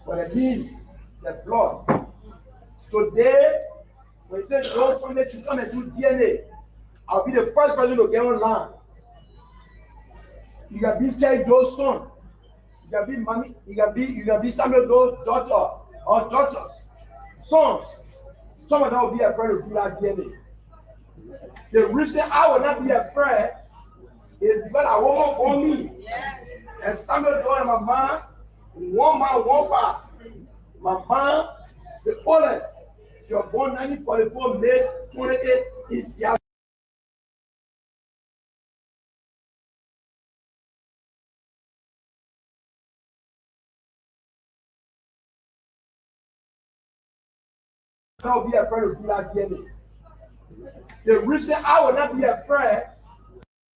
For the means, the blood. Today, when you say don't family to come and do DNA, I'll be the first person to get online. You can be Chai Doe's son. You can be mommy. You can be Samuel Doe's daughter or daughters, sons. Some of them will be afraid to do that DNA. The reason I will not be afraid is because I won't want me. And Samuel Doe and my mom, one man, one part. My mom is the oldest. She was born 1944, May 28 in Seattle. I will be afraid to do that DNA. The reason I will not be afraid,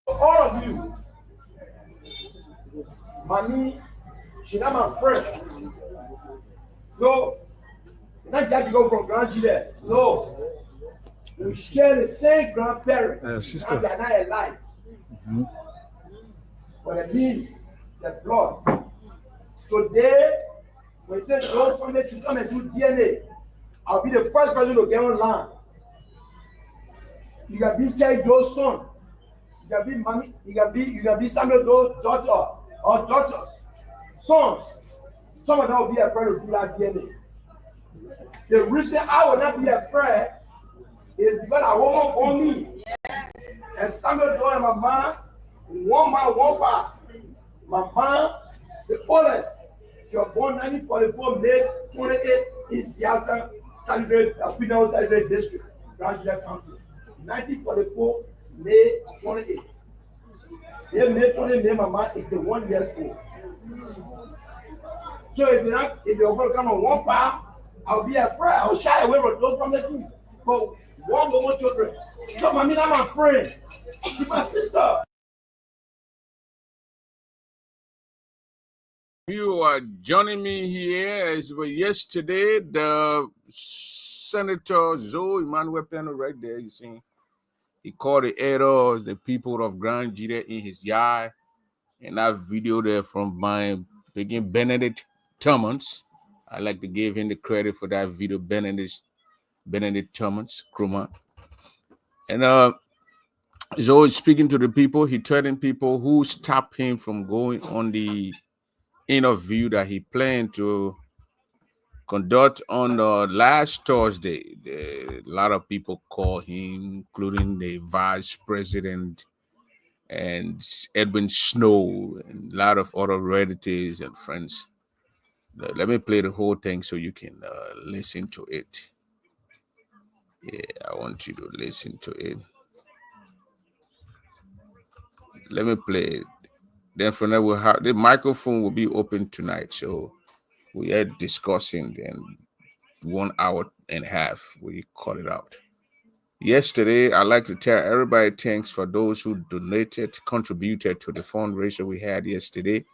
all of you, mommy, she's not my friend. No, not just go from Grand Gile. No, we share the same grandparents. Sister. They are not alive. For the means, the blood. Today, when you say don't family to come and do DNA, I'll be the first person to get online. You can be Chai Doe's son. You can be mommy. You can be Samuel Doe's daughter or daughters, sons. Some of them will be afraid to do that DNA. The reason I will not be afraid is because I won't want me. And Samuel Doe and my mom, one man, one part. My mom is the oldest. She was born 1944, May 28 in Seattle, Celebrate District, Grand Gila County. 1944, May 28. Yeah, May 28, my mom is 81 years old. So if you're going to come on one path, I'll be afraid. I'll shy away from those from the team. But one more children. So, I mean, I'm a friend. She's my sister. You are joining me here as well. Yesterday, the Senator Zoe Emmanuel Peno right there, you see, he called the elders, the people of Grand Gila in his yard. And that video there from my begin Benedict Timmons. I like to give him the credit for that video, Benedict Timmons, Kruma. And he's always speaking to the people. He telling people who stopped him from going on the interview that he planned to conduct on last Thursday. A lot of people call him, including the vice president and Edwin Snow and a lot of other relatives and friends. Let me play the whole thing so you can listen to it. Yeah, I want you to listen to it. Let me play it. Then from there, we'll have the microphone will be open tonight. So we are discussing and 1 hour and a half. We cut it out. Yesterday, I'd like to tell everybody thanks for those who donated, contributed to the fundraiser we had yesterday.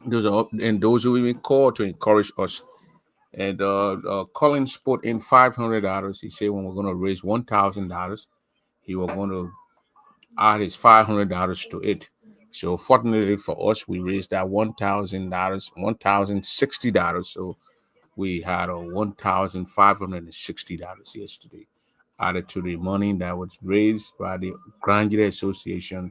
Those who even called to encourage us. And Collins put in $500. He said when we're going to raise $1,000, he was going to add his $500 to it. So fortunately for us, we raised that $1,000, $1,060. So we had a $1,560 yesterday added to the money that was raised by the Grand Gila Association,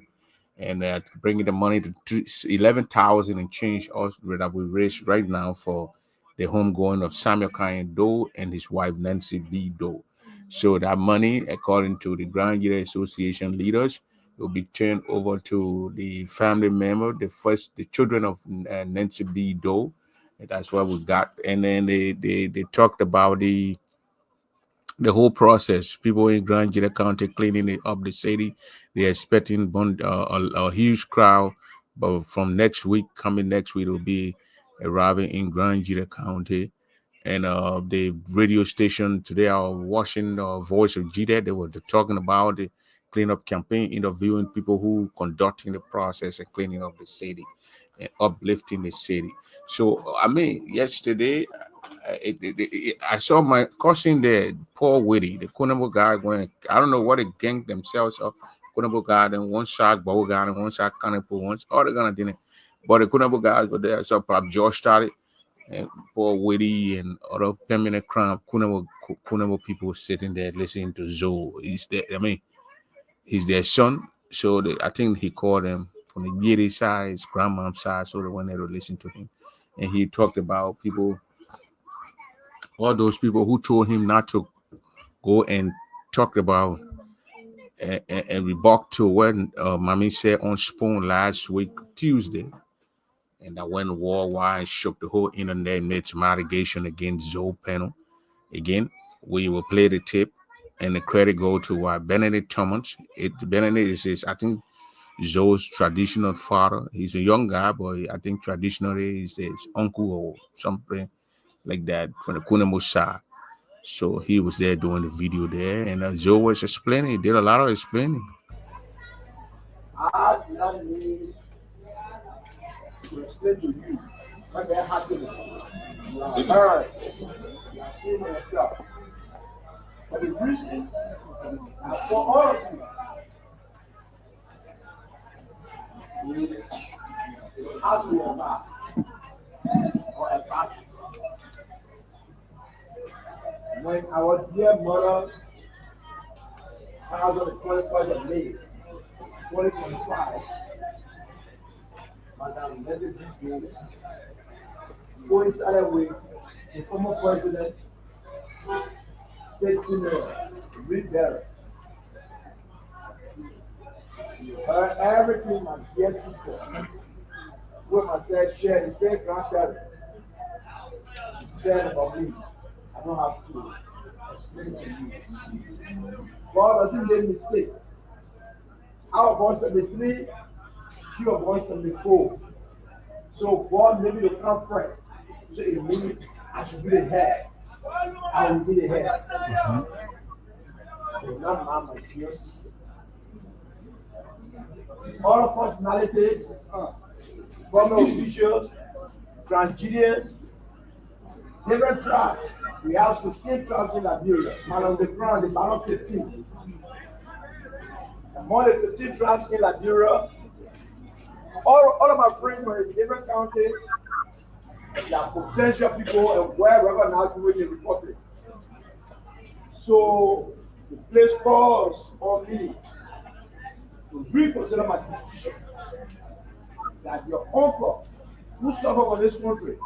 and bringing the money to 11,000 and change us that we raised right now for the homegoing of Samuel Kyan Doe and his wife Nancy B. Doe. So that money, according to the Grand Gila Association leaders, will be turned over to the family member, the children of Nancy B. Doe. And that's what we got. And then they talked about the whole process. People in Grand Gila County cleaning up the city. They're expecting a huge crowd, but from coming next week, will be arriving in Grand Gila County. And the radio station today, I was watching the Voice of Gila. They were talking about the cleanup campaign, interviewing people who conducting the process and cleaning up the city and uplifting the city. So, I mean, yesterday, I saw my cousin there, Paul Whitty, the Kunabo guy, going, I don't know what they ganked themselves up. Kunabo guy, then one shot, Bow guy, and one shot, Kanapo, once, all they're gonna do it. But the Kunabo guys were there. So perhaps George started, and Paul Whitty and other permanent crime Kunabo people sitting there listening to Zoe. He's their son. So I think he called them from the Yeti side, his grandmom's side, so they went there to listen to him. And he talked about people, all those people who told him not to go and talk about and rebuke to what Mommy said on Spoon last week, Tuesday. And that went worldwide, shook the whole internet, made some allegation against Zoe Penal. Again, we will play the tip, and the credit go to Benedict Thomas. Benedict is I think, Zoe's traditional father. He's a young guy, but I think traditionally he's his uncle or something like that from the Kunamo side. So he was there doing the video there, and Zoe was explaining. He did a lot of explaining. I do not need to explain to you what that happened. You are heard. You are seeing yourself. But the reason for all of you is as we are or emphasis. When our dear mother passed on the 21st of May, 2025, Madam Leslie B. coincided with the former president, state female, Reed Barrett. Everything my dear sister, who myself shared the same grandparent, said about me. I don't have to explain to you. God doesn't make mistake. Our voice 73, your voice 74. So God made me to come first. So it means I should be the head. I will be the head. It's not my dear sister. All of us personalities, government officials, Nigerians, different tribes. We have 16 tribes in Liberia. Man on the ground, the bottom 15. More than 15 tribes in Liberia. All of my friends were in different counties. They are potential people and well recognized people in the republic. So the place calls on me to reconsider my decision that your uncle who suffered for this country,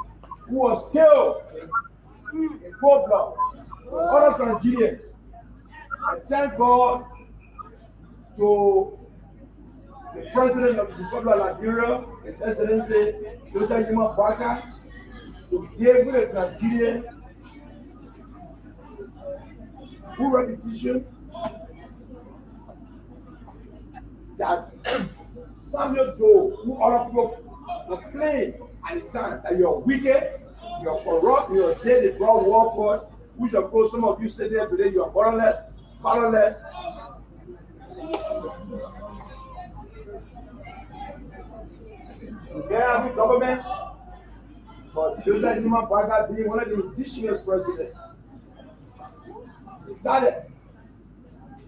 who was killed in cold blood, other Nigerians, and thank God to the president of the Republic of Liberia, His Excellency Joseph Yuma Baka, to give me a Nigerian who repetition that Samuel Doe, who other people complained at the time that you're wicked, you're corrupt, you're dead, they brought war for, which of course some of you say there today, you are borderless, fatherless. You can't have a government, but Joseph Numa Baga being one of the indigenous presidents, decided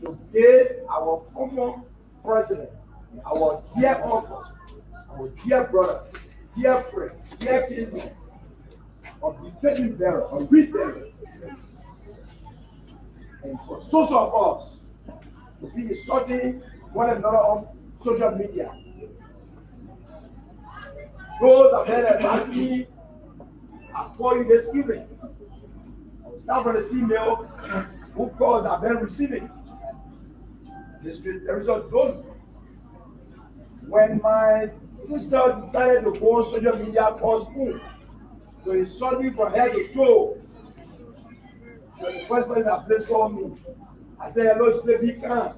to give our former president, our dear uncle, our dear brother, dear friend, dear kinsman, of defending bearer, of read bearer, and for social of us to be insulting one another on social media. Those that had asked me, I call you this evening. Start from the female who calls have been receiving. The result done. When my sister decided to go on social media called Spoon to insult me from head to toe, she was the first person that please call me. I said, hello, she said, be calm.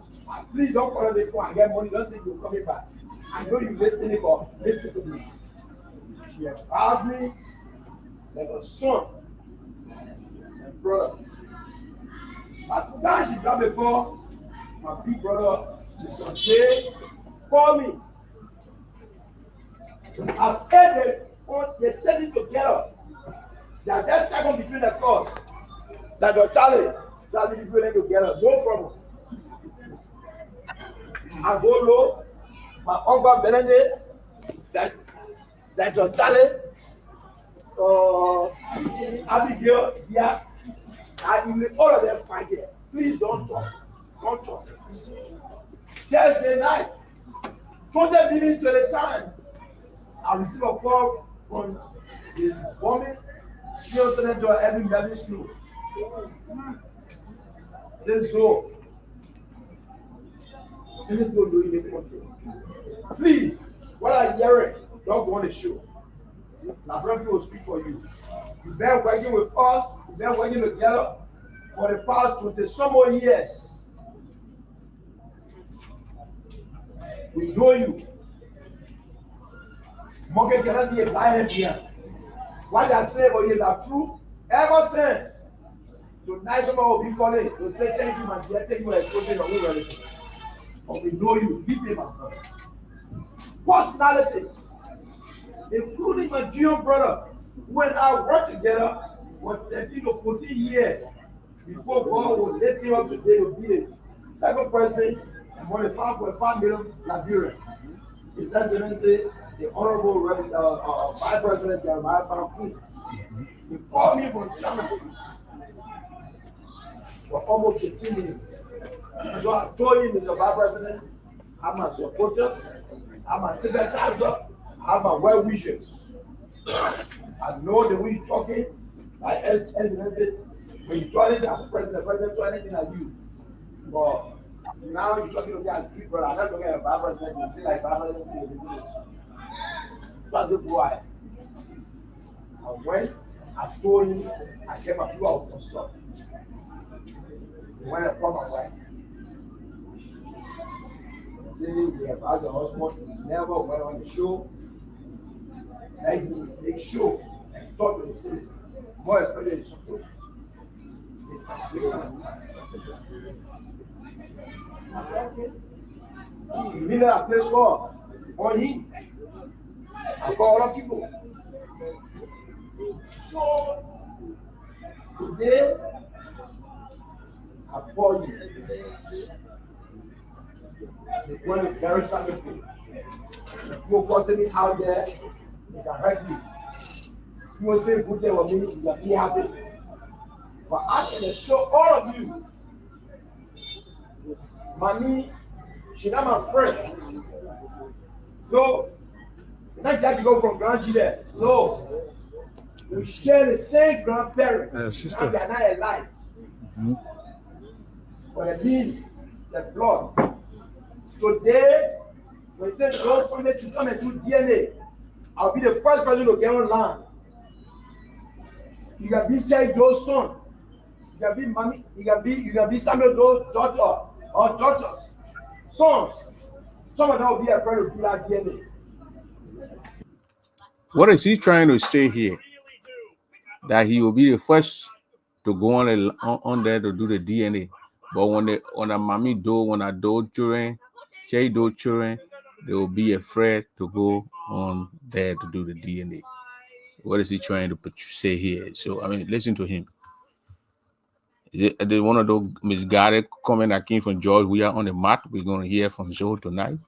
Please don't call me before I get money. Don't say you're coming back. I know you're listening, but listen to me. She has asked me like a son and brother. At the time she got me call, my big brother, Mr. J, call me. I said they said it together. They are just second between the cross. That your Charlie, that is going together, no problem. I go low, my uncle Benedict, that Like your Charlie, Abigail, yeah, all of them fight there. Please don't talk. Don't talk. Thursday night, 20 minutes to the time, I received a call from the woman, still Senator Edwin David Snow. Says so. This is going to do in the country. Please, what I hear, don't go on the show. Now, brother will speak for you. You've been working with us, you've been working together for the past 20 some more years. We know you. Market cannot be a lion here. What I say for you is that true. Ever since tonight, someone will be calling to say thank you, my dear, thank you for exposing your own relative. But we know you, give him a brother. Personalities, including my junior brother, when I worked together for 13 or 14 years before God would let him up today to be the second person among the 5.5 million Liberian. His Excellency, the Honorable Vice President Jeremiah Banku. He called me from Germany for almost 15 minutes. So I told him, Mr. Vice President, I'm a supporter, I'm a sympathizer, I'm a well wishers. I know the way you're talking, like Excellency, when you're trying to president trying anything like you. But now you're talking to me as big brother, I'm not talking about Vice President, you say like Vice President. That's the boy. I went, I told him, I came up to out for something. When I come my wife, say we have had the husband, never went on the show. Like he make show and talk to the citizens, more especially the support. I said, okay. You need a place for on him. I call other people. So today I call you. When it's very simple, you person me out there, you can help me. You will say good day with me, you will be happy. But I can show all of you, mommy, she's not my friend. No, not just to go from grandchildren. No, we share the same grandparents. Sister. They are not alive. But the means, the blood. Today, when you say God for me to come and do DNA, I'll be the first person to get online. You can be Chai Doe's son. You can be mommy. You can be Samuel Doe's daughter or daughters, sons. Some of them will be afraid to do that DNA. What is he trying to say here? That he will be the first to go on there to do the DNA. But when a mommy do, when a do children, Jay do children, they will be afraid to go on there to do the DNA. What is he trying to say here? So I mean, listen to him. Is it one of those misguided comment that came from George? We are on the mat. We're going to hear from Joe tonight.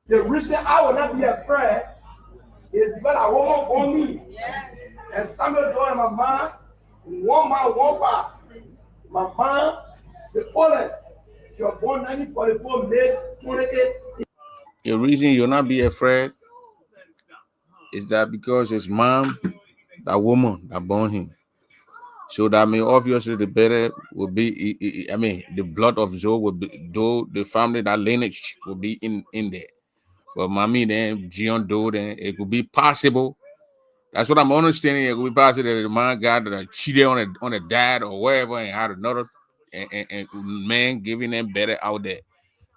The reason I will not be afraid is because I won't on me. And Samuel Doe and my man, one man, one part. My man is the oldest. She was born 1944, May 28. The reason you'll not be afraid is that because his mom, that woman that born him. So that means obviously the better will be, I mean, the blood of Joe will be, though the family, that lineage will be in there. But mommy, then Gion Doe, then it could be possible. That's what I'm understanding. It could be possible that the man got that cheated on the dad or wherever and had another and man giving them better out there.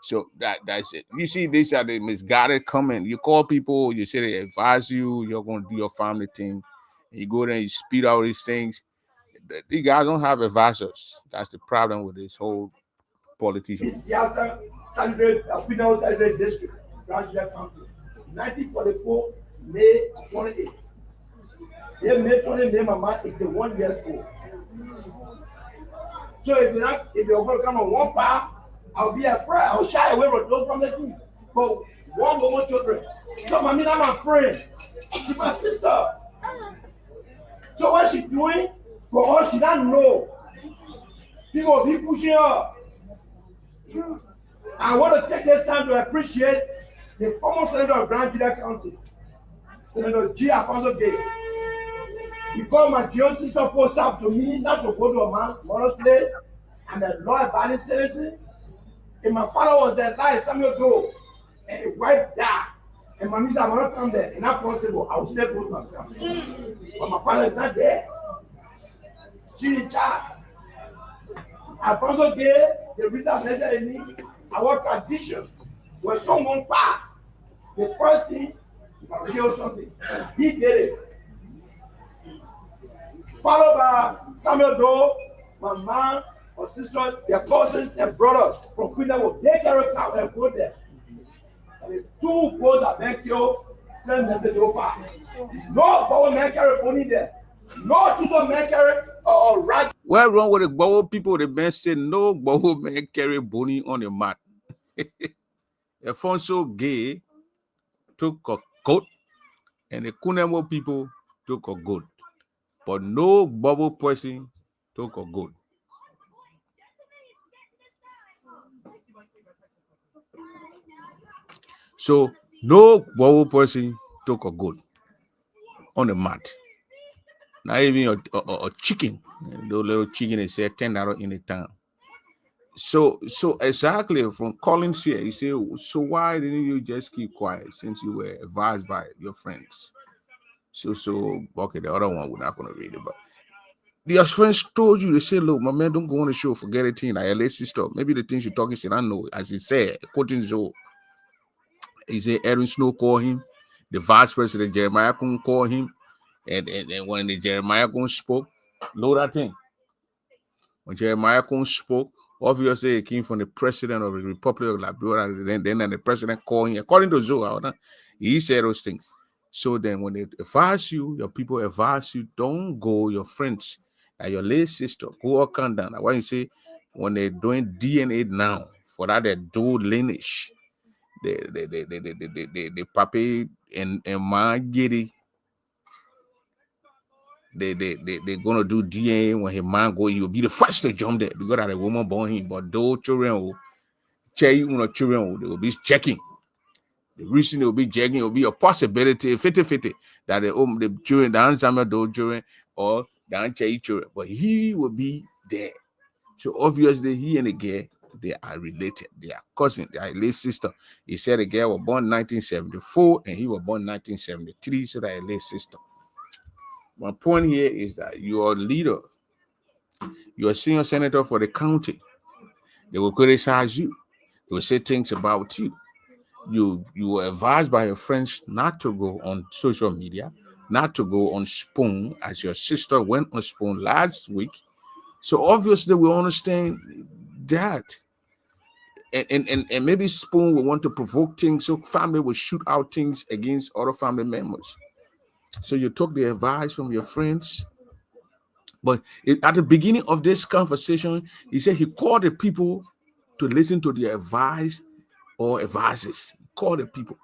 So that's it. You see, these are the misguided comment. You call people, you say they advise you, you're going to do your family thing. And you go there and you speed out these things. These guys don't have advisors. That's the problem with this whole politician. This Siasta Standard, Pinal Standard District, Grandchildren County, 1944, May 28th. They May 28th, my man 81 years old. So if you're going to come on one path, I'll be afraid. I'll shy away from those from the team. but one more children. So mommy not my friend. She's my sister. So what she doing? For all she don't know. People will be pushing her. I want to take this time to appreciate the former senator of Grand Gila County, Senator G. Alfonso Gay. He called my dear sister post up to me not to go to a mother's place. I'm a law-abiding citizen. And my father was there live some years ago, and the wife died. And my miss, I want to come there. And not possible. I will stay for myself. But my father is not there. She's in charge. Alfonso Gay, the reason I mentioned in me, our tradition, when someone passed, the first thing, you kill something. He did it. Followed by Samuel Doe, my mom, or sister, their cousins and brothers from Queenwood. They carry cow and go there. And the two boys are back here, send message over. No government carry pony there. No tutor man carry or right. What's wrong with the Bowo people? The man said no Bowo man carry bony on the mat. Alfonso Gay took a goat, and the Kunemo people took a goat. But no Bowo person took a goat. So no Bowo person took a goat on the mat. Not even a chicken. The little chicken is said $10 in the town. So exactly from Collins here, he said, so why didn't you just keep quiet since you were advised by your friends? So okay, the other one we're not gonna read it, but your friends told you, they said, look, my man, don't go on the show, forget a thing. Like LA sister, maybe the things you're talking shit, I know. As he said, quoting Joe, he said Edwin Snow called him, the vice president Jeremiah couldn't call him, and when the Jeremiah Kun spoke, load that thing. When Jeremiah Kun spoke, obviously it came from the president of the Republic of Liberia. Then the president called him, according to Zoe, he said those things. So then when they advise you, your people advise you, don't go, your friends, like your late sister, go or come down. Like why you say when they're doing DNA now, for that they do lineage, the papi and my giddy. They're gonna do DNA when his man go, he'll be the first to jump there because that a woman born him. But those children will children they will be checking. The reason they will be checking will be a possibility 50-50 that the children, the answer those children or the answer children, but he will be there. So obviously he and the girl, they are related, they are cousins, they are late sister. He said the girl was born 1974 and he was born 1973, so they are late sister. My point here is that you're a leader, you're a senior senator for the county. They will criticize you. They will say things about you. You were advised by your friends not to go on social media, not to go on Spoon, as your sister went on Spoon last week. So obviously we understand that. And maybe Spoon will want to provoke things, so family will shoot out things against other family members. So you took the advice from your friends. But at the beginning of this conversation, he said he called the people to listen to the advice or advices. He called the people.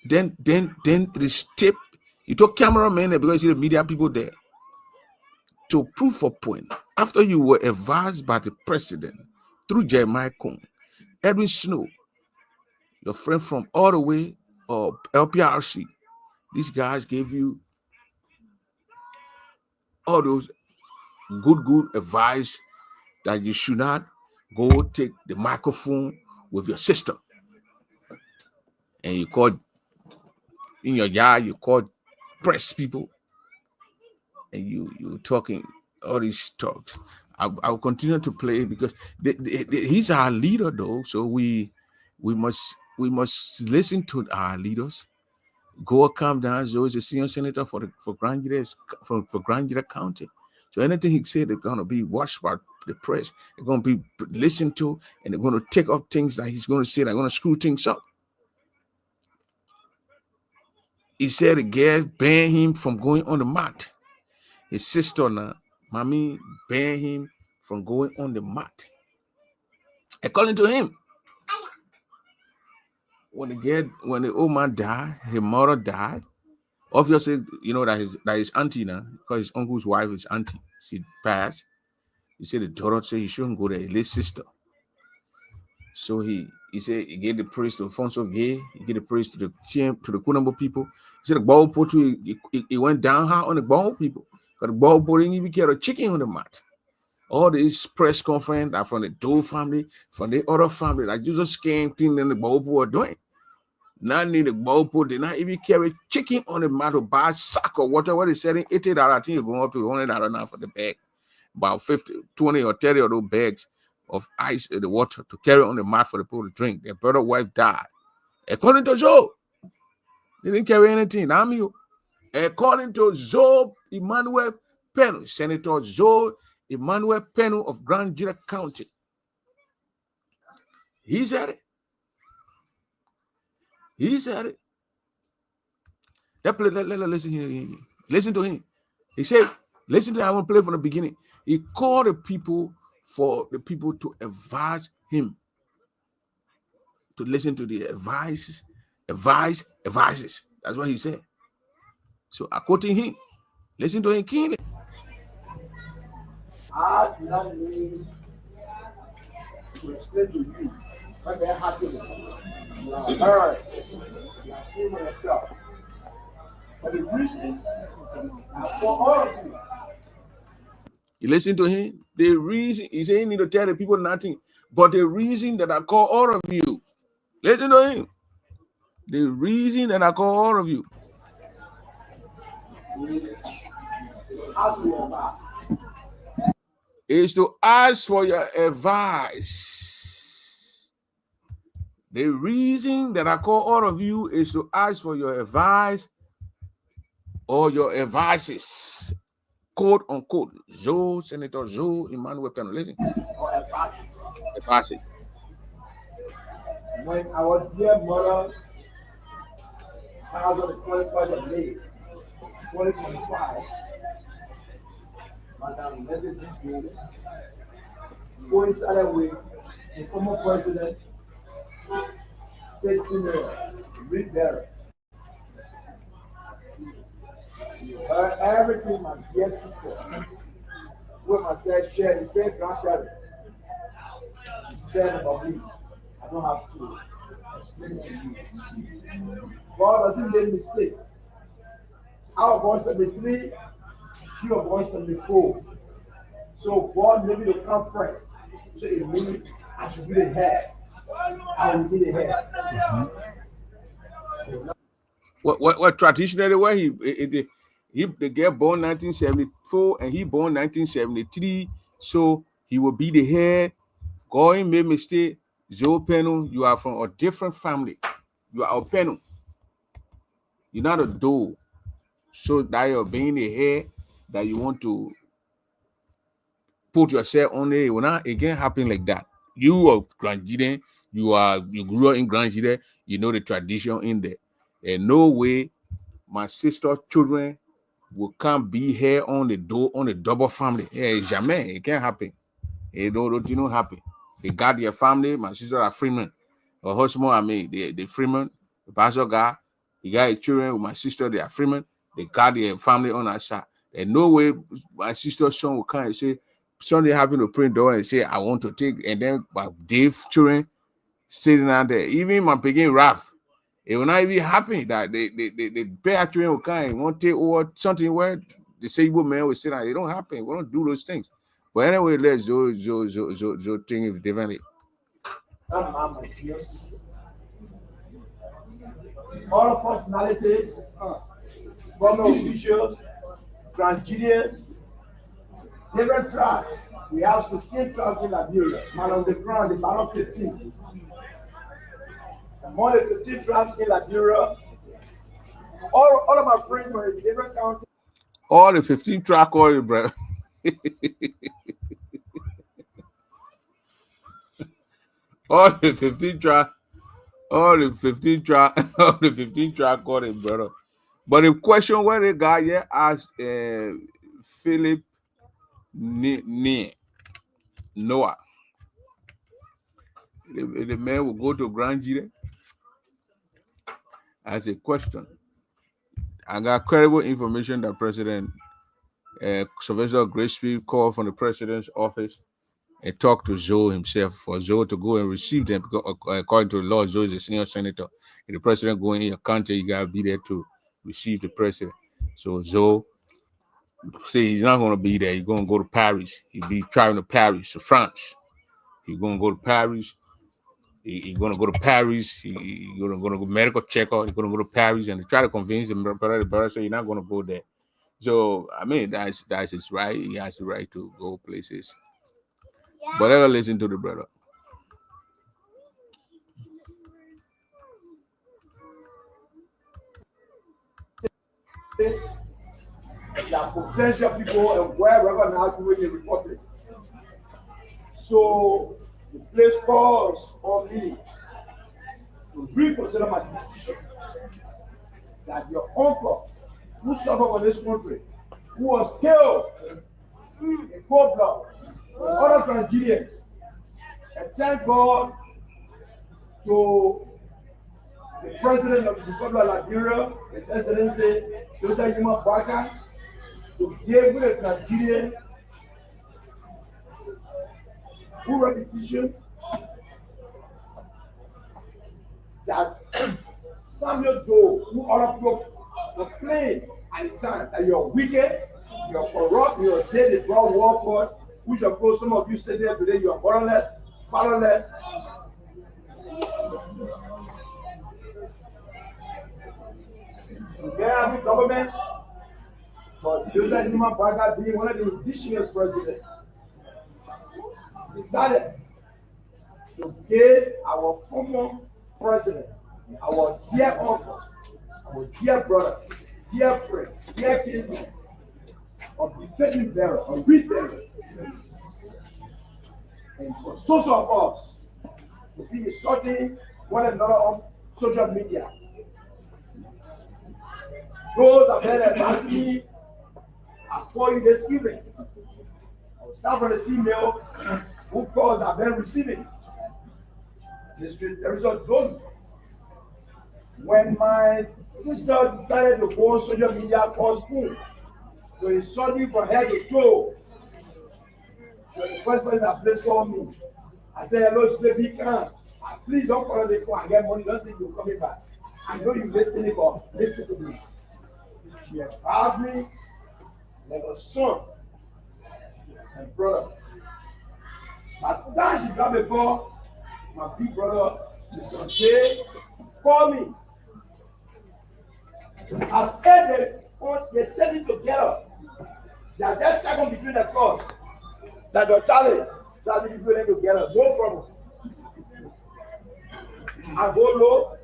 Then this tip, he took cameramen because the media people there to prove a point. After you were advised by the president through Jeremiah Kun, Edwin Snow, your friend from all the way LPRC, these guys gave you all those good advice that you should not go take the microphone with your sister. And you called in your yard, you called press people, and you talking all these talks. I'll continue to play because he's our leader, though. So we must listen to our leaders. Go calm down. Joe is a senior senator for Grand Gila County. So anything he said is gonna be watched by the press. They're gonna be listened to, and they're gonna take up things that he's gonna say. They're gonna screw things up. He said the girls banned him from going on the mat. His sister now, mommy, banned him from going on the mat. According to him, when the old man died, his mother died. Obviously, you know that his auntie now, because his uncle's wife is auntie. She passed. He said the daughter said he shouldn't go there, his sister. So he said he gave the praise to Alfonso Gay, he gave the praise to the Kunambo people. He said the ball put he went down hard on the ball people. But the ball put didn't even get a chicken on the mat. All these press conference are from the Doe family, from the other family, like just scam thing that the ball were doing. Not need the ball put, they not even carry chicken on the mat or buy sack or whatever they selling $80. I think you're going up to $100 now for the bag. About 50, 20 or 30 of those bags of ice in the water to carry on the mat for the people to drink. Their brother wife died. According to Joe, they didn't carry anything. I'm you. According to Joe Emmanuel Peno, Senator Joe Emmanuel Peno of Grand Junction County, he said it. He said it. Listen here. Listen to him. He said, listen to him. I want to play from the beginning. He called the people for the people to advise him, to listen to the advices. That's what he said. So according to him, listen to him keenly. I do not need to explain to you what they're happening. You are heard. You are seeing for yourself. But the reason for all of you. You listen to him. The reason he's saying, need to tell the people nothing, but the reason that I call all of you, listen to him. The reason that I call all of you is to ask for your advice. The reason that I call all of you is to ask for your advice or your advices. Quote unquote. Senator Joe Emmanuel Peno. Listen. Advices. When our dear mother passed on the 21st of May, 2025, Madam Leslie Bigwood coincided with the former president, State Senator Rick Barrett. You heard everything my dear sister, with myself, shared the same grandparent. He said about me. I don't have to explain to you. God doesn't make mistake. Our boys 73, your boys 74. So God made me to come first. So it means I should be the head. I will be the head. What traditionally where they get born 1974 and he born 1973, so he will be the head. God made mistake. Joe Peno, you are from a different family. You are a Peno. You're not a Doe. So that you're being the head that you want to put yourself on it. It will not again happen like that. You are Grand Junction, you grew up in Grand Junction, you know the tradition in there. And no way my sister children will can't be here on the double family. Yeah, jamais. It can't happen. It don't happen. They got their family. My sister are Freeman. Her husband, the Freeman, the pastor guy. He got his children with my sister, they are Freeman. They got their family on our side. And no way my sister's son will come and say, Sunday happen to print door and say, I want to take, and then my Dave children sitting out there. Even my begin Ralph, it will not even happen that they pay children will come and want to take over something where the disabled man will sit down. It don't happen. We don't do those things. But anyway, let's Joe think it differently. All of personalities, government officials, Nigerians, different tribes. We have 16 tribes in Liberia. Man on the ground is around 15. Among the 15 tribes in Liberia, all of my friends were in different counties. All the 15 tribes, bro. All the 15 tribes called him, brother. But the question where the guy here asked Philip Noah, the man will go to Grand Junction as a question. I got credible information that President Sylvester Graceby called from the president's office and talked to Zoe himself for Zoe to go and receive them because according to the law, Zoe is a senior senator. If the president going in your country, you gotta be there to receive the president. So Zoe say he's not gonna be there. He's gonna go to Paris. He'll be traveling to Paris, to France. He's gonna go to Paris. He's gonna go to Paris. He's gonna go medical checkup. He's gonna go to Paris and try to convince the brother so you're not gonna go there. So I mean that's his right. He has the right to go places. But let us listen to the brother. There are potential people and wherever now to win the republic. So the place calls on me to reconsider my decision that your uncle who suffered for this country, who was killed in cold blood, with other Nigerians, and thank God to the president of the Republic of Liberia, His Excellency Joseph Yuma Baka, to give the Nigerian who repetition that Samuel Doe, who other people complain at the time that you're wicked, you're corrupt, you're dead, they brought war for, which of course some of you sit there today, you are borderless, fatherless. You can't have a government, but Joseph Numa Baga being one of the indigenous presidents decided to give our former president, our dear uncle, our dear brother, dear friend, dear kinsman, a defending bearer, a wreath bearer. And for those of us to be insulting one another on social media, those that have been asking me, I call you this evening. I will start from the female who calls have been receiving. District Teresa told me. When my sister decided to go on social media called school to insult me from head to toe, she was the first person that please called me. I said, hello, she said, be calm. Please don't call me before I get money. Don't say you're coming back. I know you listening, but listen to me. She has asked me like a son and brother. By the time she got me call, my big brother, Mr. J, call me. I said they send it together. They are just second between the cross. That your talent, that they put them together, no problem. I go low,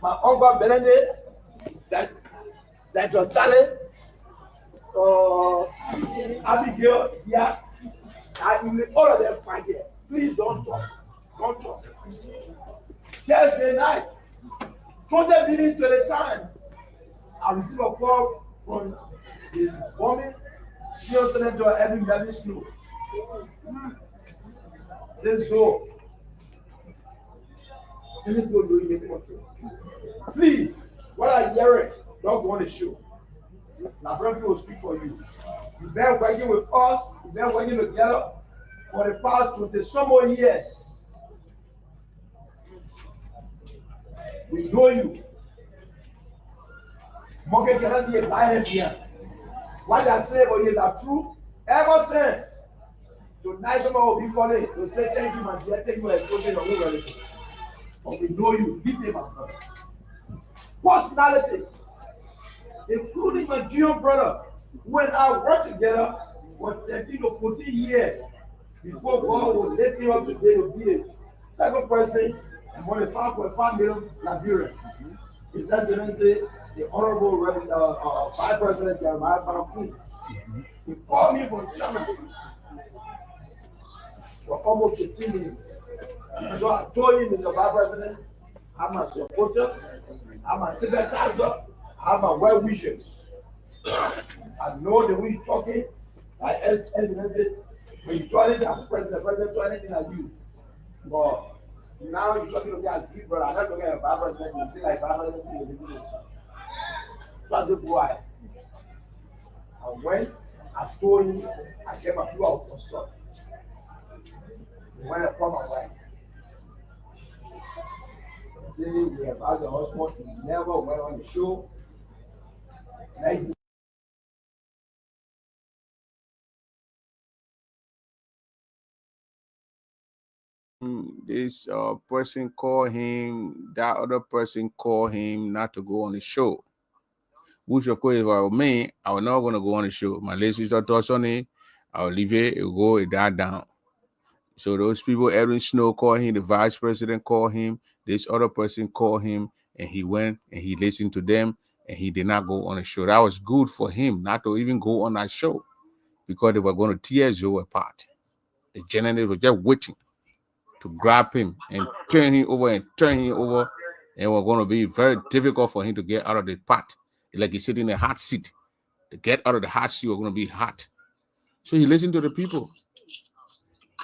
my uncle Benedict, that your talent, Abigail, yeah, all of them fight here. Please don't talk. Don't talk. Thursday night, 20 minutes to the time, I received a call from the woman, senior senator Edwin Davis Snow. Says so. Please, what I hear, don't go on the show. My brother will speak for you. You've been working with us, you've been working together for the past 20 some more years. We know you. Morgan cannot be a lion here. What I say for you is that true. Ever since tonight, someone will be calling to say thank you, my dear, thank you for exposing your own relative. But we know you, give me my brother. Personalities, including my dear brother, who and I worked together for 13 or 14 years before God would let me up today to be a second person and more than 5.5 million Liberian. His Excellency, the Honorable Vice President Jeremiah Bampoon. He called me from China for almost 15 years. So I told him, Mr. Vice President, I'm a supporter, I'm a sympathizer, I'm a well wishers. I know the way you're talking, my Excellency, when you try it, I'm president, try anything like you. But Now you're talking to me as big brother. I'm not talking about Barbara. You see like Barbara. That's the boy. And when I told you, I came up to our consult. When I come my wife, say we have had the husband, he never went on the show. Like this person call him, that other person call him not to go on the show. Which of course, if I were me, I was not going to go on the show. My late sister touched on it. I'll leave it. It'll go. It died down. So those people, Edwin Snow called him. The vice president called him. This other person called him, and he went and he listened to them, and he did not go on the show. That was good for him not to even go on that show because they were going to tear Joe apart. The general was just waiting to grab him and turn him over, and it was going to be very difficult for him to get out of the pot. It's like he's sitting in a hot seat. To get out of the hot seat was going to be hot. So he listened to the people.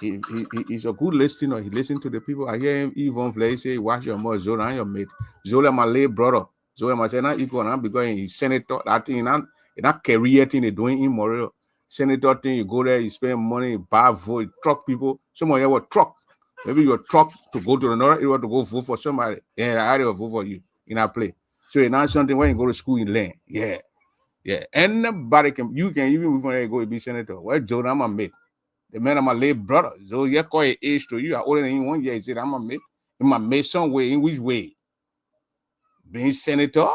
He's a good listener. He listened to the people. I hear him even play, say, watch your mouth, Zola, and your mate. Zola, my late brother. Zola, my son, not equal, now because he's senator. That thing, not career thing, they're doing immoral. Senator thing, you go there, you spend money, buy vote, truck people. Someone here will truck. Maybe your truck to go to another area to go vote for somebody. Yeah, I will vote for you in that place. So it's not something when you go to school, you learn. Yeah. Anybody you can even move on go be senator. Well, Joe, I'm a mate. The man, I'm a late brother. So you call your age to you. I older than you 1 year. He said, I'm a mate. In my mate some way. In which way? Being senator?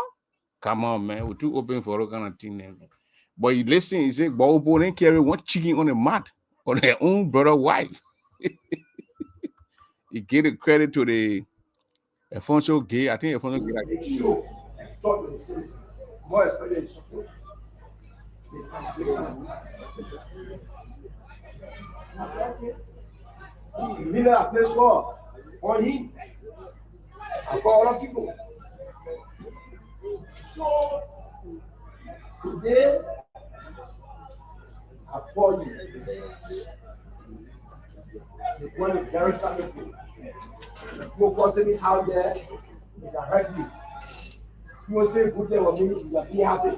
Come on, man. We're too open for all kind of thing. Man. But you listen, he said, Bobo didn't carry one chicken on the mat on their own brother wife. He gave the credit to the Alfonso Gay. I think Alfonso Gay. They show and talk to the citizens. More especially support. He needed a place for on him. I call other people. So today, I call you. The one is very simple. People causing me out there, they can hurt me. People say good day with me, you will be happy.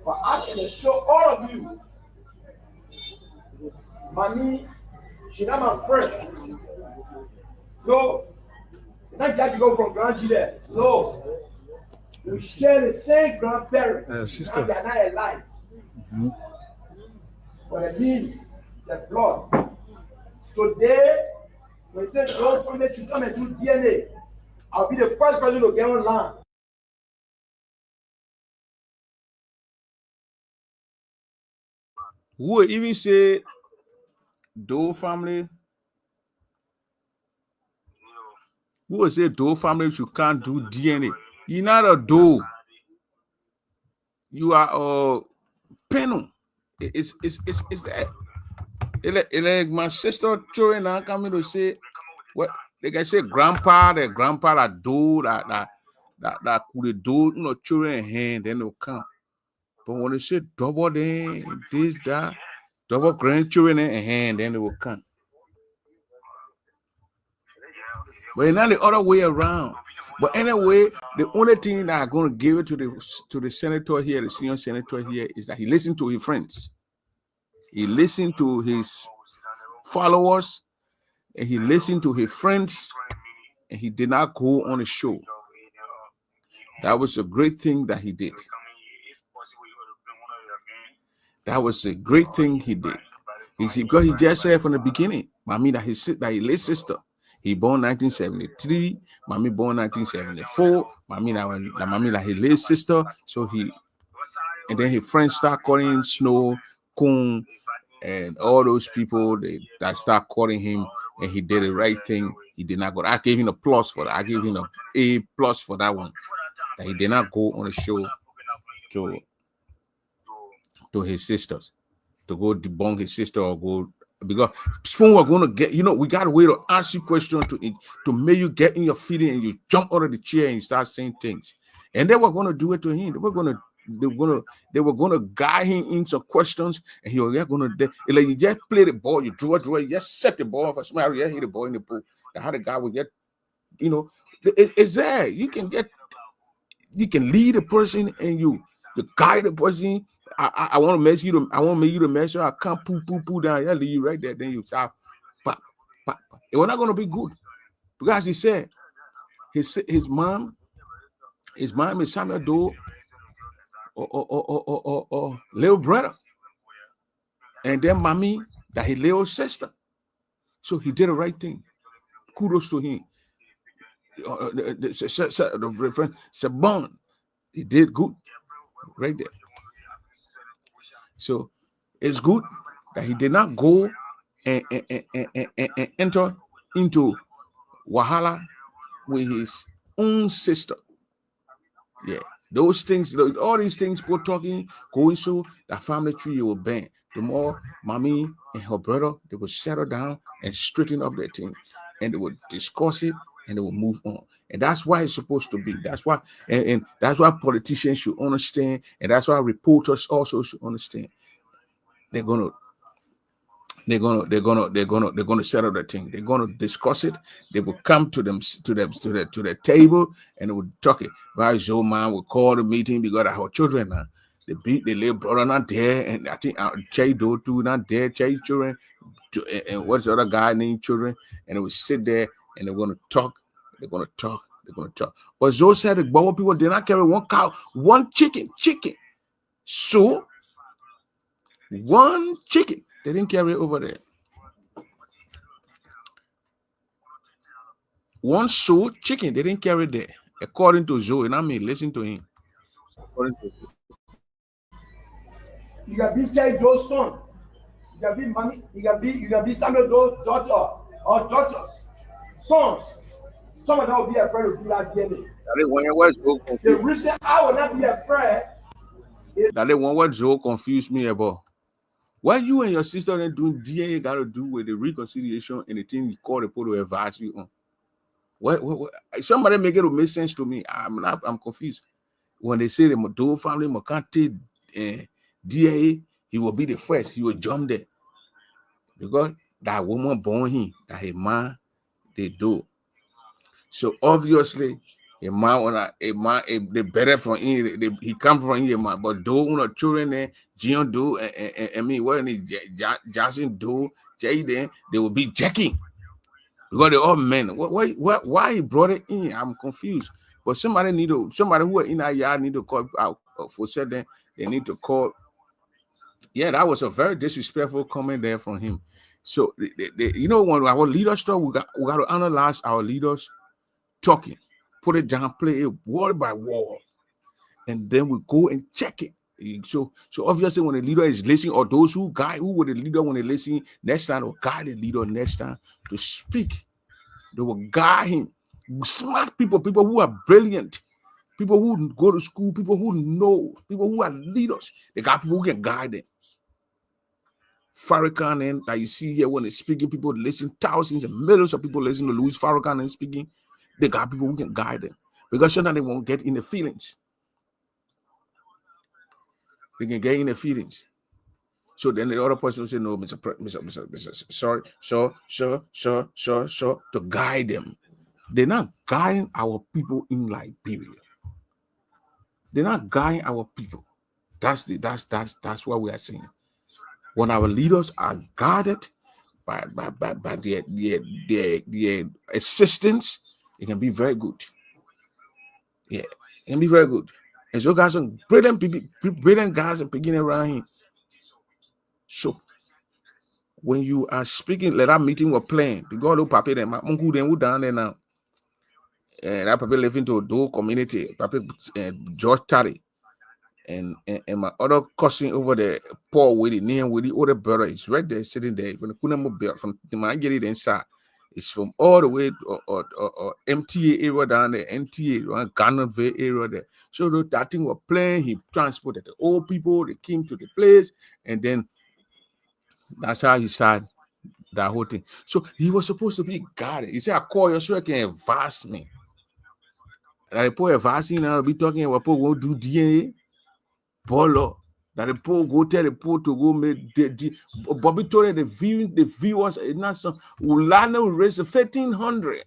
But I can show all of you. Mommy, she's not my friend. No, not just go from grandchildren. No, we share the same grandparent. Sister. They are not alive. But I mean, the blood. Today, when you say don't forget to come and do DNA, I'll be the first person to get online. Who will even say Doe family? Who will say Doe family if you can't do DNA? You're not a Doe. You are a Penu. It's that. Like my sister children now coming to say what they can say grandpa that do that could do children hand, then they'll come. But when they say double then this, that, double grandchildren in hand, then they will come. But it's not the other way around. But anyway, the only thing that I'm going to give it to the senator here, the senior senator here, is that he listened to his friends. He listened to his followers, and he listened to his friends, and he did not go on a show. That was a great thing that he did. That was a great thing he did. Because he just said from the beginning, Mommy, that his late sister, he born 1973, Mommy born 1974, Mommy that his late sister, so and then his friends start calling Snow, Kun, and all those people that start calling him, and he did the right thing. He did not go. I gave him a plus for that. I gave him an A+ for that one. That he did not go on a show to his sisters, to go debunk his sister or go, because Spoon were going to get, we got a way to ask you questions to make you get in your feeling and you jump out of the chair and you start saying things. And they were going to do it to him. They were going to guide him in some questions, and he was going to like you just play the ball, you draw, you just set the ball for somebody, you hit the ball in the pool. how the guy would get, it's there. You can lead a person and you guide the person. I want to mess you to, I want you to measure. I can't poo down. I leave you right there. Then you stop. It was not going to be good because he said his mom is Samuel Doe or little brother, and then mommy that his little sister. So he did the right thing. Kudos to him. The Reverend Sabon, he did good right there. So it's good that he did not go and enter into wahala with his own sister. Yeah, those things, all these things, people talking, going through the family tree will bend. The more mommy and her brother, they will settle down and straighten up their thing, and they will discuss it and they will move on. And that's why it's supposed to be. That's why, and that's why politicians should understand, and that's why reporters also should understand. They're gonna settle the thing. They're gonna discuss it. They will come to the table and they will talk it. Right, Joe man will call the meeting because our children now. The little brother not there, and I think Chay Do too not there. Chay children, and what's the other guy named children, and they will sit there and they're gonna talk. They're gonna talk. But Joe said the Bobo people did not carry one cow, one chicken. So one chicken. They didn't carry it over there. One soul chicken, they didn't carry it there. According to Joe, and I mean, listen to him. You can be Chai Doe's son. You can be mommy. You can be Samuel Doe's daughter or daughters, sons. Some of them will be afraid to do that DNA. The reason I will not be afraid is that the one what Joe confused me about. What you and your sister are doing DNA got to do with the reconciliation and the thing you call the people to advise you on. What somebody make it make sense to me. I'm confused. When they say the Doe family Makante DNA, he will be the first. He will jump there because that woman born him, that his man they do. So obviously, a man they better from him. He come from him, man. But Doe children there, Jion Doe, and me what Jackson Doe, Jay there, they will be jacking. Because they're all men. Why he brought it in? I'm confused. But somebody who are in our yard need to call out for certain. They need to call. Yeah, that was a very disrespectful comment there from him. So when our leaders talk, we got to analyze our leaders talking, put it down, play it word by word, and then we go and check it. So obviously when the leader is listening, or those who were the leader when they listen next time, or guide the leader next time to speak, they will guide him. Smart people who are brilliant, people who go to school, people who know, people who are leaders. They got people who can guide them. Farrakhan that you see here when they're speaking, people listen, thousands and millions of people listen to Louis Farrakhan and speaking. They got people who can guide them because sometimes they won't get in the feelings. They can get in the feelings. So then the other person will say, no, Mr. Sorry, to guide them. They're not guiding our people in Liberia. They're not guiding our people. That's what we are saying. When our leaders are guided by their assistance, it can be very good. Yeah, it can be very good. And so guys, some brilliant guys and beginning around here. So when you are speaking, let that meeting were playing. Because who papi them, who then who down there now. And that papi live into a Doe community, papi George Tari. And my other cousin over there, Paul with it, near with the other brother, is right there sitting there. From the Kunamo Belt, from the man get it inside. It's from all the way or MTA area down there, MTA around Garnerville area there. So that thing was playing. He transported the old people. They came to the place, and then that's how he started that whole thing. So he was supposed to be guarded. He said, "I call you so you can advise me." And I put advising now. Be talking about people won't do DNA. Bolo. That the poor go tell the poor to go make Bobby told the viewers not some Ulana will raise 1,500.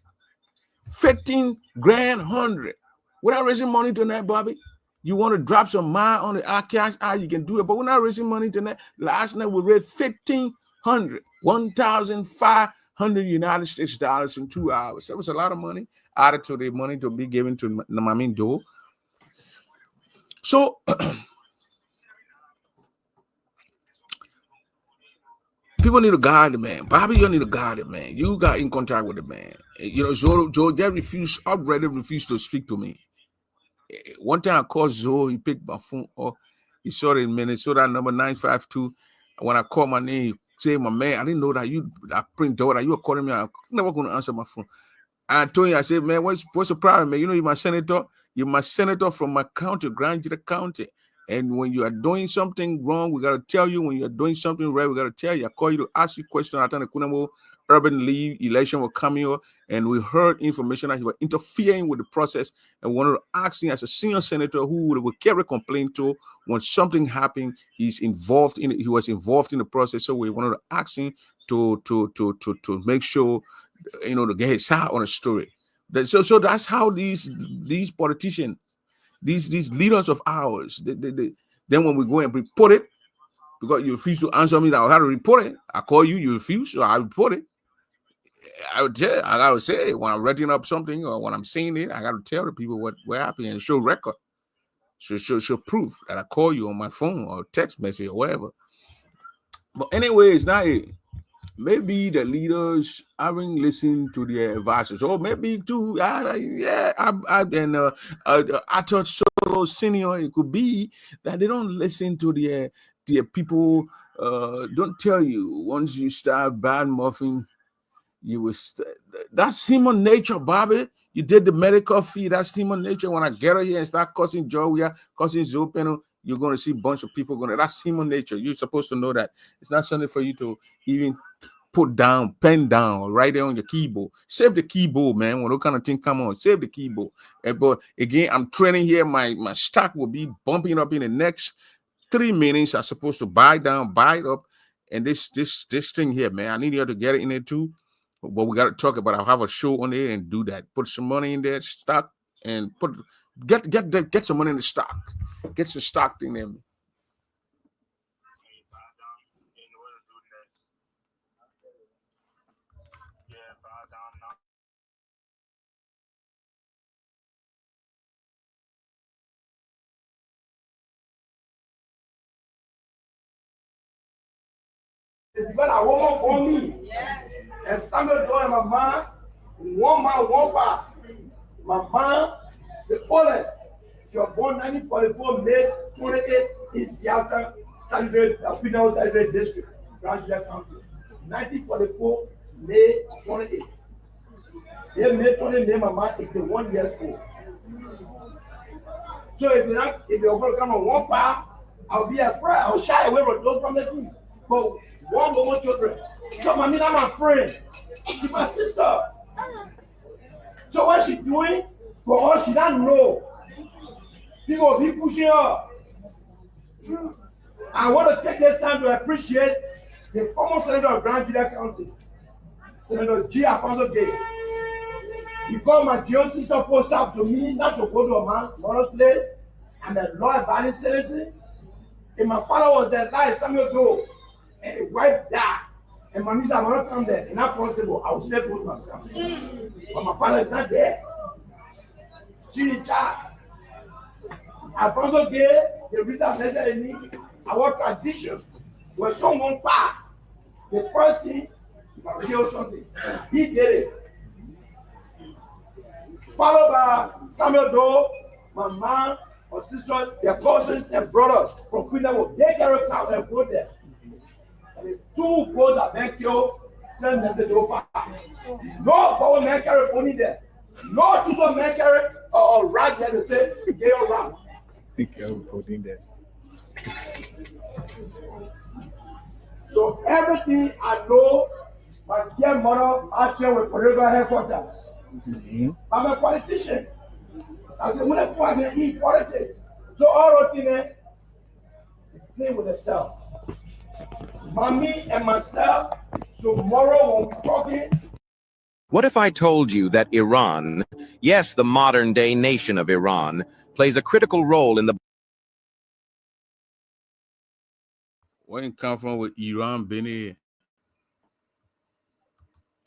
15 grand 100. Without raising money tonight, Bobby. You want to drop some mile on the cash, you can do it. But we're not raising money tonight. Last night we raised 1,500, 1,500 United States dollars in 2 hours. That was a lot of money added to the money to be given to Mamin Do. So people need to guard the man. Bobby, you need to guard the man. You got in contact with the man. You know, Joe already refused to speak to me. One time I called Zoe, he picked my phone up. He saw it in Minnesota, number 952. When I called my name, he said, my man, I didn't know that I print door that you were calling me. I'm never going to answer my phone. I told you, I said, man, what's the problem, man? You know, you're my senator. You're my senator from my county, Grand Junction County. And when you are doing something wrong, we got to tell you. When you're doing something right, we got to tell you. I call you to ask you questions. I thought the Kunamo urban league election was coming up, and we heard information that he was interfering with the process, and wanted to ask him as a senior senator who would carry a complaint to when something happened. He was involved in the process. So we wanted to ask him to make sure, you know, to get his side on the story. So that's how these politicians, these leaders of ours, then when we go and report it, because you refuse to answer me that I had to report it. I call you, you refuse, so I report it. I gotta say it when I'm writing up something or when I'm saying it. I gotta tell the people what happened and show record, show proof that I call you on my phone or text message or whatever. But anyways, now maybe the leaders haven't listened to their advisors, or maybe too. I thought so senior. It could be that they don't listen to their people. Don't tell you once you start bad muffing. You will. That's human nature, Bobby. You did the medical fee. That's human nature. When I get here and start cussing Joe, we are cussing Zopeno, you're going to see a bunch of people going. That's human nature. You're supposed to know that. It's not something for you to even pen down, or write it on your keyboard. Save the keyboard, man. When those kind of thing come on, save the keyboard. But again, I'm training here. My stock will be bumping up in the next 3 minutes. I'm supposed to buy it up, and this thing here, man. I need you to get it in there too. But we got to talk about. I'll have a show on there and do that. Put some money in there, stock, and get some money in the stock. Get some stock in there. It's because I woman for me. And Samuel Doe and my man, one man, one part. My man is the oldest. She was born 1944, May 28 in Siasta, Stadium District, Grand Junction County. 1944, May 28. Then May 28, my man, 81 years old. So if you're going to come on one part, I'll be afraid. I'll shy away from those from the team. But one more children. So my I'm my friend. She's my sister. So what she doing for us, she don't know. People be pushing her. I want to take this time to appreciate the former senator of Grand Junction County, Senator G. Alfonso Gay. He called my dear sister post up to me not to go to a mother's place and the law abiding citizen. And my father was there live Samuel Doe, and the wife died. And my said, I'm not come there. It's not possible. I will stay with myself. But my father is not there. She in charge. Alfonso Gay, the reason I said that in me, our tradition, when someone passed, the first thing, something, he did it. Followed by Samuel Doe, my mom, or sister, their cousins and brothers from Queen Level. They carry cow and go there. And the 2 boys are being killed, send message over. No power man carry only there. No two man carry or right there to say, they are right. So everything I know, my dear mother, I train with political headquarters. I'm a politician. I said, when I eat politics, so all of things, play with herself. Mommy and myself, tomorrow when we're talking. What if I told you that Iran, yes, the modern-day nation of Iran, plays a critical role in the... When you come from with Iran, Benin,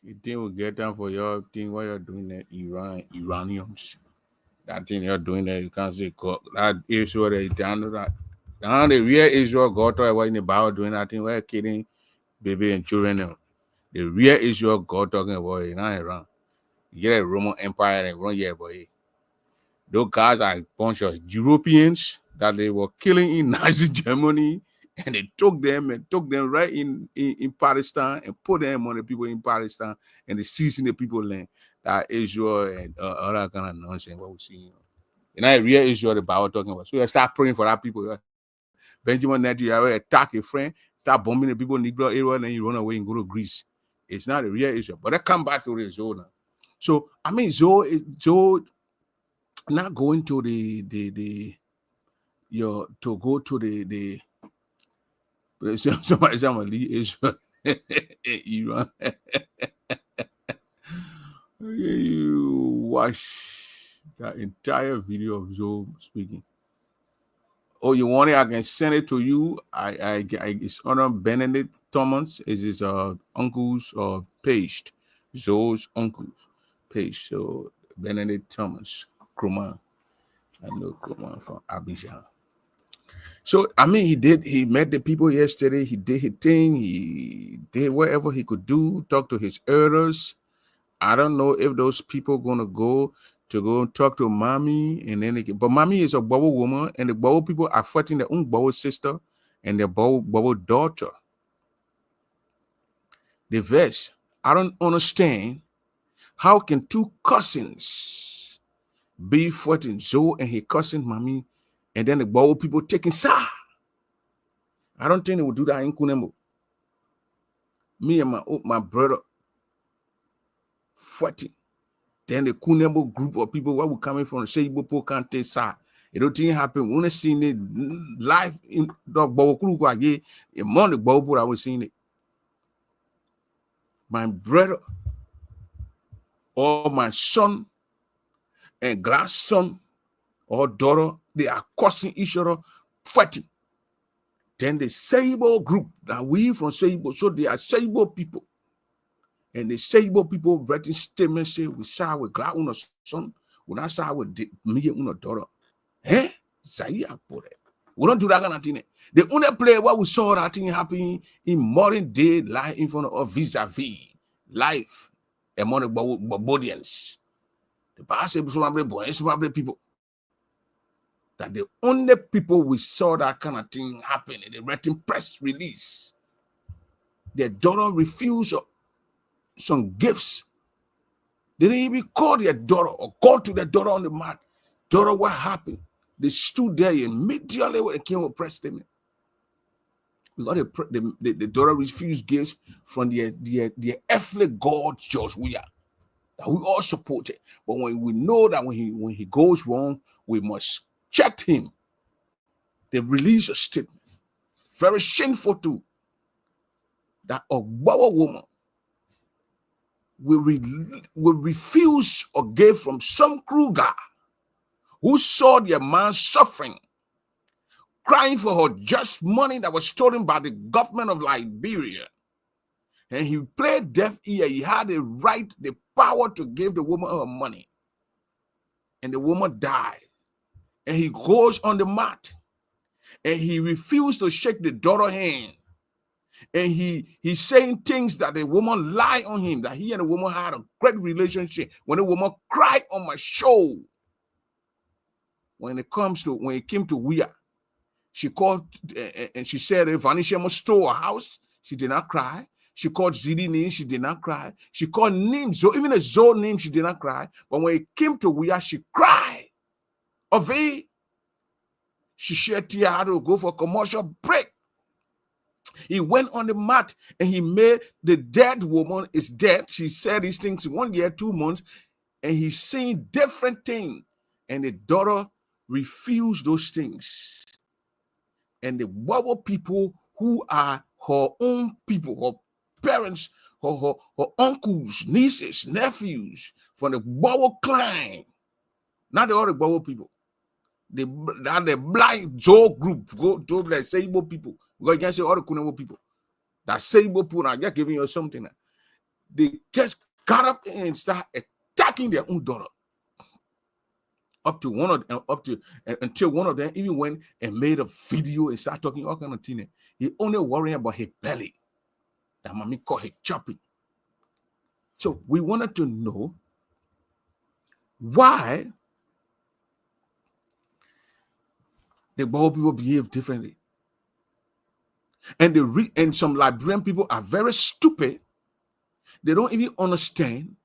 you think we'll get down for your thing what you're doing there, Iranians. That thing you're doing there, you can't say God. That Israel is down to that. Now the real Israel God talking about in the Bible doing that thing, we're kidding baby and children. Now. The real Israel God talking about it, not Iran. You get a Roman Empire and run here, boy. Those guys are a bunch of Europeans that they were killing in Nazi Germany, and they took them right in Palestine and put them on the people in Palestine, and they seizing the people land. That Israel and all that kind of nonsense. What we see, you know, real Israel the Bible talking about. So you start praying for that people. Benjamin Netanyahu attack a friend, start bombing the people in Negro area, and then you run away and go to Greece. It's not a real Israel, but they come back to the Zoe now. So I mean, Zoe not going to to go to the somebody say I'm gonna leave Israel Iran. You watch that entire video of Zoe speaking. Oh, you want it? I can send it to you. It's Honor Benedict Thomas. Is his uncle's page. Zoe's uncle's page. So Benedict Thomas, Krumah. I know Krumah from Abidjan. So I mean, he met the people yesterday. He did his thing. He did whatever he could do. Talk to his elders. I don't know if those people gonna go and talk to mommy, and then but mommy is a Bobo woman, and the Bobo people are fighting their own Bobo sister and their Bobo daughter. The verse, I don't understand how can two cousins be fighting Zoe and his cousin mommy, and then the Bobo people taking side. I don't think they would do that in Kunembo. Me and my brother fighting. Then the Kunembo group of people what were coming from the Sheibopo Kante side. It don't think happen. When I seen it live in the Bobokuru, among the Bobo, I was seeing it. My brother or my son and grandson or daughter, they are cursing each other, fighting. Then the Seibo group that we from Seibo, so they are Seibo people. And the Seibo people writing statements say we side with glad on son, we not side with me and daughter. Eh? Zaya put it. We don't do that kind of thing. The only play what we saw that thing happening in modern day life in front of vis-a-vis life among the Bobodians. The past people that the only people we saw that kind of thing happen in the written press release. Their daughter refused some gifts. They didn't even call their daughter or call to their daughter on the mat. Daughter, what happened? They stood there immediately when they came with press statement. Because the daughter refused gifts from the earthly God George Weah that we all supported. But when we know that when he goes wrong, we must check him. They release a statement. Very shameful too. That a Bobo woman will refuse or give from some Kruger who saw their man suffering, crying for her just money that was stolen by the government of Liberia. And he played deaf ear. He had the right, the power to give the woman her money. And the woman died. And he goes on the mat. And he refused to shake the daughter's hand. And he's saying things that the woman lied on him, that he and the woman had a great relationship. When the woman cried on my show, when it came to Weah, she called and she said if Vanisha must store a house, she did not cry. She called Zidi name, she did not cry. She called names, so even a Zoe name, she did not cry. But when it came to Weah, she cried. Ove, she shared tears, had to go for a commercial break. He went on the mat and he made the dead woman is dead. She said these things in 1 year, 2 months, and he's saying different things. And the daughter refused those things. and the Bobo people who are her own people, her parents, her uncles, nieces, nephews from the Bobo clan, not the other Bobo people. The black Joe group, Joe like Seibo people, because you can't say all the Kunewo people. That Seibo people, I just giving you something. They just got up and start attacking their own daughter. Up to one of them, until one of them even went and made a video and started talking all kind of things. He only worrying about his belly. That mommy called him chopping. So we wanted to know why the Bobo people behave differently. And and some Liberian people are very stupid. They don't even understand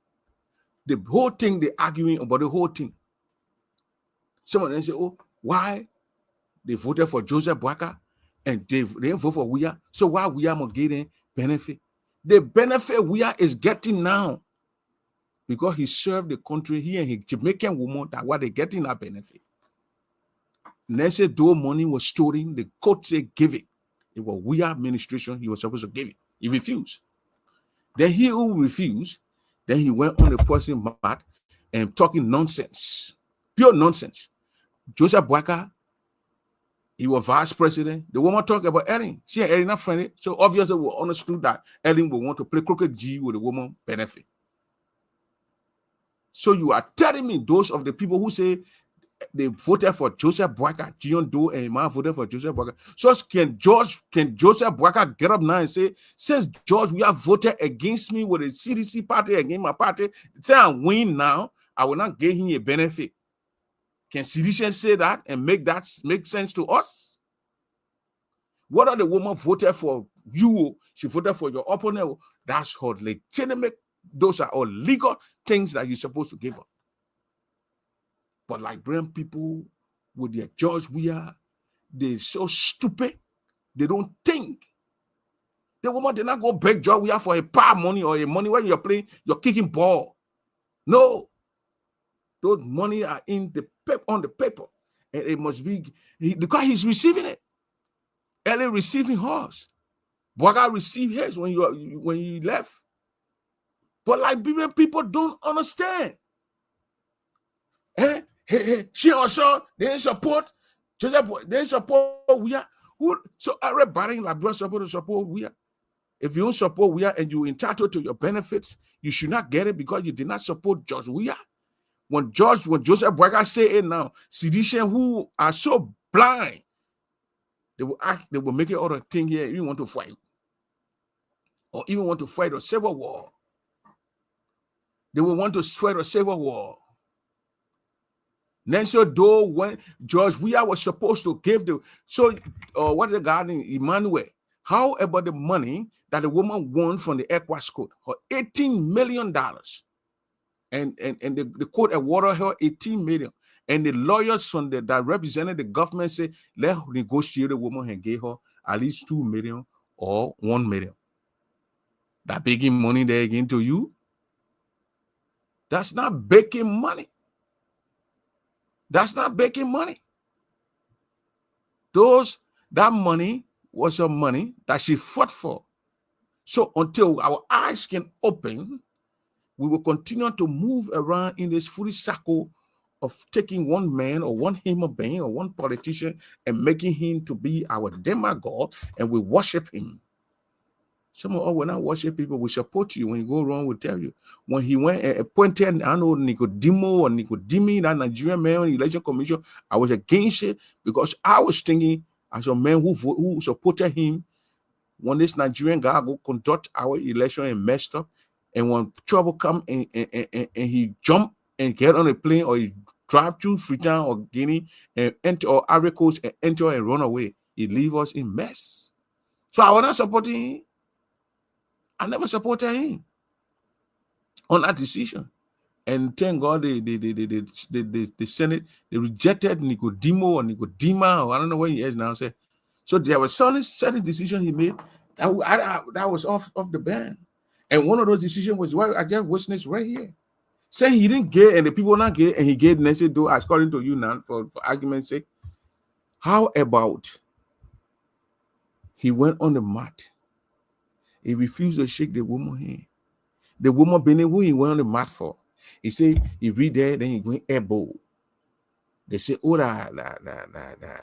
the whole thing. They're arguing about the whole thing. Some of them say, oh, why they voted for Joseph Boakai and they didn't vote for Weah? So why Weah must get a benefit? The benefit Weah is getting now because he served the country, he and his Jamaican woman, that why they getting that benefit. And they said though money was stolen, the court said give it. It was Weah administration, he was supposed to give it. He refused. Then he who refused, then he went on the person mat and talking nonsense, pure nonsense. Joseph Boakai, he was vice president. The woman talked about Ellen. She and Ellen not friendly. So obviously we understood that Ellen would want to play crooked G with the woman benefit. So you are telling me those of the people who say they voted for Joseph Boakai, Gion Doe and Iman voted for Joseph Boakai. So can Joseph Boakai get up now and say, since George, we have voted against me with the CDC party, against my party, say I win now, I will not give him a benefit. Can CDC say that and make sense to us? What are the woman voted for you? She voted for your opponent. That's her legitimate. Those are all legal things that you're supposed to give her. But Liberian people with their George Weah, they're so stupid. They don't think. The woman did not go beg George Weah for a power money or a money when you're playing, you're kicking ball. No. Those money are on the paper. And it must be because he's receiving it. Ellie receiving hers. Boakai received his when you left. But Liberian people don't understand. She also they support Joseph. They support Weah. So everybody in Liberia supposed to support Weah. If you don't support Weah and you're entitled to your benefits, you should not get it because you did not support George Weah. When Joseph Boakai say it now, CDC who are so blind, they will make it other thing here. You want to fight, or even want to fight a civil war. They will want to fight a civil war. Then so though when George Weah was supposed to give what the guy named Emmanuel, how about the money that the woman won from the ECOWAS court? Her $18 million. And the court awarded her $18 million. And the lawyers from that represented the government say, let's negotiate the woman and give her at least $2 million or $1 million. That baking money there again to you? That's not baking money. That's not baking money. That money was her money that she fought for. So until our eyes can open, we will continue to move around in this foolish circle of taking one man or one human being or one politician and making him to be our demagogue, and we worship him. Some of us will not worship people. We support you. When you go wrong, we'll tell you. When he went and appointed, I know Nicodemi, that Nigerian man on the election commission, I was against it because I was thinking as a man who supported him, when this Nigerian guy go conduct our election and messed up, and when trouble come and he jump and get on a plane or he drive through Freetown or Guinea and enter or Ivory Coast and enter and run away, he leave us in mess. So I was not supporting him. I never supported him on that decision. And thank God the Senate, they rejected Nicodemo or Nicodema, or I don't know what he is now. So there was certain decision he made that was off the ban. And one of those decisions was why I just witnessed right here. Saying he didn't get and the people not get and he gave Nancy Doe, according to you now, for argument's sake. How about He went on the mat. He refused to shake the woman's hand. The woman been who he went on the mat for. He said he read there, then he went elbow. They say, oh, the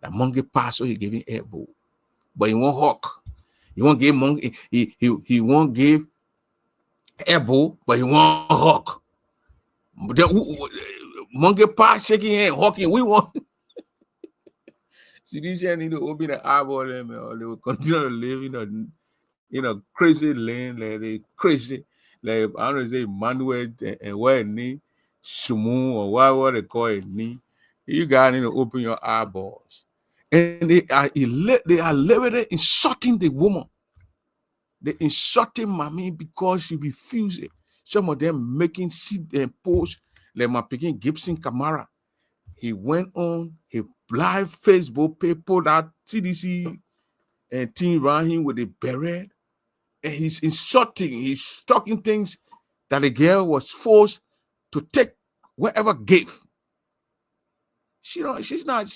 monkey pass, so he gave him elbow. But he won't hawk. He won't give monkey, he won't give elbow, but he won't hawk. Monkey pass, shaking hand, hawking, we want. See, these guys need to open the eyeball them, or they will continue to live in a crazy lane, like they crazy, like I don't know, say Manuel and where knee, Sumu or whatever they call it knee. You guys need to open your eyeballs. And they are literally insulting the woman. They insulting mommy because she refused it. Some of them making sit and post like my picking Gibson Camara. He went on his live Facebook page, pulled out CDC and team around him with a beret. And he's insulting, he's talking things that the girl was forced to take whatever gift. She's not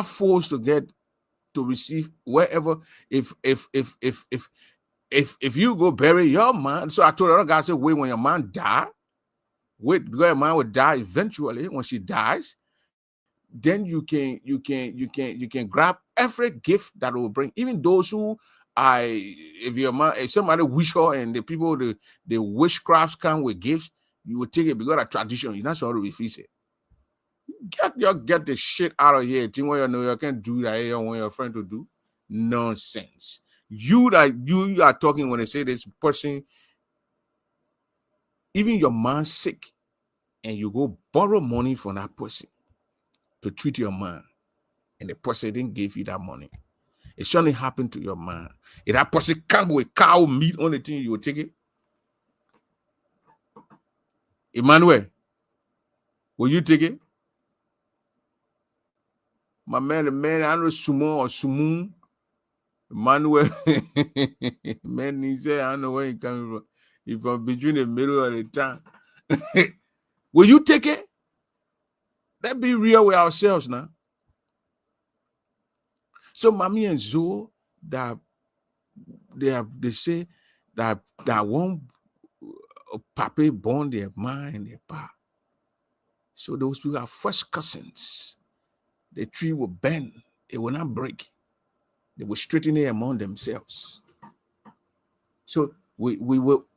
forced to receive wherever. If you go bury your man, so I told the other guy, I said, wait, when your man die, wait, because your man will die eventually. When she dies, then you can grab every gift that will bring, even those who if somebody wish her and the people the witchcrafts come with gifts, you will take it because of tradition. You're not sure to refuse it. Get the shit out of here. Think what you know you can do that you want your friend to do. Nonsense. You are talking when they say this person, even your man sick, and you go borrow money from that person to treat your man, and the person didn't give you that money. It shouldn't happen to your man. If that person come with cow meat on the thing, you will take it. Emmanuel, will you take it? My man, the man, I know Sumo or Sumun. Emmanuel, man, he said, I don't know where he coming from. He's from between the middle of the town. Will you take it? Let's be real with ourselves now. So Mommy and Zoe, that they say that one Papa born their ma and their pa. So those people are first cousins. The tree will bend, it will not break. They will straighten it among themselves. So we're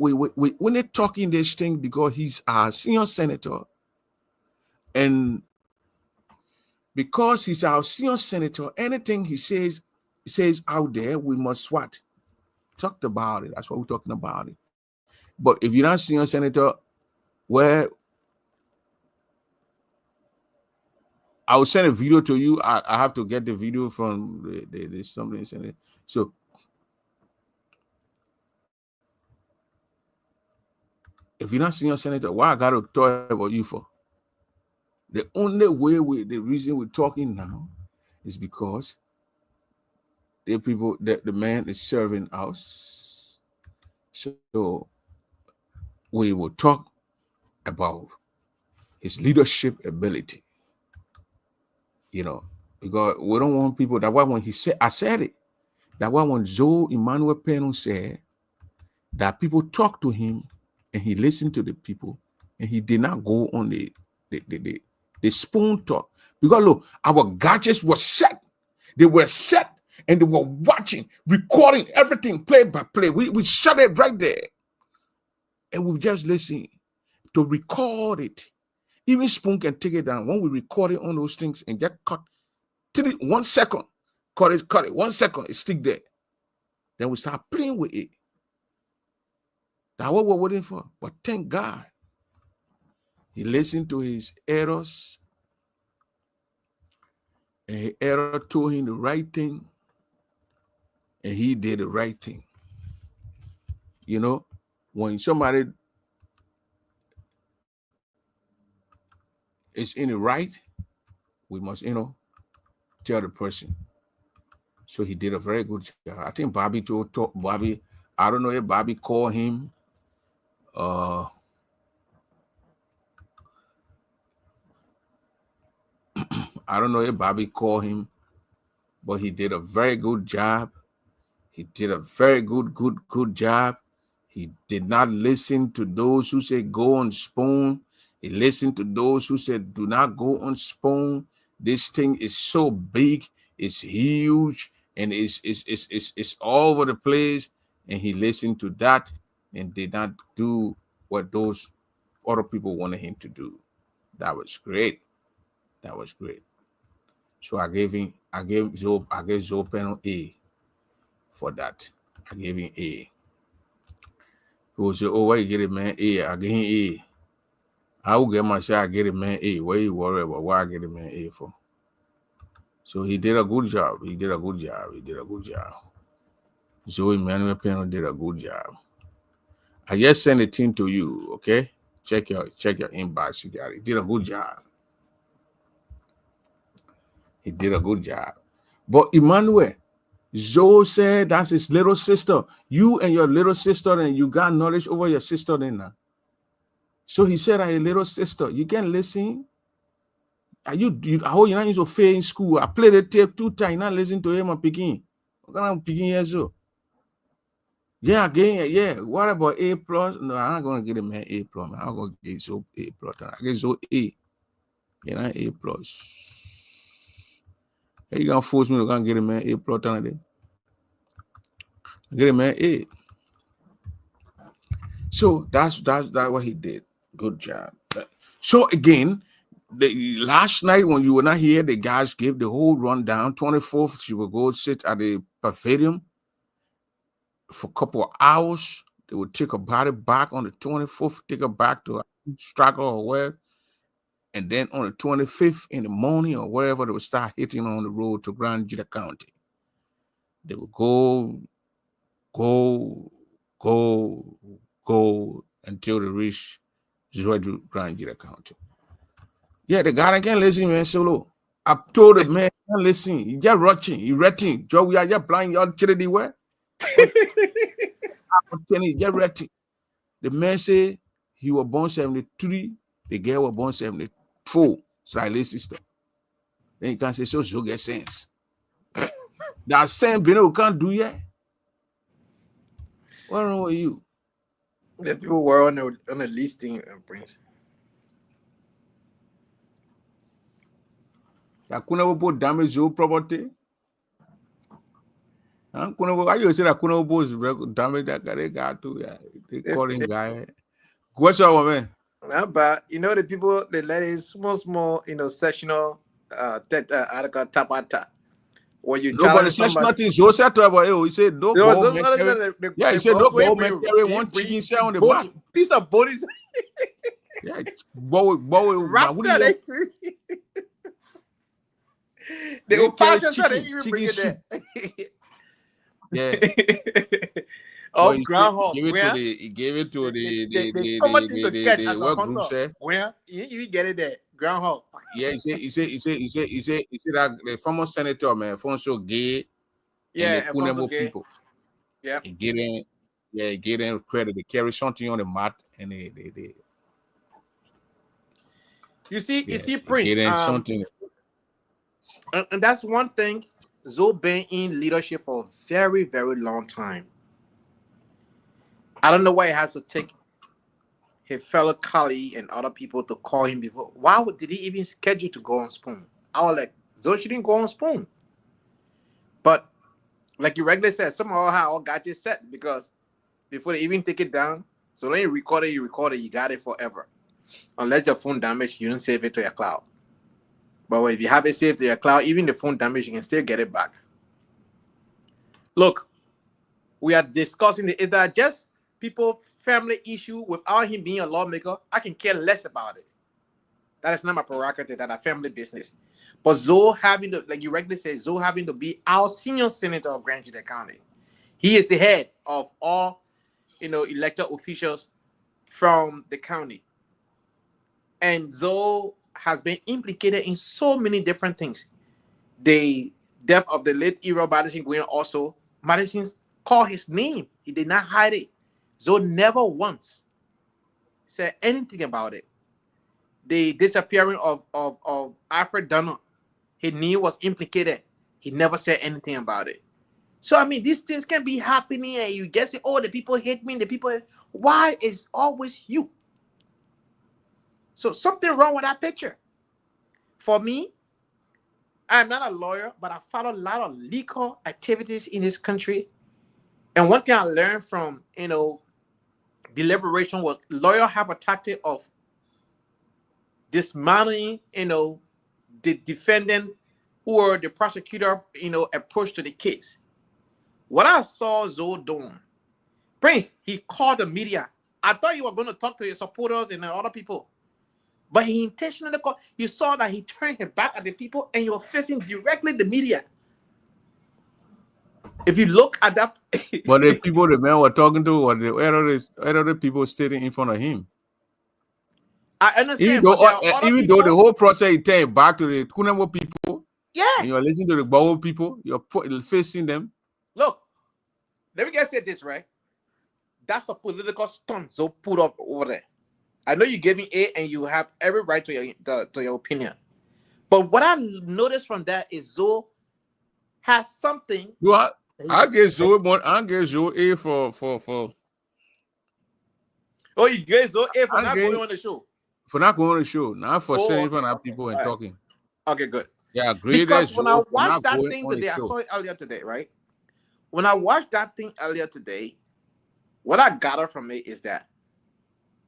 not talking this thing because he's our senior senator, and because he's our senior senator, anything he says out there, we must what? Talked about it. That's what we're talking about it. But if you're not senior senator, where I will send a video to you. I have to get the video from the something senator. So if you're not senior senator, why I gotta talk about you for? The only way the reason we're talking now is because the man is serving us. So we will talk about his leadership ability. You know, because we don't want people. That why when he said, I said it. That why when Joe Emmanuel Peno said that people talk to him and he listened to the people and he did not go on the spoon talk. Because look, our gadgets were set. They were set and they were watching, recording everything play by play. We shut it right there. And we just listen to record it. Even Spoon can take it down. When we record it on those things and get cut, 1 second, cut it, 1 second, it stick there. Then we start playing with it. That's what we're waiting for. But thank God, he listened to his errors. And his error told him the right thing. And he did the right thing. You know, when somebody is in the right, we must, tell the person. So he did a very good job. I think Bobby told Bobby, I don't know if Bobby called him. I don't know if Bobby called him, but he did a very good job. He did a very good job. He did not listen to those who said go on Spoon. He listened to those who said do not go on Spoon. This thing is so big, it's huge, and it's all over the place. And he listened to that and did not do what those other people wanted him to do. That was great. That was great. So I gave Zoe Penal A for that. I gave him A. People say, oh, why you get it, man? A. I gave him A. I will get my shot, I get it, man. A. Why you worry about why I get it, man? A for? So he did a good job. He did a good job. He did a good job. Zoe Manuel Penal did a good job. I just sent a thing to you, okay? Check your inbox. You got it. He did a good job. He did a good job. But Emmanuel, Zoe said that's his little sister. You and your little sister, and you got knowledge over your sister then now. So he said that your little sister, you can listen. Are you how you not used to fail in school? I played the tape 2 times, not listen to him and picking. I'm picking here so. Yeah, again, yeah. What about A plus? No, I'm not gonna get him an A plus, man. I'm gonna get so A plus. I get so A. You know, A plus. Hey, you gonna force me to go get him an A plus today? Get him an A. So that's what he did. Good job. So again, the last night when you were not here, the guys gave the whole rundown. 24th, she will go sit at the pavilion for a couple of hours. They would take her body back on the 24th, take her back to Struggle or where. And then on the 25th in the morning or wherever, they would start hitting on the road to Grand Jita County. They would go until they reach Zwedu Grand Jita County. Yeah, the guy can't listen, man. Solo. I told the man, can't listen. He just rushing, he retting. Joe, we are just playing your charity where? I'm telling you, just retting. The man said he was born 73, the girl was born 74. So I sister. Then you can say, so get sense. That same Bino can't do yet. What's wrong with you? The people were on the listing, Prince. Hakuna damage your property. Why you say that Hakuna damage that guy got to? Yeah, they calling guy. Question, man. But the people they let it small, sectional article tapata. When you nobody says nothing. So said to about he said no ball man carry. Yeah, he said no ball man carry one chicken shell on the back. Piece of body. Yeah, ball. They will pass us and even bring it there. Yeah. Oh, groundhog. He gave it to the what group said. Where you get it there, groundhog. Yeah, he said that the former senator man, Fonso Gay, and the Kunemo people. Yeah, he gave them credit. They carry something on the mat, and they. You see, Prince. Something. And that's one thing. Zoe been in leadership for a very, very long time. I don't know why he has to take his fellow colleague and other people to call him before. Why did he even schedule to go on Spoon? I was like, Zoe, she didn't go on Spoon. But like you regularly said, somehow all got you set because before they even take it down, so when you record it, you got it forever. Unless your phone damaged, you don't save it to your cloud. But if you have it saved to your cloud, even the phone damage, you can still get it back. Look, we are discussing is that just people family issue without him being a lawmaker? I can care less about it. That is not my prerogative. That a family business. But Zoe having to, like you regularly say, Zoe having to be our senior senator of Grand Jita County. He is the head of all, elected officials from the county. And Zoe has been implicated in so many different things. The death of the late Errol Madison Green also, Madison called his name. He did not hide it. Zoe never once said anything about it. The disappearing of Alfred Donald he knew was implicated. He never said anything about it. So I mean, these things can be happening, and you get it. Oh, the people hate me. The people. Why is always you? So something wrong with that picture. For me, I'm not a lawyer, but I follow a lot of legal activities in this country. And one thing I learned from deliberation was lawyers have a tactic of dismantling the defendant or the prosecutor approach to the case. What I saw Zoe doing, Prince, he called the media. I thought you were going to talk to his supporters and the other people, but he intentionally called. You saw that he turned his back at the people and you were facing directly the media. If you look at that, but the people the man were talking to were the other people sitting in front of him. I understand. Even though the whole process he turned back to the Kunemo people, yeah, and you're listening to the Bawo people, you're facing them. Look, let me just say this, right? That's a political stunt Zoe put up over there. I know you gave me A, and you have every right to your opinion. But what I noticed from that is Zoe has something. I gave Zoe A for. Oh, you gave Zoe A for not going on the show. For not going on the show, not for sitting in front of people and talking. Okay, good. Yeah, agree. Because when I watched that thing today, I saw it earlier today, right? When I watched that thing earlier today, what I gathered from it is that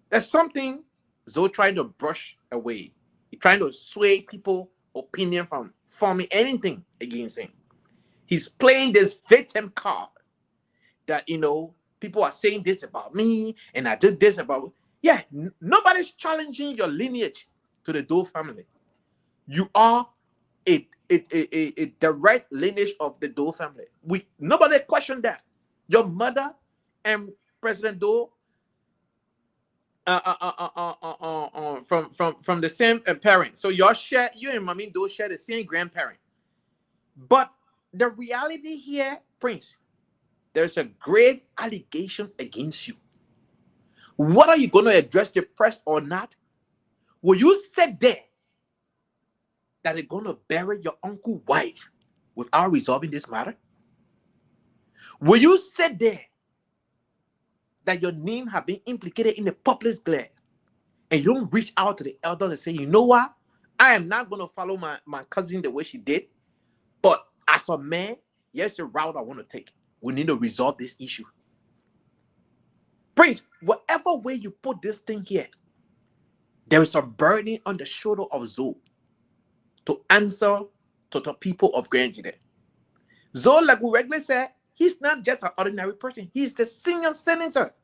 there's something Zoe trying to brush away. He's trying to sway people's opinion from forming anything against him. He's playing this victim card that, people are saying this about me and I did this about. Yeah, nobody's challenging your lineage to the Doe family. You are a direct lineage of the Doe family. Nobody questioned that. Your mother and President Doe from the same parent. So you and Mommy Doe share the same grandparent. But the reality here, Prince, there's a grave allegation against you. What are you going to address the press or not? Will you sit there that they're going to bury your uncle's wife without resolving this matter? Will you sit there that your name have been implicated in the public glare and you don't reach out to the elders and say, you know what? I am not going to follow my cousin the way she did, but as a man, here's the route I want to take. We need to resolve this issue. Prince, whatever way you put this thing here, there is a burden on the shoulder of Zoe to answer to the people of Grand Jide. Zoe, like we regularly said, he's not just an ordinary person. He's the senior senator.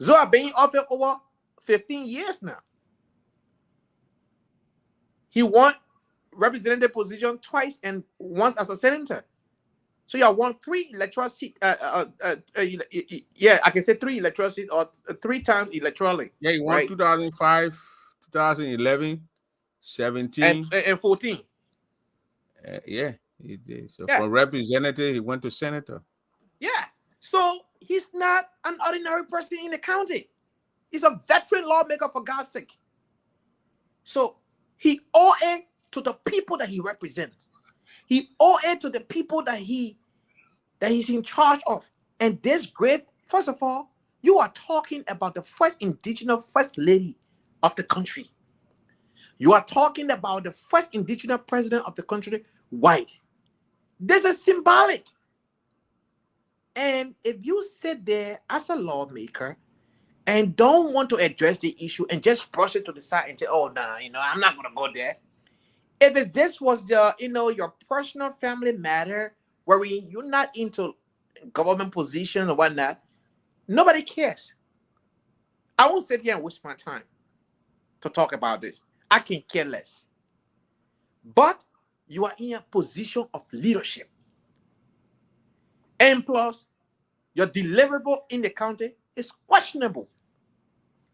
Zoe has been in office over 15 years now. He won representative position twice and once as a senator. So you have won 3 electoral seats. Yeah, I can say 3 electoral seats or 3 times electorally. Yeah, he won, right? 2005, 2011, 17, and 14. Yeah, he did. So from representative, he went to senator. Yeah. So he's not an ordinary person in the county. He's a veteran lawmaker, for God's sake. So he owes it to the people that he represents. He owes it to the people that he's in charge of. And this great, first of all, you are talking about the first indigenous first lady of the country. You are talking about the first indigenous president of the country, white. This is symbolic. And if you sit there as a lawmaker and don't want to address the issue and just brush it to the side and say, oh, no, I'm not going to go there. If this was your personal family matter where you're not into government position or whatnot, nobody cares. I won't sit here and waste my time to talk about this. I can care less. But you are in a position of leadership. And plus, your deliverable in the county is questionable.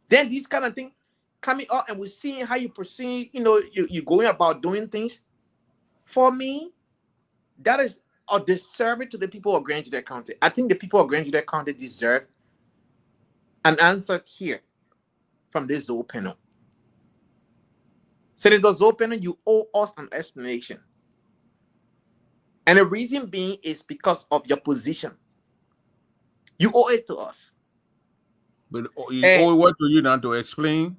Then these kind of things coming up and we're seeing how you proceed, you're going about doing things. For me, that is a disservice to the people of Grand Jide County. I think the people of Grand Jide County deserve an answer here from this Zoe panel. Senator Zopena, you owe us an explanation. And the reason being is because of your position. You owe it to us. But you owe what to you now to explain?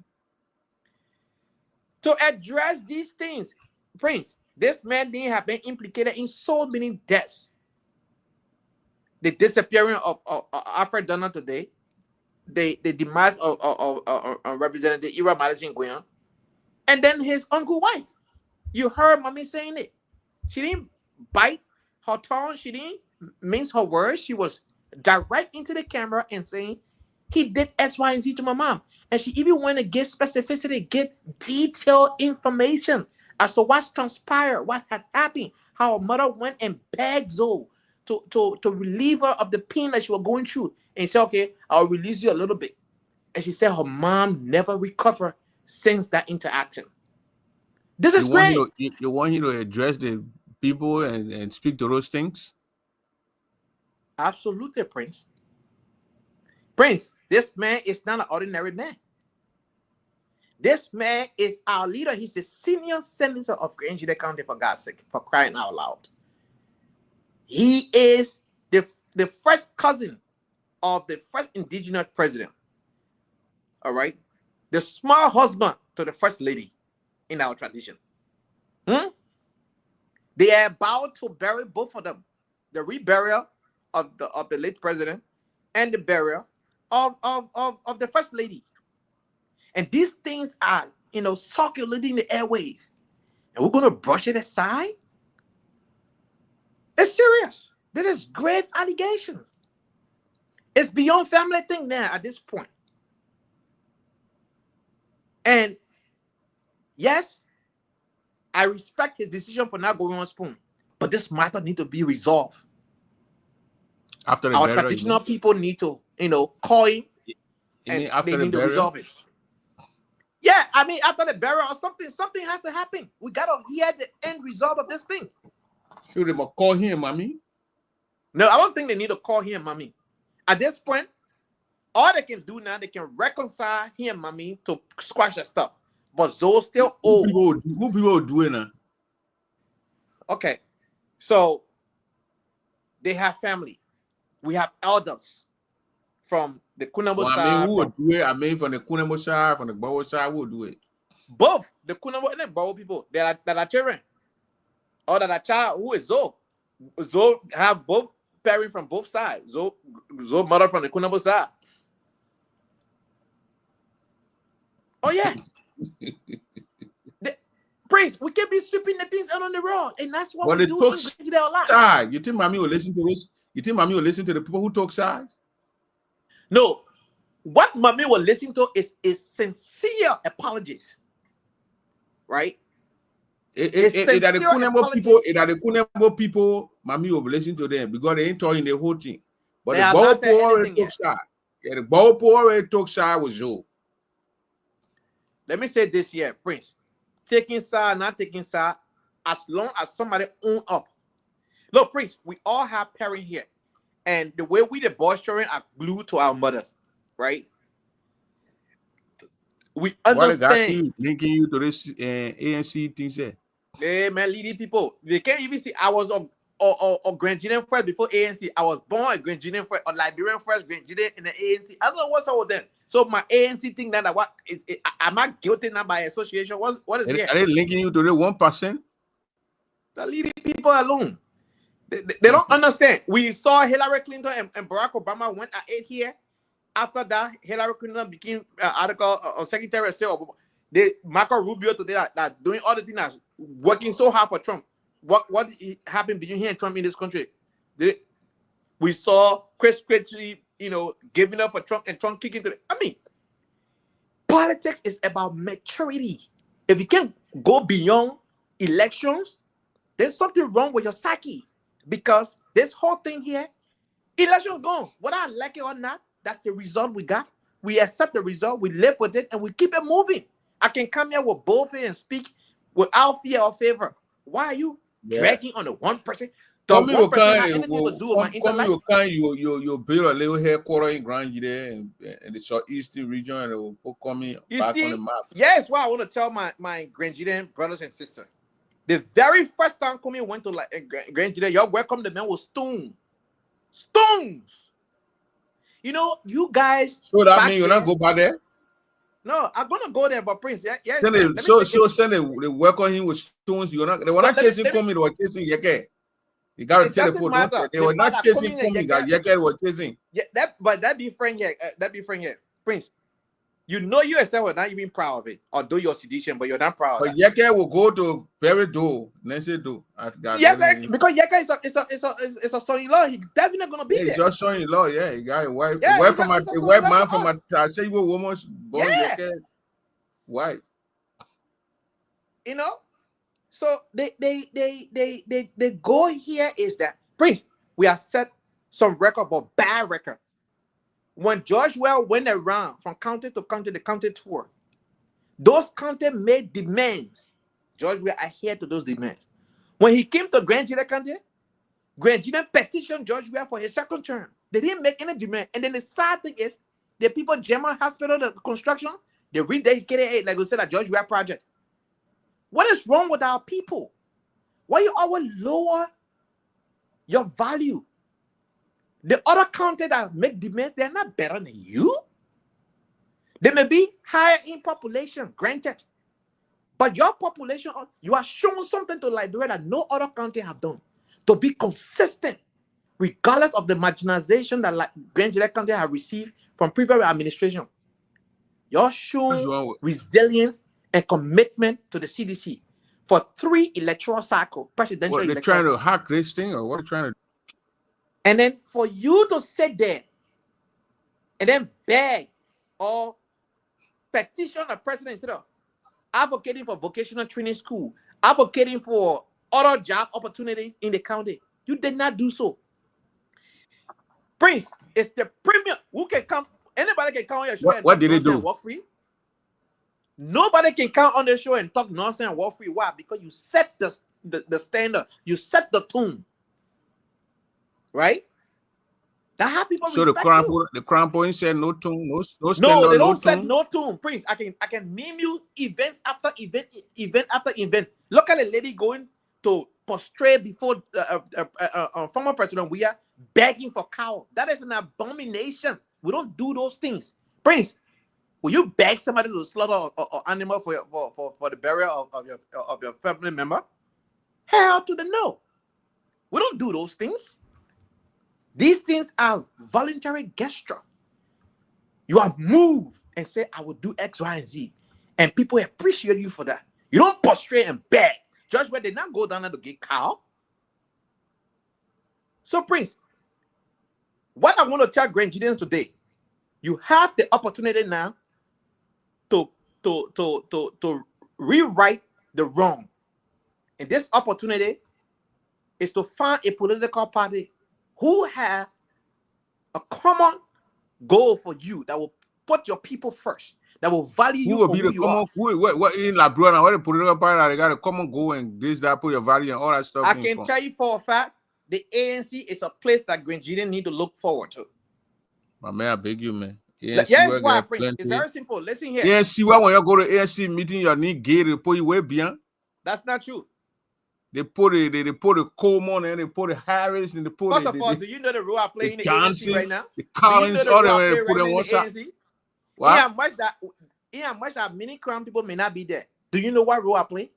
To address these things, Prince, this man didn't have been implicated in so many deaths. The disappearance of Alfred Donald today, the demise of Representative Ira Madison Guion, and then his uncle wife. You heard mommy saying it. She didn't bite her tongue. She didn't mince her words. She was direct into the camera and saying, he did X, Y, and Z to my mom. And she even went to get specificity, get detailed information as to what's transpired, what had happened, how her mother went and begged Zoe to relieve her of the pain that she was going through. And he said, okay, I'll release you a little bit. And she said her mom never recovered since that interaction. This is great. You want him to address the people and speak to those things? Absolutely, Prince. Prince, this man is not an ordinary man. This man is our leader. He's the senior senator of Grand Junction County, for God's sake, for crying out loud. He is the first cousin of the first indigenous president. All right? The small husband to the first lady in our tradition. They are about to bury both of them. The reburial of the late president and the burial of the first lady. And these things are, circulating the airwaves. And we're going to brush it aside? It's serious. This is grave allegations. It's beyond family thing now at this point. And yes, I respect his decision for not going on spoon. But this matter needs to be resolved. After the our burial, traditional people need to, call him and after they the need to burial? resolve it. Yeah, I mean, after the burial or something has to happen. We gotta hear the end result of this thing. Should they call him, mommy? No, I don't think they need to call him mommy. At this point, all they can do now, they can reconcile him mommy to squash that stuff. But Zoe still old. Who people do it now? Okay, so they have family. We have elders from the Kunabo side. Who would do it? I mean, from the Kunabo side, from the Bowo side, who would do it? Both the Kunabo and the Bowo people that are children, or that are child. Who is Zoe? Zoe have both parents from both sides. Zoe mother from the Kunabo side. Oh yeah. Prince, we can't be sweeping the things out on the road, and that's what we do. Side. You think mommy will listen to this? You think mommy will listen to the people who talk sides? No. What mommy will listen to is sincere apologies, right? It are the Kunebo people, mommy will listen to them because they ain't talking the whole thing. But the Bowo already talk side. Yeah, the Bowo already talk side with Zoe. Let me say this here, Prince. Taking side, not taking side, as long as somebody own up. Look, Prince, we all have parents here. And the way we, the boys, children, are glued to our mothers, right? We understand. Linking you to this ANC thing, say. Hey, man, leading people. They can't even see. I was a Grand Junction first before ANC. I was born a Grand Junction first, a Liberian first, Grand Junction in the ANC. I don't know what's up with them. So my ANC thing that am I guilty now by association? What is it? Are they linking you to the 1%? The leading people alone. They don't understand. We saw Hillary Clinton and Barack Obama went at it here. After that, Hillary Clinton became Secretary of State. Marco Rubio today that doing all the things that's working so hard for Trump. What happened between him and Trump in this country? We saw Chris Christie, giving up for Trump and Trump kicking to the. I mean, politics is about maturity. If you can't go beyond elections, there's something wrong with your psyche. Because this whole thing here, election gone. Whether I like it or not, that's the result we got. We accept the result, we live with it, and we keep it moving. I can come here with both and speak without fear or favor. Why are you dragging on the one person? The Come one person has anything to do with my intellect. you build a little headquarter in Grand there in the southeastern region, and it will put coming back on the map. Yes, why I want to tell my Grandian brothers and sisters. The very first time Kumi went to like Grandian, y'all welcome the man with stones. You know, you guys. So that means you're not go back there. No, I'm gonna go there, but Prince, yeah. Send it, they welcome him with stones. You're not. They were not chasing Kumi. They were chasing Yeke. You gotta tell the people. They were not chasing Kumi. Yeke were chasing. Yeah, that be friend here. Prince. You know yourself were not even proud of it, although you're sedition, but you're not proud. But Yeke will go to Perry Do, Nancy Do. Yes, because Yeke is a son-in-law. He's definitely gonna be there. It's your son-in-law, yeah. He got a wife. Yeah, a white man from a say you woman born Yeke white. You know, so they go here is that Prince. We have set some record, but bad record. When George Well went around from county to county, the county tour, those counties made demands. George Well adhered to those demands. When he came to Grand Gila County, Grand Gila petitioned George Well for his second term. They didn't make any demand. And then the sad thing is, the people, German Hospital, the construction, they rededicated it, like we said, a George Well project. What is wrong with our people? Why you always lower your value? The other counties that make demands, they're not better than you. They may be higher in population, granted. But your population, you are showing something to Liberia that no other country have done. To be consistent, regardless of the marginalization that Grand Gila County have received from previous administration. You're showing resilience and commitment to the CDC for 3 electoral cycles, presidential elections. They're trying to hack this thing, or what are they trying to do? And then for you to sit there and then beg or petition the president instead of advocating for vocational training school, advocating for other job opportunities in the county, you did not do so. Prince, it's the premium. Who can come? Anybody can come on your show and what did they do? Walk free. Nobody can come on the show and talk nonsense and walk free. Why? Because you set the standard. You set the tone. Right? That how people so the crown point said no tune, no standard, no, they don't no set tune. no tune. Prince, I can name you events after event after event. Look at a lady going to prostrate before former President We are begging for cow. That is an abomination. We don't do those things. Prince, will you beg somebody to slaughter an animal for the burial of your family member? Hell to the no. We don't do those things. These things are voluntary gesture. You have moved and said, I will do X, Y, and Z. And people appreciate you for that. You don't prostrate and beg. Judge Well did not go down there to get cow. So, Prince, what I want to tell Grandians today, you have the opportunity now to rewrite the wrong. And this opportunity is to find a political party who have a common goal for you that will put your people first, that will value you. Who will be the common? What in Liberia? What the political party? They got a common goal and this, that, put your value and all that stuff. I can tell you for a fact, the ANC is a place that Grandians need to look forward to. My man, I beg you, man. Yes, why, Prince? It's very simple. Listen here. ANC, why when you go to ANC meeting, your knee gay, they put you way beyond. That's not true. They put the Coleman and they put the Harris and they put First of all, do you know the role I play in the Johnson, ANC right now? The Collins, all them they put on one side. What? Much that many crown people may not be there. Do you know what role I play?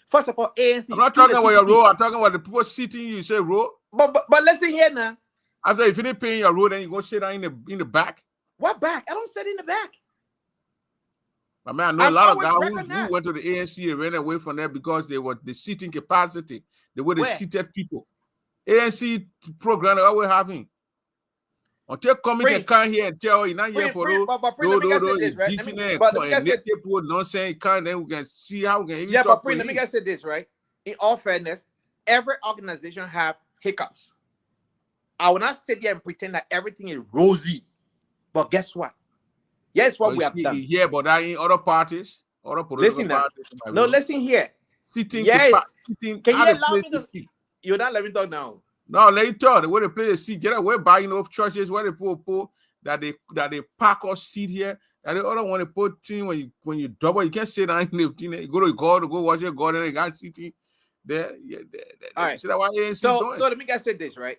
First of all, ANC. I'm not talking about your role. I'm talking about the people sitting. You say role. But listen here now. After you finish paying your role, then you go sit down in the back. What back? I don't sit in the back. I mean, I know a lot of guys who went to the ANC and ran away from there because they were the seating capacity. They were the seated people. ANC program they always having. Until coming can come here and tell you not here for those teaching and native people nonsense, then we can see how we can even talk. But let me say this, right? In all fairness, every organization have hiccups. I will not sit here and pretend that everything is rosy. But guess what? Yes, what we have done. Yeah, but that in other parties, other political parties. No, listen here. Sitting. Yes. Sitting. Can you allow me to speak? You're not letting me talk now. No, later the way they play the seat, get away buying up churches where they put that they park or seat here. And the other one they put thing when you double, you can't sit down in the thing. You go to God to go watch your God and they got seating there. Yeah, All right. See that why ANC So doing? let me just say this, right?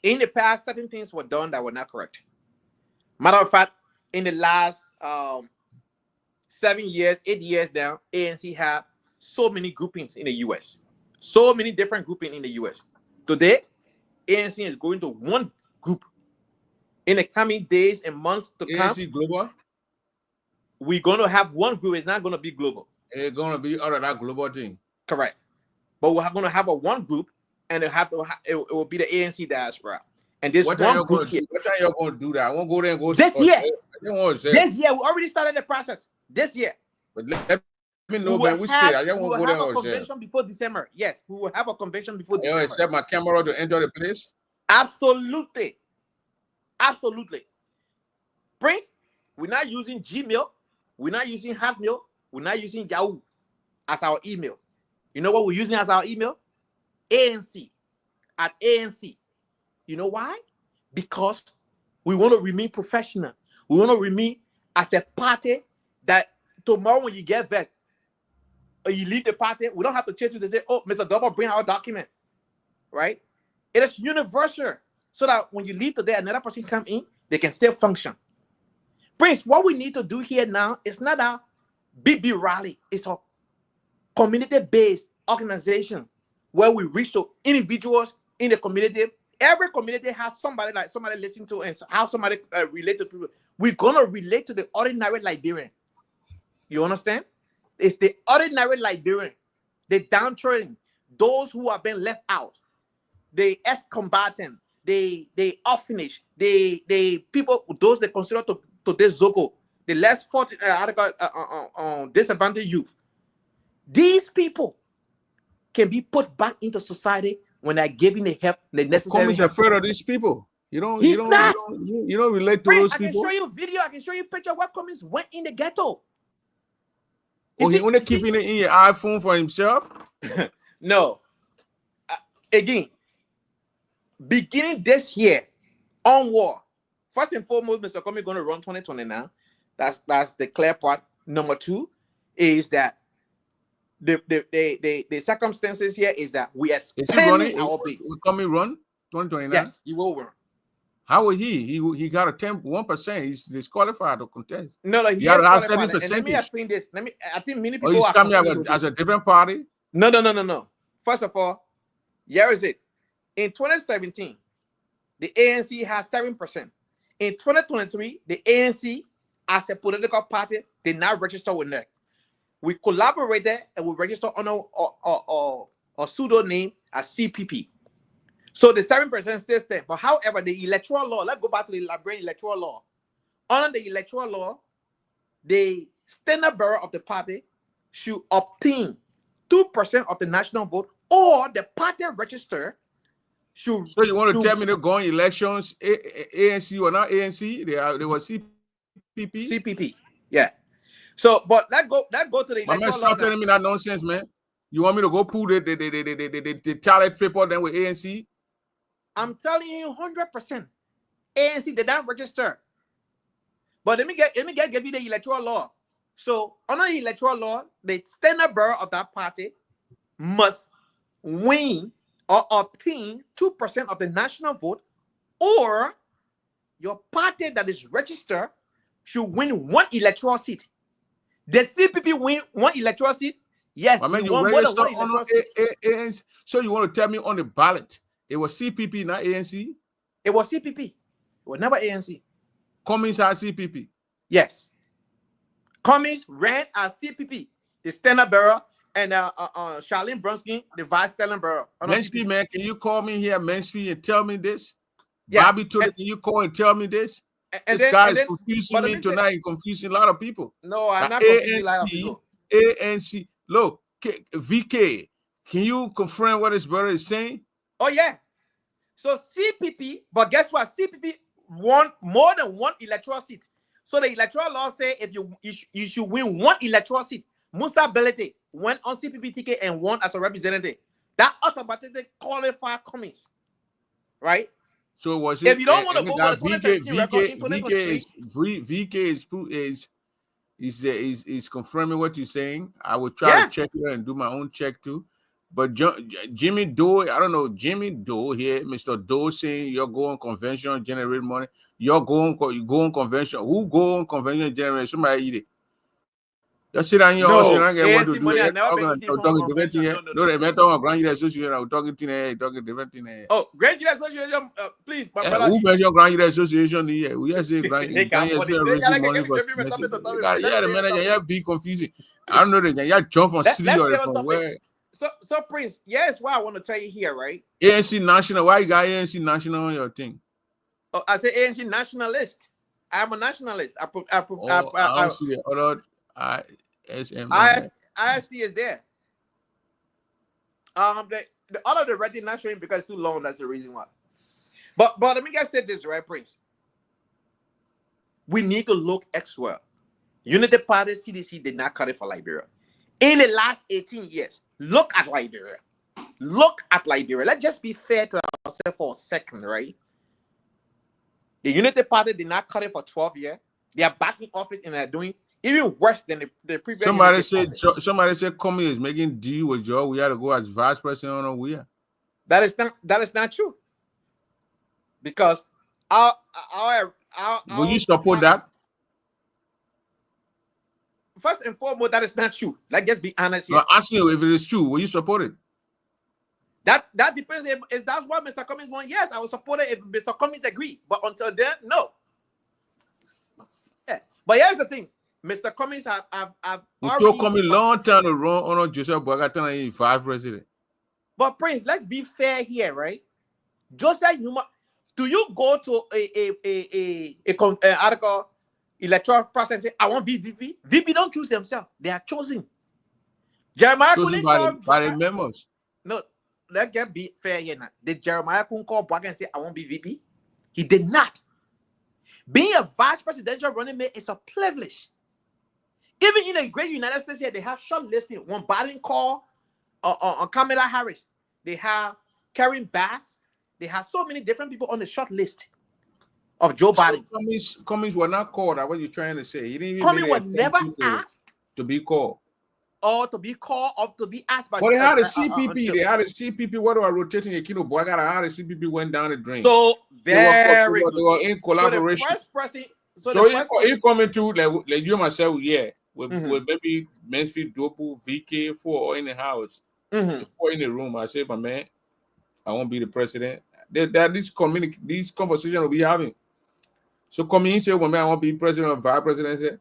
In the past, certain things were done that were not correct. Matter of fact, in the last 7 years, 8 years now, ANC have so many groupings in the US. So many different groupings in the US. Today, ANC is going to one group. In the coming days and months to come, ANC global. we're going to have one group. It's not going to be global. It's gonna be out of that global thing. Correct. But we're going to have a one group, and it will be the ANC diaspora. And this What one time group here. what time y'all gonna do that? I won't go there and go This year. This We already started the process. This year. But let me know We when we will stay. I have, just we won't will go have a there. convention before December. Yes, we will have a convention before You December. accept my camera to enter the place? Absolutely. Absolutely. Prince, we're not using Gmail. We're not using Hotmail. We're not using Yahoo as our email. You know what we're using as our email? ANC. At ANC. You know why? Because we want to remain professional. We want to remain as a party that tomorrow when you get back or you leave the party, we don't have to chase you to say, oh, Mr. Double, bring our document. Right? It is universal. So that when you leave today, another person come in, they can still function. Prince, what we need to do here now is not a big rally. It's a community-based organization where we reach to individuals in the community. Every community has somebody listen to and how somebody relate to people. We're going to relate to the ordinary Liberian. You understand? It's the ordinary Liberian, the downtrodden, those who have been left out, the ex-combatant, the orphanage, the people, those they consider to this Zogo, the less disadvantaged youth. These people can be put back into society when they're given the help, the necessary. Cummings afraid of these people. You don't relate to Prince, those people. I can show you video. I can show you picture where Cummings went in the ghetto. Oh, he only keeping it in your iPhone for himself? No. Again, beginning this year onward, first and foremost, Mr. Cummings going to run 2020 now. That's the clear part. Number two is that the circumstances here is that we are spending our big. Will Cummings run 2029? Yes, he will run. How will he got a 1%. He's disqualified to contest. No, he got has 70%. Let me explain this. I think many people he's are coming as a different party. No. First of all, here is it. In 2017, the ANC has 7%. In 2023, the ANC as a political party did not register with NEC. We collaborated and we registered under a pseudo name as CPP. So the 7% still stands. But however, the electoral law, let's go back to the Liberian electoral law. Under the electoral law, the standard bearer of the party should obtain 2% of the national vote, or the party register should. So you want to tell me they're going elections? ANC or not ANC? They were CPP. CPP, yeah. So, but let's go to the electoral law. Stop telling me that nonsense, man. You want me to go pull the talent paper then with ANC? I'm telling you 100%. ANC did not register. But let me give you the electoral law. So under the electoral law, the standard bearer of that party must win or obtain 2% of the national vote, or your party that is registered should win one electoral seat. The CPP win one electoral seat. Yes, I mean, you register on ANC. So you want to tell me on the ballot it was CPP, not ANC? It was CPP. It was never ANC. Cummings had CPP. Yes. Cummings ran as CPP, the standard bearer, and Charlene Brunson, the vice standard bearer. Mansfield, man, can you call me here, Mansfield, and tell me this? Yes. Bobby, can you call and tell me this? This guy is confusing me tonight and confusing a lot of people. No, I'm not confusing a lot of people. ANC, look, VK, can you confirm what his brother is saying? Oh, yeah. So CPP, but guess what? CPP won more than one electoral seat. So the electoral law say if you should win one electoral seat. Musa Belete went on CPP ticket and won as a representative. that automatically qualify Cummings, right? So was it? If you don't want to I go mean, for the that 2017 record in 2023, VK is confirming what you're saying. I will try to yes. check it and do my own check too. But Jimmy Doe, I don't know, Jimmy Doe here, Mr. Doe saying you're going convention, generate money. You go on convention. Who go on convention, generate? Somebody eat it. You sit down here, also, No, get what to ANC do. money I never been eating from Talking different convention. thing. No, they met on Grand Union Association. I'm talking different thing. Oh, Grand Union Association, please, my brother. Who mentioned Grand Union Association here? We just say Grand Union Association raising money for. Yeah, the manager, yeah, be confusing. I don't know that. Yeah, jump from city or from where. So Prince, yes, what I want to tell you here, right? ANC National. Why you got ANC National on your thing? Oh, I say ANC nationalist. I'm a nationalist. I don't see the other ISM. IST is there. The other the red not showing because it's too long. That's the reason why. But let me just say this, right, Prince? We need to look elsewhere. Unity Party CDC did not cut it for Liberia. In the last 18 years, look at Liberia. Look at Liberia. Let's just be fair to ourselves for a second, right? The Unity Party did not cut it for 12 years. They are back in office and they're doing even worse than the previous. Somebody said Comey is making deal with Joe. We had to go as vice president on we are. That is not true. Because will you support that? First and foremost, that is not true. Let's just be honest here. No, asking you if it is true, will you support it? That depends if that's what Mr. Cummings wants. Yes, I will support it if Mr. Cummings agree. But until then, no. Yeah. But here's the thing. Mr. Cummings have told Cummings long time to run on Joseph Boagatanga in vice president. But Prince, let's be fair here, right? Joseph Numa, do you go to a article electoral process and say, I want VP? VP don't choose themselves. They are chosen. Jeremiah chosen by the members. No, let's get be fair here now. Did Jeremiah Kun call back and say, I want VP? He did not. Being a vice presidential running mate is a privilege. Even in the great United States here, they have short listing. One Biden call on Kamala Harris. They have Karen Bass. They have so many different people on the short list of Joe Biden. Cummings were not called. That's what you're trying to say. He didn't even Cummings was never asked to be called. Or to be called or to be asked by. But they had a CPP. They had a CPP. What are rotating a kilo boy? Got a CPP went down the drain. So very good. They were in collaboration. So he coming to like you and myself, yeah. With maybe Mansfield Dopu, VK4 or in the house. Or in the room. I say, my man, I won't be the president. This conversation will be having. So come in, say, well, man, I want to be president or vice president.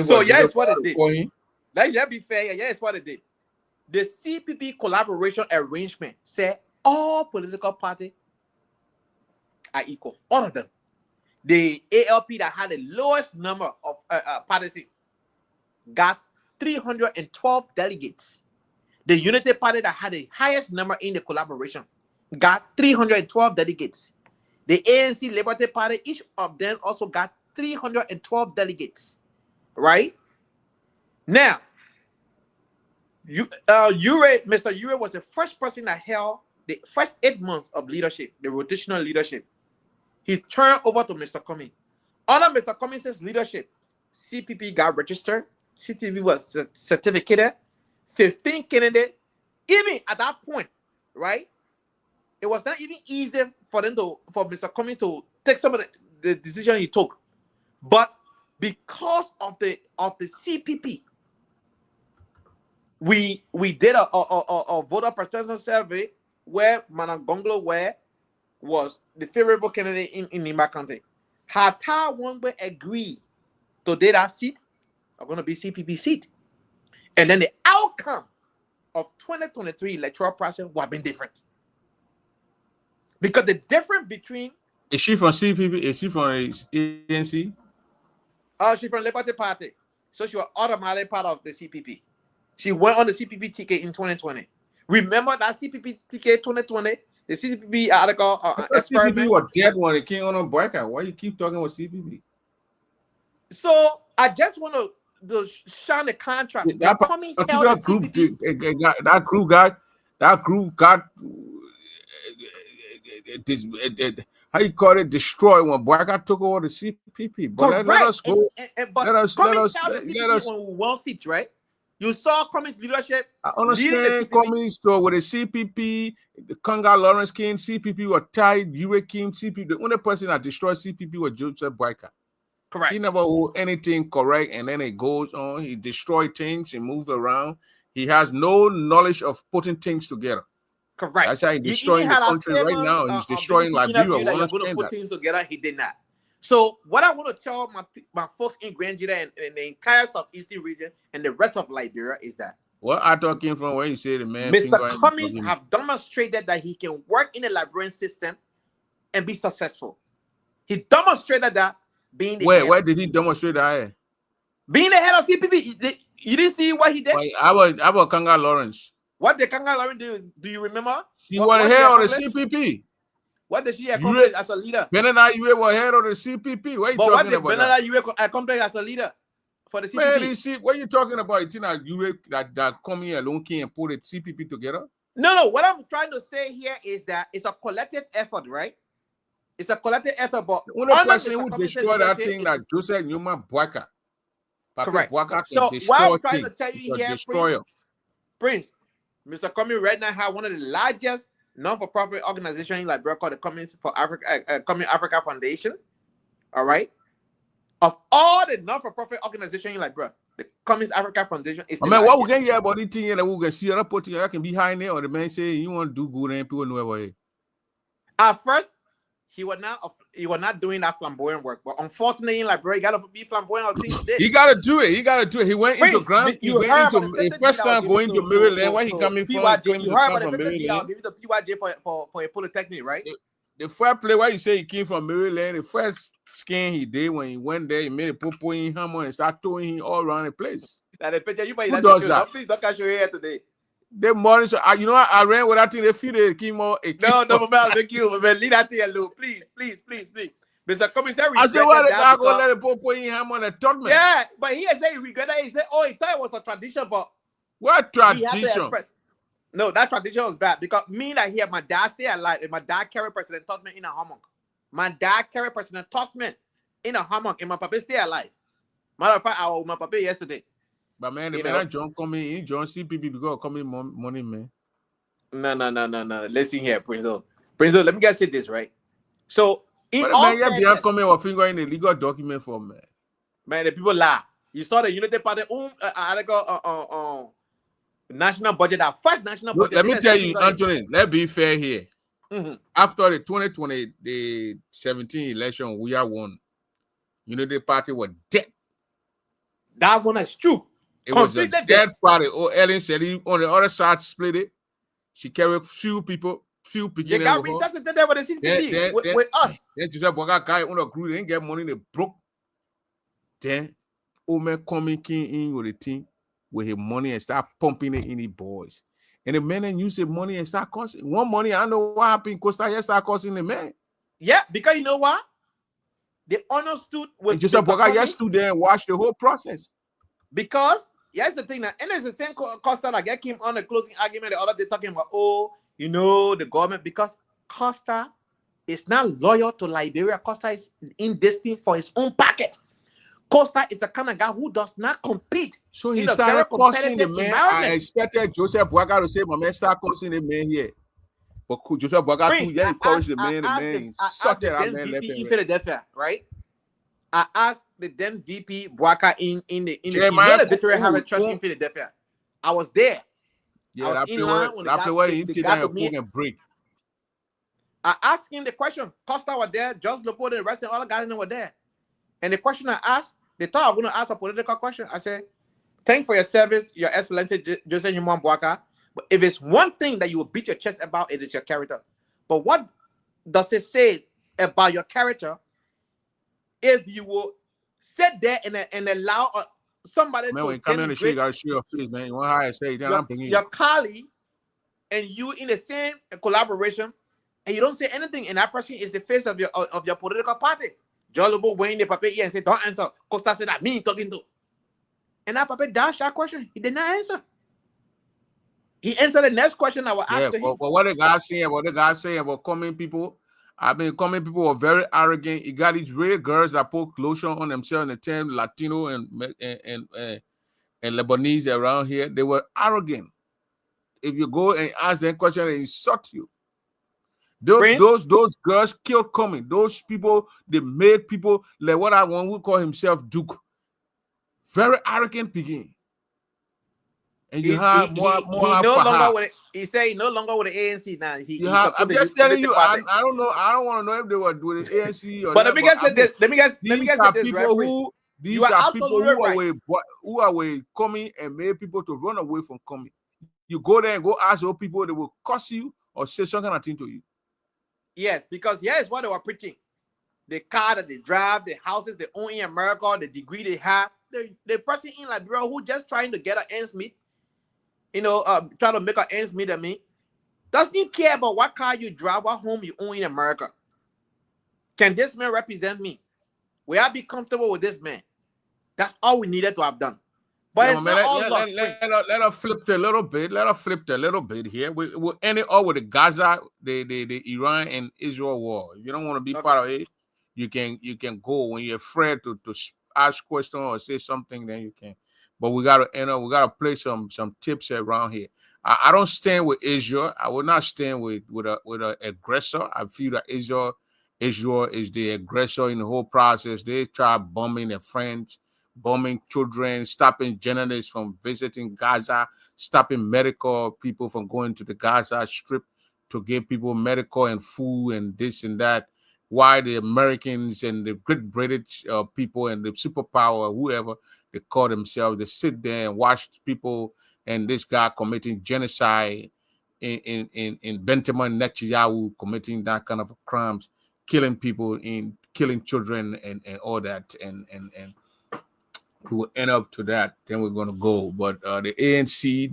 So yes, what it did. Let's be fair. Yes, what it did. The CPP collaboration arrangement said all political parties are equal. All of them. The ALP that had the lowest number of parties got 312 delegates. The Unity Party that had the highest number in the collaboration got 312 delegates. The ANC Liberty Party, each of them also got 312 delegates. Right? Now, Mr. Ure was the first person that held the first 8 months of leadership, the rotational leadership. He turned over to Mr. Cummings. Under Mr. Cummings' leadership, CPP got registered, CTV was certificated, 15 candidates. Even at that point, right? It was not even easy for Mr. Cummings to take some of the decision he took. But because of the CPP, we did a voter perception survey where Manangonglo was the favorable candidate in Nimba County. Hata Wongbe agreed to that seat are going to be CPP seat. And then the outcome of 2023 electoral process would have been different. Because the difference between... Is she from CPP? Is she from ANC? She's from Liberty Party. So she was automatically part of the CPP. She went on the CPP ticket in 2020. Remember that CPP ticket 2020? The CPP article... CPP was dead when it came on a boycott. Why you keep talking about CPP? So I just want to shine the contract. That That group got how you call it, destroyed when Boyka took over the CPP. But let us go. But Let us Cummings held the CPP let us. when we won seats, right? You saw Cummings leadership. I leading the understand CPP. Cummings. So with the CPP, the Conga Lawrence King, CPP were tied. Yure Kim, CPP. The only person that destroyed CPP was Joseph Boyka. Correct. He never hold anything correct, and then it goes on. He destroys things. He moves around. He has no knowledge of putting things together. Correct. That's how he's He destroying the had a country right famous, now. He's destroying BBC Liberia. interview We that you're going to understand put that. things together. He did not. So what I want to tell my folks in Grand Jita and the entire southeastern region and the rest of Liberia is that What I talking from when you say the man Mr. Cummings have demonstrated that he can work in the Liberian system and be successful. He demonstrated that being the where did he demonstrate that? Being the head of CPP. You didn't see what he did? I was Conga Lawrence. What did Kanga Lauren do you remember? She was the head of the CPP. What did she accomplish as a leader? Benedict Yue was head of the CPP. What are you But what talking did about? Benedict Yue accomplish as a leader for the CPP? Man, what are you talking about? It's not Yue that come here alone and put the CPP together? No. What I'm trying to say here is that it's a collective effort, right? It's a collective effort. But the only person who destroyed that thing that Joseph Newman Boyka. Correct. Boyka So what I'm trying to tell you here, destroyer. Prince, Mr. Cummings right now have one of the largest non-for-profit organizations in Liberia called the Cummings for Africa, Cummings Africa Foundation. All right. Of all the non-for-profit organizations in Liberia, the Cummings Africa Foundation is. I mean, what we can hear about it thing and we can see other put I can be high there, or the man say you want to do good and people know about it. At first, he was not doing that flamboyant work, but unfortunately in Liberia, he got to be flamboyant. He got to do it. He went into ground. He went into the first time going to Maryland. Where he coming from? You heard about the I'll give you the PYJ for a polytechnic, right? The first play where you say he came from Maryland, the first scan he did when he went there, he made a popo in him and started throwing him all around the place. That the picture you might Who does that? Please don't catch your hair today. The morning, so you know, I ran with that thing. They feed the chemo. No, man, thank you, man. Leave that thing alone, please. Mr. Commissary, I said, why the guy go let the popo in him on the tournament? Yeah, but he said he regretted it. He said, oh, he thought it was a tradition, but what tradition? No, that tradition was bad because me like here, my dad stay alive, and my dad carry President Tubman in a hammock. My dad carry President Tubman in a hammock, and my papa stay alive. Matter of fact, I was with my papa yesterday. But man, the man John coming in, John CPP because coming money, man. No. Listen here, Prince. Let me get say this, right? So in but all man, yeah, coming with finger in the legal document for man. Man, the people lie. You saw the Unity Party national budget, our first national budget. Let me tell you, Anthony, let's be fair here. Mm-hmm. After the 2020, the 17 election, we are won. Unity Party was dead. That one is true. It was a dead party. Oh, Ellen said he on the other side split it. She carried few people. They got resuscitated there with the CPP with us. Then Joseph Boyka guy on the group, they didn't get money, they broke. Then Omer coming in with the team with his money and start pumping it in the boys. And the men then use the money and start costing. One money, I don't know what happened. Costa here start costing the man. Yeah, because you know what? They understood with Joseph Boyka just stood there and watched the whole process. Because here's the thing now, and it's the same Costa that get him on the closing argument the other day talking about, the government, because Costa is not loyal to Liberia. Costa is in this thing for his own pocket. Costa is the kind of guy who does not compete. So he started cursing the man. I expected Joseph Boyka to say, my man, start cursing the man here. But Joseph Boyka too, yeah, encouraged the man. The man shut that man left in Philadelphia, right? I asked the then VP Boyka in the Victoria Harvard Trust in Philadelphia. I was there. Yeah, that way he take that and break. I asked him the question. Costa was there, Just Lopo, the rest of all the guys were there. And the question I asked, they thought I was going to ask a political question. I said, thank for your service, Your Excellency Joseph Newman Boyka. But if it's one thing that you will beat your chest about, it is your character. But what does it say about your character if you will sit there and allow somebody man, to when you come in the street, you gotta show your face, man. You want how I say your colleague and you in the same collaboration, and you don't say anything, and that person is the face of your political party. Jolobo went in the paper here and said, don't answer. Costa said that me talking to. And that paper dashed that question. He did not answer. He answered the next question I will Yeah, ask to him. but what the guy saying, about coming people. I mean, coming people are very arrogant. You got these real girls that put lotion on themselves and the term Latino and Lebanese around here. They were arrogant. If you go and ask them question, they insult you. Those girls killed coming. Those people, they made people like what I want who call himself Duke. Very arrogant begin. And you have more no for longer her. with it. He said he no longer with the ANC now. I'm just telling you. I don't know. I don't want to know if they were with the ANC or. But let me guess this. Let me guess this. These are people who are coming and made people to run away from coming. You go there and go ask those people, they will curse you or say some kind of thing to you. Yes, because here's what they were preaching: the car that they drive, the houses they own in America, the degree they have. The person in Liberia who just trying to get an ends meet, trying to make an ends meet. I mean, doesn't care about what car you drive, what home you own in America. Can this man represent me? Will I be comfortable with this man? That's all we needed to have done. But it's not all lost. Let us flip a little bit. Let us flip a little bit here. We'll end it all with the Gaza, the Iran and Israel war. If you don't want to be part of it, you can go. When you're afraid to ask questions or say something, then you can. But we gotta play some tips around here. I don't stand with Israel. I will not stand with an aggressor. I feel that Israel is the aggressor in the whole process. They try bombing their friends, bombing children, stopping journalists from visiting Gaza, stopping medical people from going to the Gaza Strip to give people medical and food and this and that. Why the Americans and the Great British people and the superpower, whoever they call themselves, they sit there and watch people and this guy committing genocide in Benjamin Netanyahu committing that kind of crimes, killing people, killing children and all that, and we will end up to that. Then we're gonna go. But the ANC,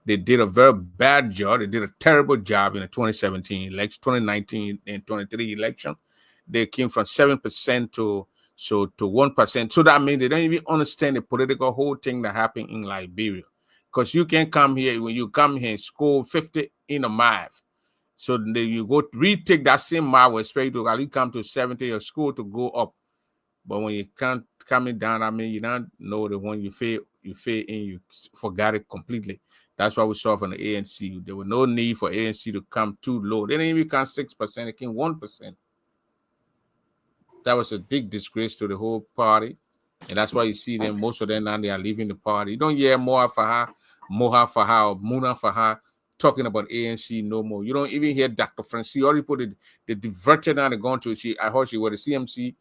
they did a very bad job. They did a terrible job in the 2017 election, 2019 and 23 election. They came from 7% to 1%. So that means they don't even understand the political whole thing that happened in Liberia. Because you can come here, when you come here and score 50 in a math. So then you go retake that same math, expect to at least come to 70, your score to go up. But when you can't coming down, I mean, you don't know the one you fail in, you forgot it completely. That's why we saw from the ANC. There was no need for ANC to come too low. They didn't even come 6%, it came 1%. That was a big disgrace to the whole party. And that's why you see them, most of them now they are leaving the party. You don't hear Moha Fahar, or Muna Fahar talking about ANC no more. You don't even hear Dr. Francie. All people they diverted now, they're going to I heard she was the CMC.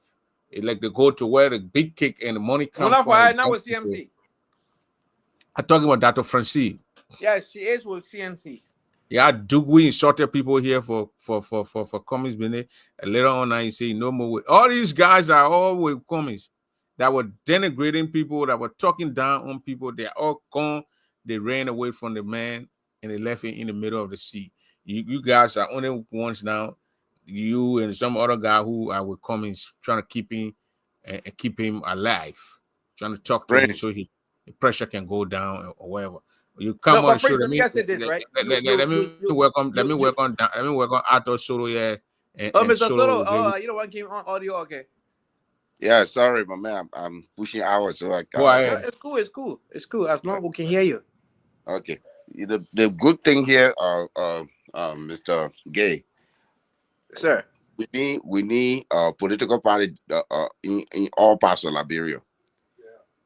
Like they go to where the big kick and the money comes from. Muna Fahar now with CMC. I'm talking about Dr. Francie. Yeah, she is with CMC. Yeah, we insulted people here for Cummings Bene. And later on, I say no more. All these guys are all with Cummings that were denigrating people, that were talking down on people. They're all gone. They ran away from the man and they left him in the middle of the sea. You guys are only ones now. You and some other guy who are with Cummings trying to keep him alive, trying to talk to him so the pressure can go down or whatever. You come on the show. Let me work on Arthur Soto here. Mr. Soto, you know what came on audio? Okay. Yeah, sorry, my man. I'm pushing hours, so I can't. No, it's cool. As long as we can hear you. Okay. The good thing here, Mr. Gay. Sir. We need a political party in all parts of Liberia.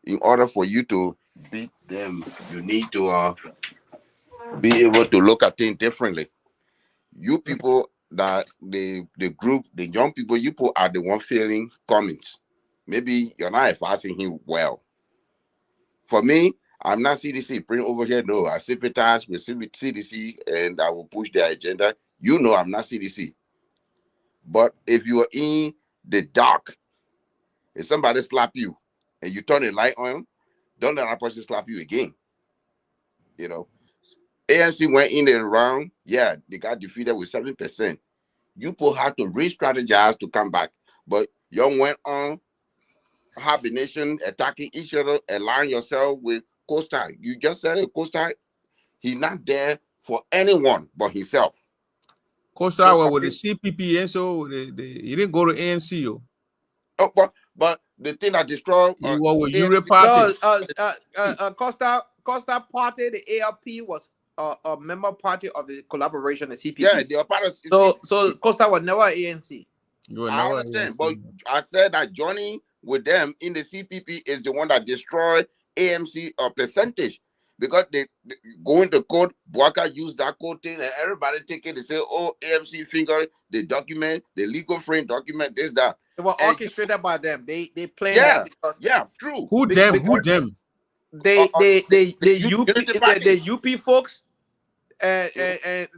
In order for you to beat them, you need to be able to look at things differently. You people that the group, the young people, you people are the one feeling comments. Maybe you're not advising him well. For me, I'm not CDC. Bring over here. No, I sympathize with CDC and I will push their agenda. You know I'm not CDC. But if you are in the dark, if somebody slap you and you turn the light on, don't let that person slap you again. You know, ANC went in and around. Yeah, they got defeated with 7%. You people have to re-strategize to come back. But you went on, have the nation attacking each other, align yourself with Costa. You just said it, Costa. He's not there for anyone but himself. Costa with the CPP, and so he didn't go to ANC. Yo. Oh, but the thing that destroyed He was with ANC Europe Party. Costa Party, the ALP was a member party of the collaboration, the CPP. Yeah, they are part of. So Costa was never ANC. I understand, but I said that joining with them in the CPP is the one that destroyed AMC percentage, because they go into court. Bouaka used that code thing, and everybody take it. They say, "Oh, AMC finger the document, the legal frame document, this that." It was orchestrated by them. They planned Yeah, that because yeah, true. Who them? Who them? the Unity UP folks and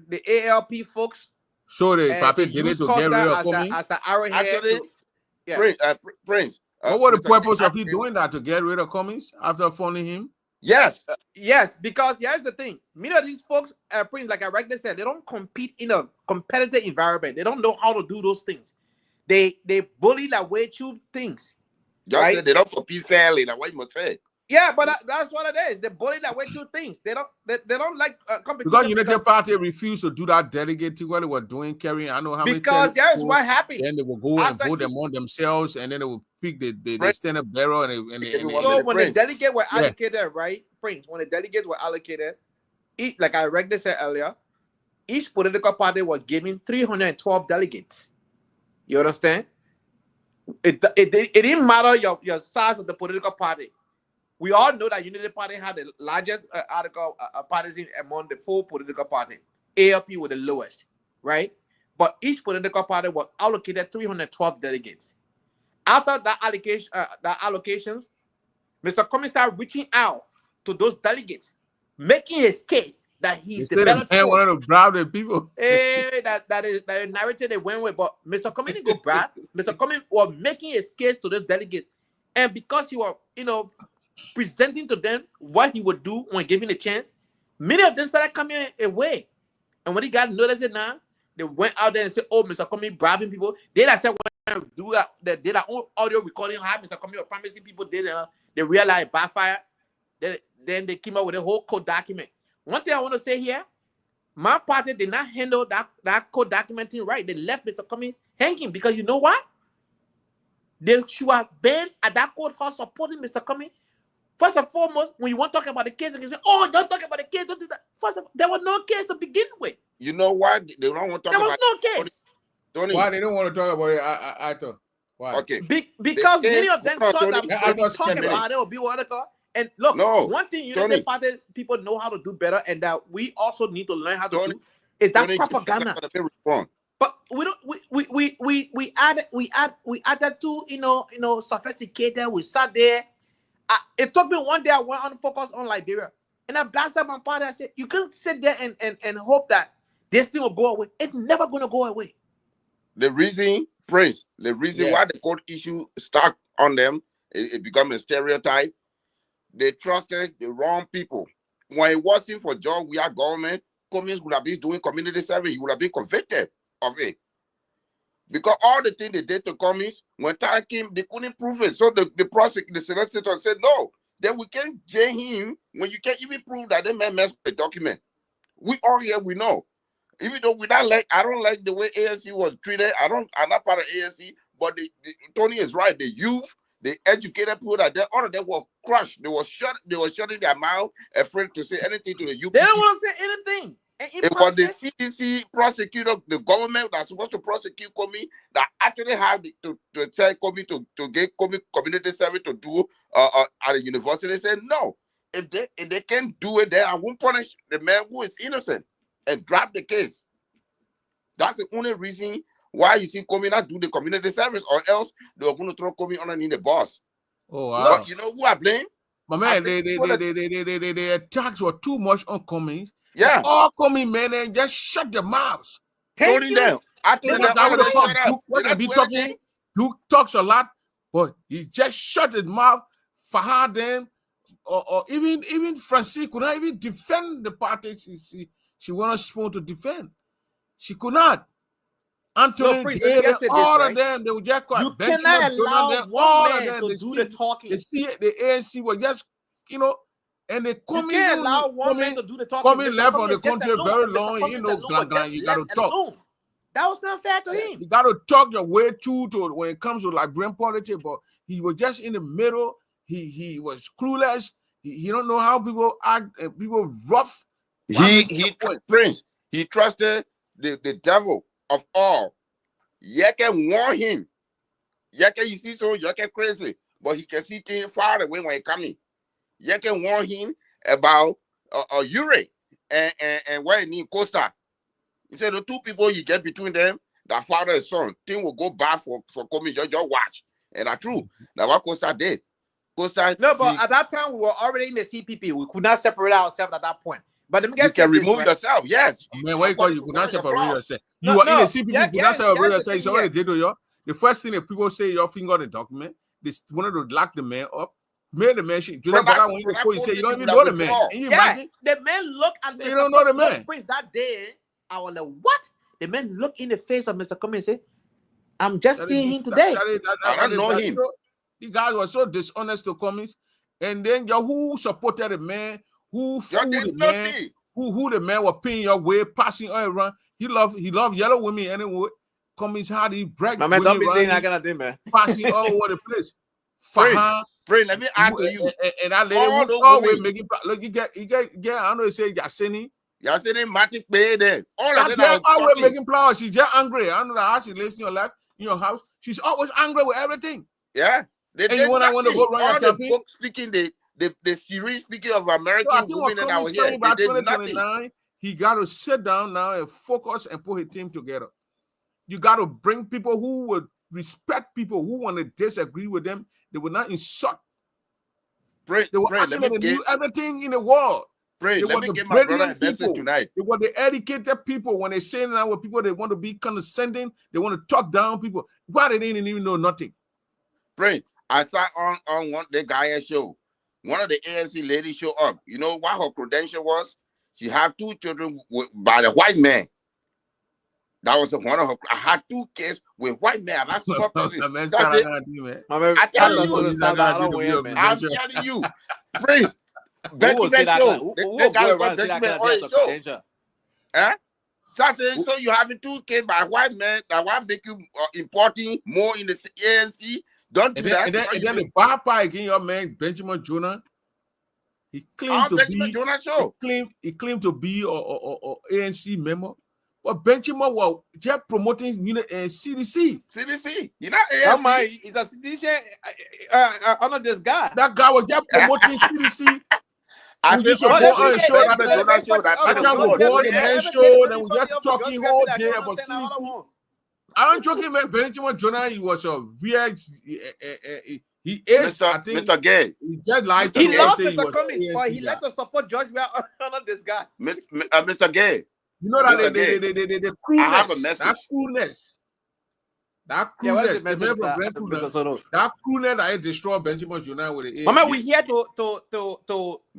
the ALP folks. So the and Papi they did it used to get rid of Costa Comey? as the arrowhead. Actually, Yeah. Prince. What was the Mr. purpose of he King, doing that, to get rid of Cummings after funding him? Yes, Yes, because here's the thing. Many of these folks, Prince, like I rightly said, they don't compete in a competitive environment. They don't know how to do those things. They bully like way too things. just Right? said they don't compete fairly. Like what you must say. Yeah, but that's what it is. They bully like way too things. They don't like competition. Because United Party refused to do that delegate thing, what they were doing, carrying. I know how many. Because that's what happened. Then they will go and After vote among themselves, and then they will pick the Right. standard bearer and So when the delegates were Yeah. allocated, right, Prince, when the delegates were allocated, like I regularly said earlier, each political party was given 312 delegates. You understand? It didn't matter your size of the political party. We all know that Unity Party had the largest partisan among the 4 political parties. ALP was the lowest, right? But each political party was allocated 312 delegates. After that allocations, Mr. Cummings started reaching out to those delegates, making his case that he's the better man wanted to bribe the people. that is the narrative they went with. But Mr. Cummings didn't go bribe. Mr. Cummings was making his case to those delegates, and because he was, presenting to them what he would do when given a chance, many of them started coming away. And when he got noticed now, they went out there and said, "Oh, Mr. Cummings bribing people." They that said when they do that, they did their own audio recording. How Mr. Cummings was promising people this, they realized backfire. Then they came up with a whole code document. One thing I want to say here, my party did not handle that code documenting right. They left Mr. Cummings hanging because you know what? They should have been at that courthouse supporting Mr. Cummings. First and foremost, when you want to talk about the case, and you say, "Oh, don't talk about the case, don't do that." First of all, there was no case to begin with. You know why they don't want to talk There was about no case. Tony? Why they don't want to talk about it? I thought. Why? Okay. Because The many case- of them no, thought Tony, that I when you thought talk Stephen- about it or be what it called. And look, No, one thing Tony. United Party people know how to do better, and that we also need to learn how to Tony, do is that Tony, propaganda. let me respond. But we don't. We added too sophisticated. We sat there. It took me one day. I went on focus on Liberia, and I blasted my party. I said, "You can't sit there and hope that this thing will go away. It's never gonna go away." The reason, Prince, the reason Yeah. why the court issue stuck on them, it become a stereotype. They trusted the wrong people. When it wasn't for John Weah government, Cummings would have been doing community service. He would have been convicted of it. Because all the things they did to Cummings, when time came, they couldn't prove it. So the prosecutor, the solicitor said, "No, then we can't jail him when you can't even prove that they man messed with the document." We all here, we know. Even though I don't like the way ANC was treated. I'm not part of ANC, but Tony is right. The youth, the educated people all of them were crushed. They were shutting their mouth, afraid to say anything to the youth. They don't want to say anything. And It was the CDC prosecutor, the government that's supposed to prosecute Comey, that actually had to tell Comey to get Comey community service to do at the university. They said no. If they can't do it, then I won't punish the man who is innocent and drop the case. That's the only reason why you see Comey not do the community service, or else they were going to throw Comey underneath the boss. Oh wow! But you know who I blame? But man, I think the attacks were too much on Cummings. Yeah, All Cummings, man, and just shut their mouths. Tony them. I told them all of them shut up. They don't do anything. Duke talks a lot, but he just shut his mouth. Fahad them, or even Francine could not even defend the party she wanted Spoon to defend. She could not. Anthony, Prince, Gay, let me say all this, of them, they were just quiet. You Benjamin cannot Donald, allow all one of man them, to do the talking. the ANC were just, And they You come can't in, allow one man to do the talking. coming Mr. left on Cummings the just country alone. very Mr. long. Cummings You know, alone was you just got to left talk. alone. That was not fair to him. You got to talk your way through to when it comes to Liberian politics. But he was just in the middle. He was clueless. He don't know how people act. People rough. Prince. He trusted the devil of all. Yeke warn him. Yeke, you see, so Yeke crazy, but he can see things far away when he coming. Yeke warn him about Uri and where he need Costa. He said the two people you get between them, that father and son, thing will go bad for coming. Just watch. And that's true. That's what Costa did. Costa. No, but at that time we were already in the CPP. We could not separate ourselves at that point. But let me you can remove yourself. Yes. Man, why you could not separate yourself? You No, were in no. the CPP. Yeah, You could not separate yes, yourself. So what they did to you? The first thing that people say, your finger on the document. They wanted to lock the man up. Made the man shit. You know, but when you say you don't even know the man. Can you imagine? The man looked at you don't know the man. That day, I was like, what? The man looked in the face of Mr. Cummings and said, I'm just seeing him today. I don't know him. The guys were so dishonest to Cummings. And then who supported the man, who fooled the man, who the man was paying your way, passing all around. He loved yellow women anyway. Cummings had he brag. My man, don't be saying that kind of thing, man. Passing all over the place. Pray, let me add to you. And that lady always making look, you get I know you say Yasini. Yasini Martin paid it. All of them are always making flowers. She's just angry. I don't know how she lives in your life, in your house. She's always angry with everything. Yeah. And you want to go run your campaign? Book speaking the series speaking of American women that are here. By 2029, he got to sit down now and focus and put his team together. You got to bring people who would respect people who want to disagree with them. They will not insult. They were knew everything in the world. Let me get my brother a message tonight. They were the educated people. When they say now with people, they want to be condescending. They want to talk down people. Why they didn't even know nothing? Pray. I saw on one the guy show. One of the ANC ladies show up. You know what her credential was? She had 2 children by the white man. That was one of her. I had 2 kids with white man. That's small person. I'm telling you. Prince. Benjamin show. They got Benjamin show. So you having 2 kids by white man that want make you importing more in the ANC. Don't do that. And then the bad part again, your man Benjamin Jonah. He claims he claimed to be or ANC member. But Benjamin was just promoting CDC. CDC. You're not ANC. He's a CDC under this guy. That guy was just promoting CDC. I used to go on show that time we go on the main show, then we just talking all day about CDC. I don't joking, man. Benjamin Jonah, he was a weird. He is, I think, Mr. Gay. He just like he loves Mr. Cummings, but he likes to support George under this guy. Mr. Gay. You know that the crudeness. I have a message. That crudeness. That crudeness that destroyed Benjamin Jonah with the ANC. Mama, we're here to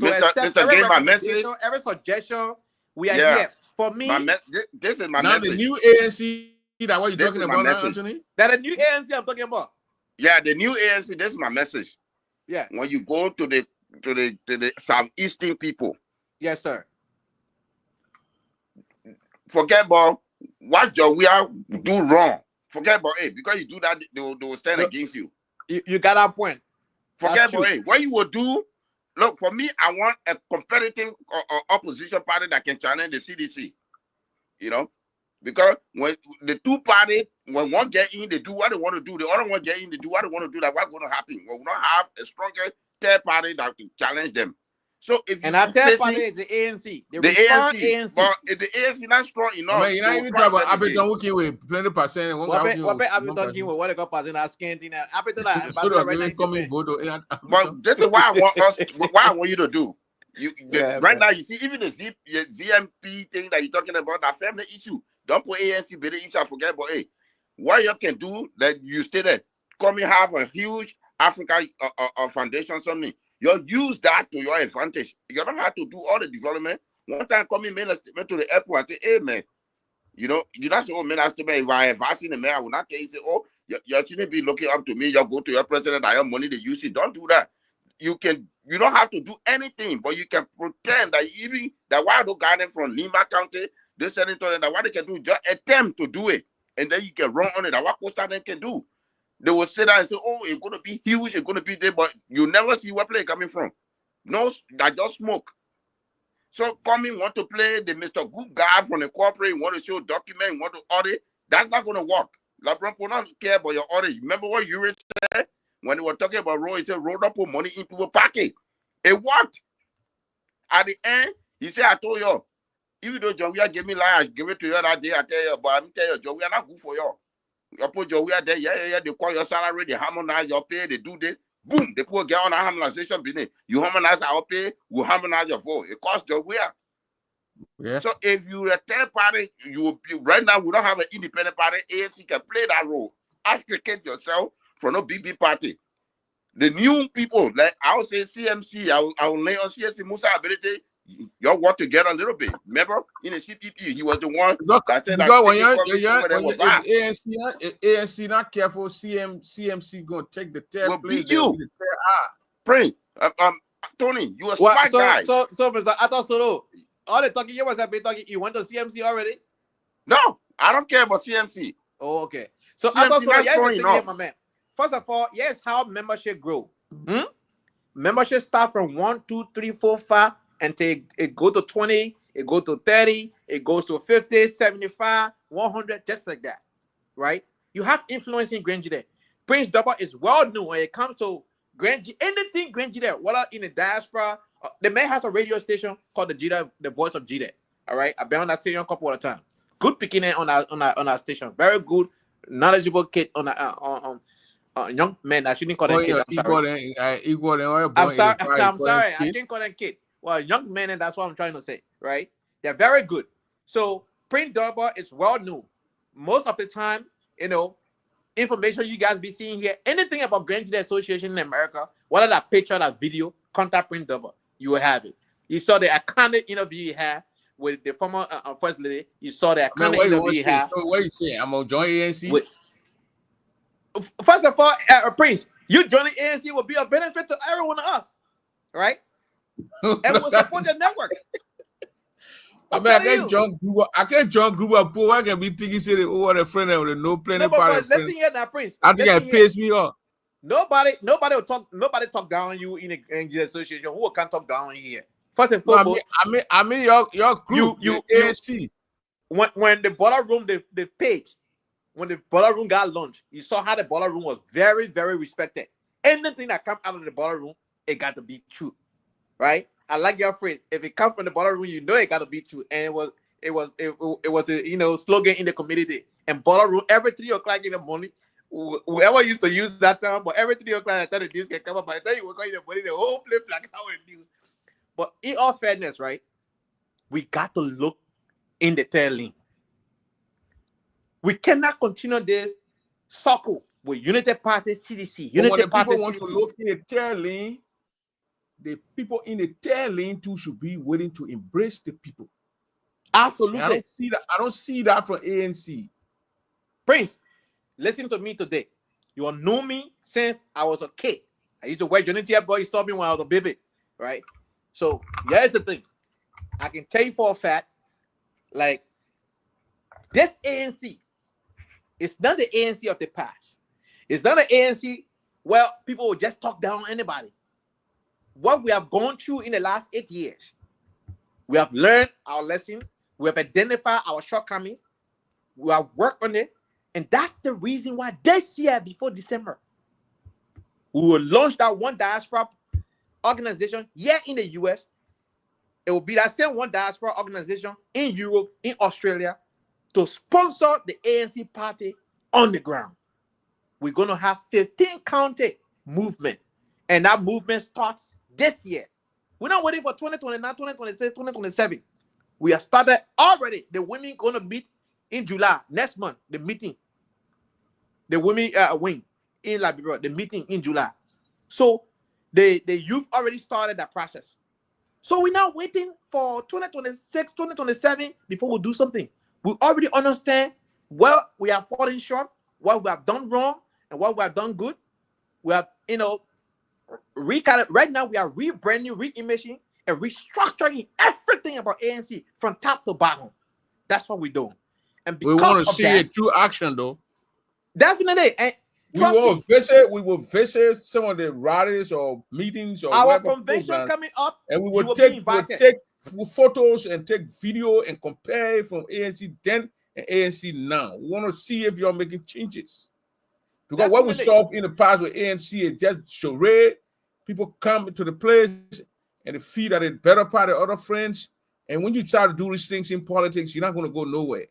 accept my message. Every suggestion. We are here. For me, this is my now message. The new ANC. That what you're talking about now, Anthony? That a new ANC I'm talking about. Yeah, the new ANC. This is my message. Yeah. When you go to the southeastern people. Yes, sir. Forget about what we are do wrong. Forget about it because you do that, they will stand against you. You got that point. Forget about it. What you will do. Look, for me, I want a competitive opposition party that can challenge the CDC. You know. Because when the 2 parties, when one get in, they do what they want to do. The other one get in, they do what they want to do. That's what's going to happen. We will not have a stronger 3rd party that can challenge them. So if and that 3rd party is the ANC. The ANC. But if the ANC not strong enough, you're not even talking about Abeton working with plenty percent. What Abeton working with? What they got passing that skin thing? Abeton coming vote. But this is what I want us. What I want you to do. Right now, you see, even the ZMP thing that you're talking about, that family issue. Don't put ANC better issue and forget about it. What you can do, that you stay there, come and have a huge Africa foundation, something. You use that to your advantage. You don't have to do all the development. One time, come in, made a statement to the airport and say, hey, man, you know, you not say, oh, man, if I have seen the man, I will not tell you, say, oh, you shouldn't be looking up to me. You go to your president, I have money to use it. Don't do that. you don't have to do anything, but you can pretend that even that while the garden from Lima County, they send it to them, that what they can do is just attempt to do it, and then you can run on it. That what Costa Rica can do. They will sit down and say, "Oh, it's going to be huge, it's going to be there," but you never see where play coming from. No, that just smoke. So coming want to play the Mr. Good guy from the corporate, want to show document, want to audit. That's not going to work. LeBron will not care about your audit. Remember what you said when they were talking about road? He said, "Road up put money into a pocket." It worked. At the end, he said, "I told you, even though Jovia gave me lie, I give it to you that day. I tell you, but I'm telling you, Jovia not good for you. You put Jovia there, yeah. They call your salary, they harmonize your pay, they do this. Boom, they put get on a harmonization business. You harmonize our pay, we harmonize your vote. It costs Jovia. Yeah. So if you're a third party, right now we don't have an independent party. ANC can play that role. Extricate yourself from a big party. The new people, like I would say CMC, I will lay on CMC Musa ability. Y'all work together a little bit. Remember, in the CPP, he was the one that said that when ANC not careful, CMC gonna take the third will place. beat you. Pray, Tony, you a smart guy. So, Mr. Atosoro, all the talking you was that been talking. You went to CMC already? No, I don't care about CMC. Oh, okay. So CMC Atosoro, yes, growing here, my man. First of all, yes, how membership grow. Membership start from 1, 2, 3, 4, 5, and it go to 20, it go to 30, it goes to 50, 75, 100, just like that, right? You have influence in Grand Jide. Prince Double is well known when it comes to anything Grand Jide, whether in the diaspora. The man has a radio station called the Voice of Jide. All right, I've been on that station a couple of times. Good picking on our station. Very good, knowledgeable kid on young men. I shouldn't call them kids. I'm sorry. I'm sorry. I can't call them kid. Well, young men, and that's what I'm trying to say, right? They're very good. So Prince Double is well known. Most of the time, information you guys be seeing here, anything about Grand Jide Association in America, whether that picture, that video, contact Prince Double. You will have it. You saw the candid interview he had with the former first lady. You saw the candid interview he had. So what you saying? I'm gonna join ANC. First of all, Prince, you joining ANC will be a benefit to every one of us, right? And we'll support the network. I mean, I can't join Google. Poor. I can be thinking say over a friend with no planning party. Listen here now, Prince. I think it pays me off. Nobody will talk. Nobody talk down on you in the association. Who can talk down on you here? First and foremost, I mean your group, you ANC. When the boiler room, the page, when the boiler room got launched, you saw how the boiler room was very, very respected. Anything that come out of the boiler room, it got to be true, right? I like your phrase. If it comes from the boiler room, you know it got to be true. And it was a slogan in the community. And boiler room every 3 o'clock in the morning. Whoever used to use that term, but every 3 o'clock, I thought the news can come up. By the time you were going to put the whole place like how it news. But in all fairness, right, we got to look in the tail lane. We cannot continue this circle with United Party, CDC. United Party, people want to look in the tail lane. The people in the tail lane too should be willing to embrace the people. Absolutely, and I don't see that from ANC. Prince, listen to me today. You all know me since I was a kid. I used to wear Unity boy. You saw me when I was a baby, right? So here's the thing. I can tell you for a fact, like this ANC, it's not the ANC of the past. It's not the ANC where people will just talk down on anybody. What we have gone through in the last 8 years, we have learned our lesson. We have identified our shortcomings. We have worked on it. And that's the reason why this year, before December, we will launch that one diaspora organization here in the US. It will be that same one diaspora organization in Europe, in Australia, to sponsor the ANC party on the ground. We're going to have 15 county movement. And that movement starts this year. We're not waiting for 2029, 2026, 2027. We have started already. The women going to meet in July, next month, the meeting. The women wing in Liberia, the meeting in July. So the youth already started that process. So we're not waiting for 2026, 2027 before we do something. We already understand where we are falling short, what we have done wrong, and what we have done good. We have, right now we are rebranding, reimaging, and restructuring everything about ANC from top to bottom. That's what we're doing. And We because want to of see that, it through action, though. definitely, and We trust will me, visit. We will visit some of the rallies or meetings or our whatever convention programs, coming up, and we you will will be take invited. photos and take video and compare it from ANC then and ANC now. We want to see if you're making changes. Because what we Definitely. saw in the past with ANC is just charade. People come to the place and they feel that it's better part of other friends. And when you try to do these things in politics, you're not going to go nowhere.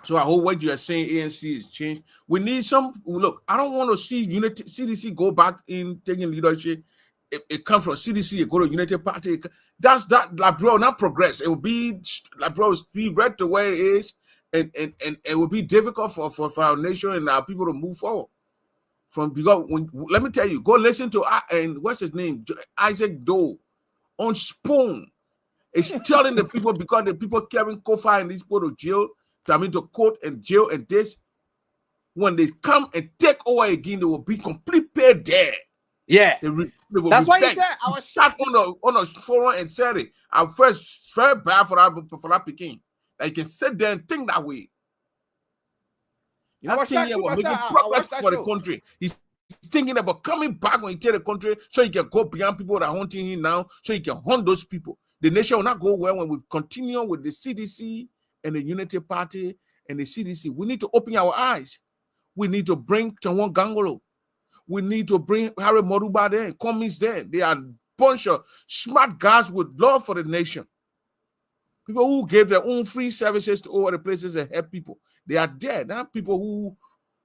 So I hope what you are saying, ANC is changed. We need some. Look, I don't want to see Unity CDC go back in taking leadership. It comes from CDC, it go to United Party. That's that, like, bro, not progress. It will be like, bro, be right the way it is, and it will be difficult for our nation and our people to move forward. From because let me tell you, go listen to and what's his name, Isaac Doe on Spoon. It's telling the people because the people carrying Kofi and these people to jail, to court and jail and this. When they come and take over again, they will be completely dead. Yeah, they will that's why he revenge. said I was Shot on the forum and said it. I'm first very bad for that Peking. That you can sit there and think that way. You're not thinking about making progress for the country. He's thinking about coming back when he take the country so he can go beyond people that are hunting him now, so he can hunt those people. The nation will not go well when we continue with the CDC and the Unity Party and the CDC. We need to open our eyes. We need to bring Chanwan Gangolo. We need to bring Harry Moruba there and Cummings there. They are a bunch of smart guys with love for the nation. People who gave their own free services to all the places and help people. They are there. They're not people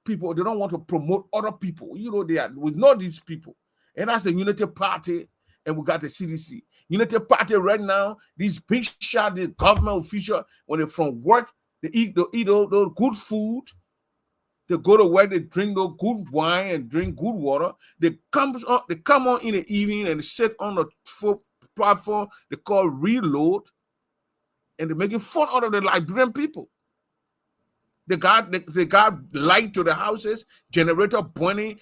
they don't want to promote other people. You know, we know these people. And that's the Unity Party, and we got the CDC. Unity Party right now, these big shot, the government official, when they're from work, they eat those good food. They go to work, they drink those good wine and drink good water. They come on in the evening and they sit on the platform they call Reload, and they're making fun out of the Liberian people. They got light to the houses, generator burning,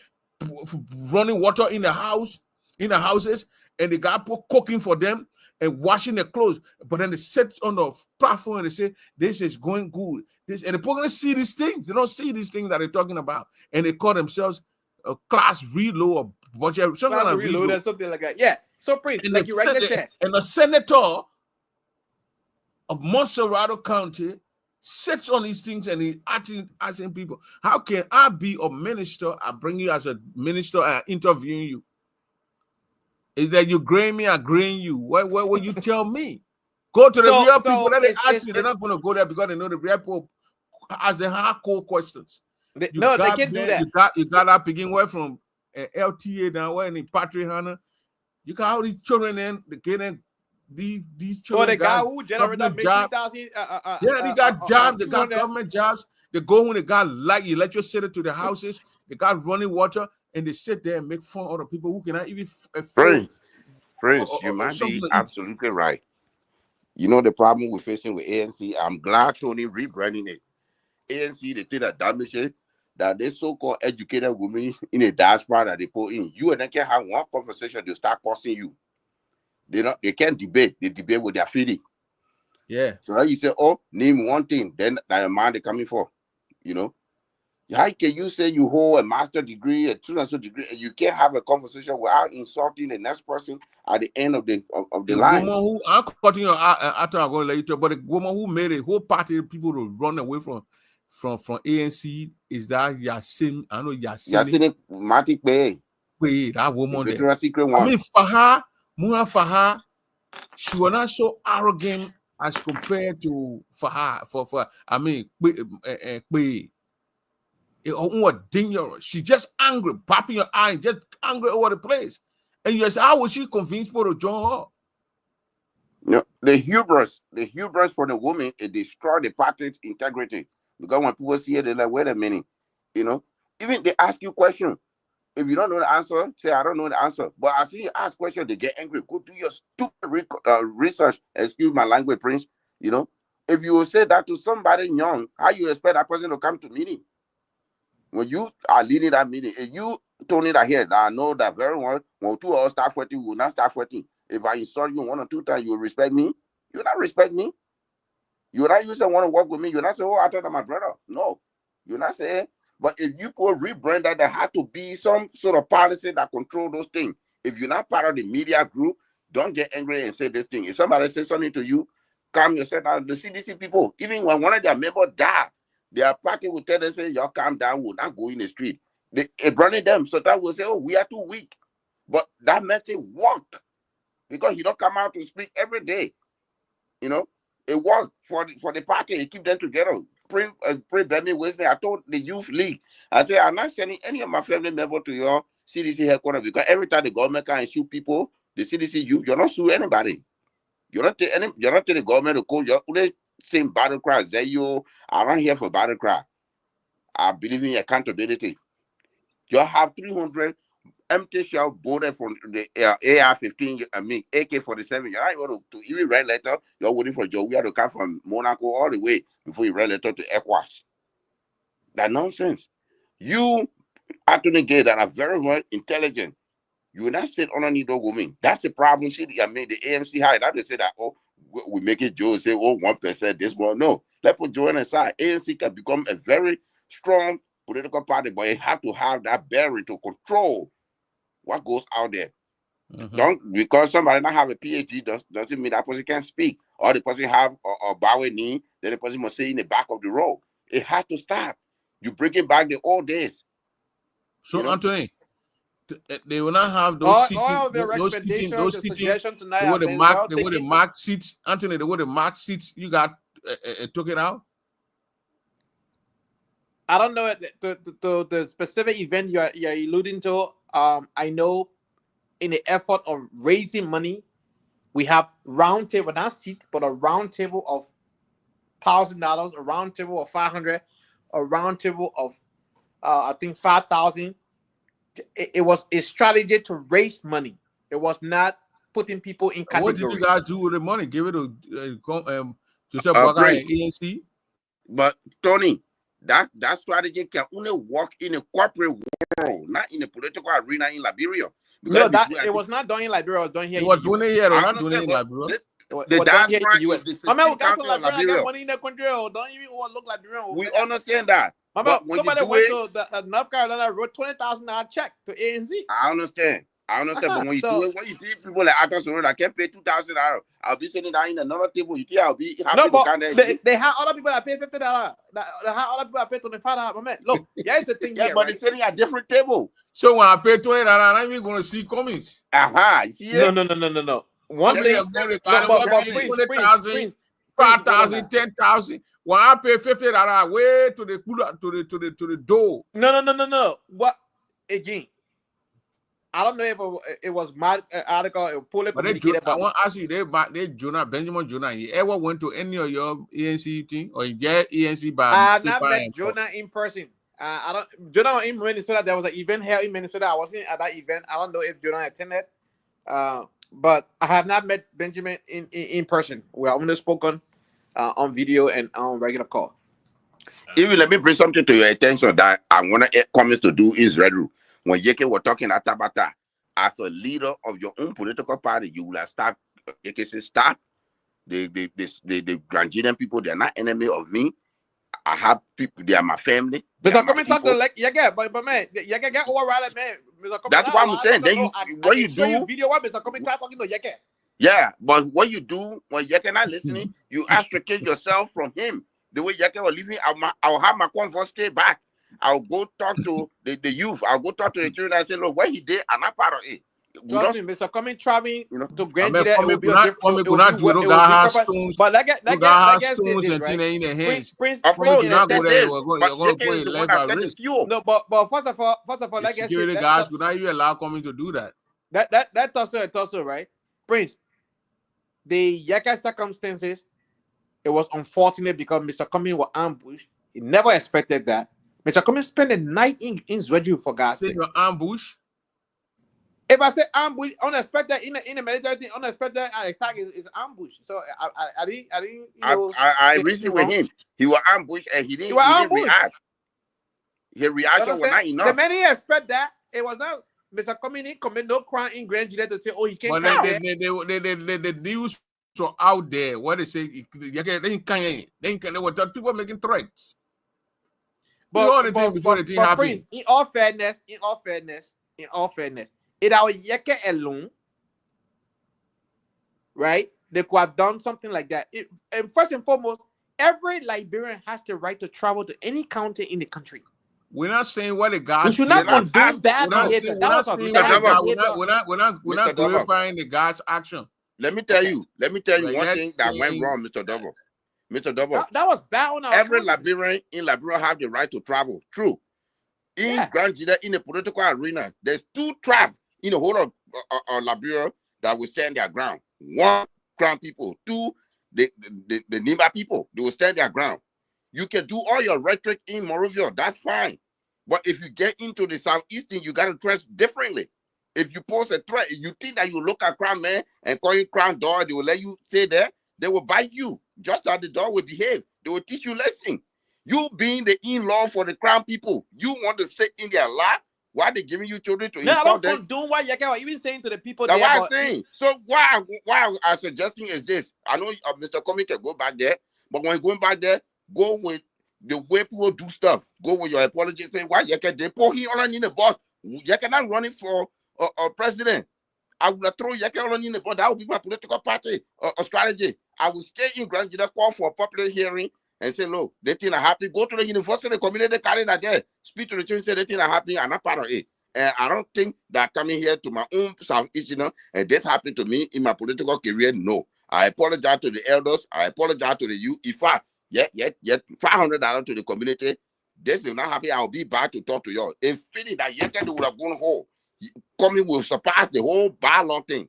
running water in the houses, and they got people cooking for them and washing their clothes. But then they sit on the platform and they say, this is going good. And the people gonna see these things. They don't see these things that they're talking about. And they call themselves a class reload or budget, something like reload or something like that. Yeah. So Prince, like you right there. And the senator of Monserrado County sits on these things and he's asking people, how can I be a minister? I bring you as a minister and interviewing you. Is that you grade me, I grade you? What will you tell me? Go to the real people that they ask you. They're not going to go there because they know the real people ask the hardcore questions. They can't do that. You got that picking away from LTA down where in Patrick Hanna. You got all these children in, they get in. These children, the guy who generated jobs. They got jobs. They got government jobs. They go when they got light electricity to the houses. They got running water, and they sit there and make fun of the people who cannot even afford. Prince, you might be absolutely right. You know the problem we're facing with ANC. I'm glad Tony rebranding it. ANC, they take that damage that they so-called educated women in a diaspora that they put in. You and they can have one conversation, they start cursing you. They can't debate. They debate with their feeling. Yeah. So now you say, oh, name one thing, then that man they're coming for. You know? How can you say you hold a master's degree, a student's degree, and you can't have a conversation without insulting the next person at the end of the line? Woman who, I'm cutting your after I'm going to let you talk, but the woman who made a whole party of people to run away from ANC is that Yasin. I know Yasin Matic Bey. That woman there. I mean, Muha Faha, she was not so arrogant as compared to Faha. I mean, dangerous. She just angry, popping your eye, just angry over the place. And you say, how was she convinced people to join her? No, the hubris for the woman, it destroyed the party's integrity. Because when people see it, they're like, wait a minute, you know, even they ask you questions. If you don't know the answer, say, I don't know the answer. But as you ask questions, they get angry. Go do your stupid research. Excuse my language, Prince. You know, if you say that to somebody young, how you expect that person to come to meeting? when you are leading that meeting, if you told it ahead, I know that very well. When 2 hours start fighting, we will not start fighting. If I insult you 1 or 2 times, you will respect me. You will not respect me. You will not use and want to work with me. You will not say, oh, I thought I'm my brother. No. You will not say, but if you could rebrand that, there had to be some sort of policy that control those things. If you're not part of the media group, don't get angry and say this thing. If somebody says something to you, calm yourself down. The CDC people, even when one of their members die, their party will tell them, say, y'all calm down, we'll not go in the street. They running them, so that will say, oh, we are too weak. But that method work because you don't come out to speak every day. You know, it worked for the party. It keep them together. Pre-Benny Wesley, I told the youth league, I said, I'm not sending any of my family members to your CDC headquarters because every time the government can sue people, the CDC youth, you're not sue anybody. You're not the government to call. You're only saying battle cry. Say you, I'm not here for battle cry. I believe in accountability. You have 300 empty shell boarded from the AR-15, I mean AK-47. You're not able to even write letter. You're waiting for Joe. We have to come from Monaco all the way before you write letter to ECOWAS. That nonsense. You, Anthony Gay, that are very well intelligent. You will not sit underneath those women. That's the problem. I mean, the AMC hide. I just say that, oh, we make it Joe say, oh, 1%, this one. No, let's put Joe on the side. ANC can become a very strong political party, but it have to have that barrier to control what goes out there. Don't, because somebody not have a PhD doesn't mean that person can't speak. Or the person have a bowel knee, then the person must say in the back of the road. It has to stop. You bring it back the old days. So, you know? Anthony, they will not have those seating, those suggestions tonight. They would have marked seats. Anthony, they would have marked seats. You got took it out. I don't know the specific event you're alluding to. I know in the effort of raising money, we have round table, not seat, but a round table of $1,000, a round table of $500, a round table of I think 5,000. It was a strategy to raise money. It was not putting people in category. What did you guys do with the money? Give it to Joseph Boakai and ANC? But Tony, that strategy can only work in a corporate world, not in a political arena in Liberia. No, it was not done in Liberia. It was done here. It was doing it here, or not doing it in Liberia. The diaspora is the 16th country of Liberia. Money in the country. Don't even want to look Liberian. We understand that. But when somebody went to North Carolina, wrote $20,000 check to ANC. I understand. But when you do it, when you think people like Arthur Sorrell that can't pay $2,000, I'll be sitting down in another table. You think I'll be happy to come there? They have other people that pay $50. They have other people that pay $25. But man, look, here's the thing. But they're sitting at different table. So when I pay $20, I'm even going to see comments. You see it? No. One thing, 20,000, 5,000, 10,000. When I pay $50, way to the door. No. What again? I don't know if it was my article. But I want to ask you, they Benjamin Jonah. You ever went to any of your ANC thing or you get ANC by? I have not met Jonah in person. Jonah in Minnesota. There was an event here in Minnesota. I wasn't at that event. I don't know if Jonah attended. But I have not met Benjamin in person. We have only spoken on video and on regular call. Even let me bring something to your attention that I want to comments to do is Red Room. When Yeke were talking at Tabata, as a leader of your own political party, you will have start. Yeke says, stop. The Granadian people, they're not enemy of me. I have people, they are my family. But I'm coming talk to like Yeke, but man, Yeke get overridden, man. That's what I'm saying. Then what you do? Video what Mr. Coming try talking to Yeke. Yeah, but what you do when Yeke not listening, you extricate yourself from him. The way Yeke was leaving, I'll have my convoy stay back. I'll go talk to the youth. I'll go talk to the children and say, look, what he did, I'm not part of it. Trust me, Mr. Coming traveling to Grand But like stones and things in the hands. Of course, not go there. You're going to put a level risk. No, but first of all, like security guys would not even allow Coming to do that. That's also right, Prince. The Yaka circumstances, it was unfortunate because Mr. Coming was ambushed. He never expected that. Mr. Coming spent the night in Zwedju for God's sake. Ambush. If I say ambush, unexpected in the military thing, unexpected attack is ambush. So I didn't. I reasoned with him. He was ambushed and he didn't react. His reaction was not The enough. many expect that it was not Mr. Comini commit no crime in Grand Jury to say, oh, he can't But come there. the news were out there where they say they were people making threats. We all the thing before the thing happened. Prince, in all fairness, it our Yeke alone, right? They could have done something like that. And first and foremost, every Liberian has the right to travel to any county in the country. We're not saying what the guys. We should not condone bad behavior. We're not glorifying the guy's action. Let me tell you one thing that went wrong, Mr. Double. Mr. Double. That was bad on our every country. Liberian in Liberia have the right to travel. True. In Grand Jury, in the political arena, there's 2 tribes in the whole of Liberia that will stand their ground. 1, Crown people. 2, the Nimba people. They will stand their ground. You can do all your rhetoric in Monrovia. That's fine. But if you get into the Southeastern, you got to dress differently. If you pose a threat, you think that you look at Crown Man and call you Crown Dog, they will let you stay there. They will bite you. Just as the dog will behave. They will teach you lesson. You being the in-law for the Crown people, you want to sit in their lap while they giving you children to insult them. Doing what you are even saying to the people. That's what I'm saying. So why I'm suggesting is this. I know Mr. Comey can go back there, but when going back there, go with the way people do stuff. Go with your apology. Say why you can they put him on in the boss. You cannot run it for president. I would throw Yeke on in the boss. That would be my political party or strategy. I will stay in Grand Jury, call for a popular hearing and say, look, they think are happy. Go to the university, the community, carry that there. Speak to the children, say they think are happy. I'm not part of it. And I don't think that coming here to my own Southeast, and this happened to me in my political career. No. I apologize to the elders. I apologize to the youth. If I $500 to the community, this is not happy. I'll be back to talk to y'all. If feeling that Yeke would have gone home, coming will surpass the whole bylaw thing.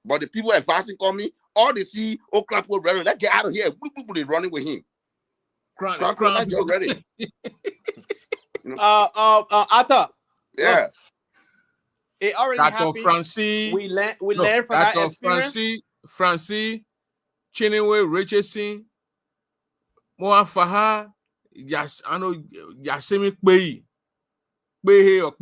But the people advancing coming, all they see, Oklapo running, let's get out of here. They're running with him. Crown, you're ready. Arthur. Yeah. It already happened. We learned from that experience. Francis, Chinwe, Richardson, Moa Faha, yes, I know Yasemi Kpei. Or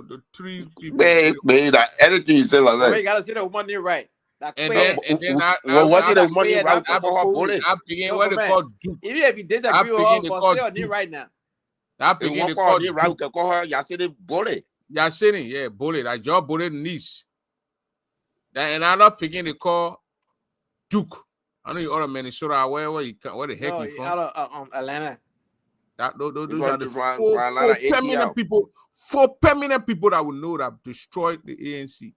the 3 people. That anything you say like that. You gotta say the money right. And then what's the money right? I begin what they call Duke. Even if you disagree with her, say on it right now. I begin to call Duke. Right, we can call her Yasini Bole. Yasini, yeah, Bole, like Joe Bole niece. Then another begin to call Duke. I know you out of Minnesota, where the heck you from? Out of Atlanta. Those are the 4 permanent people. 4 permanent people that will know that destroyed the ANC.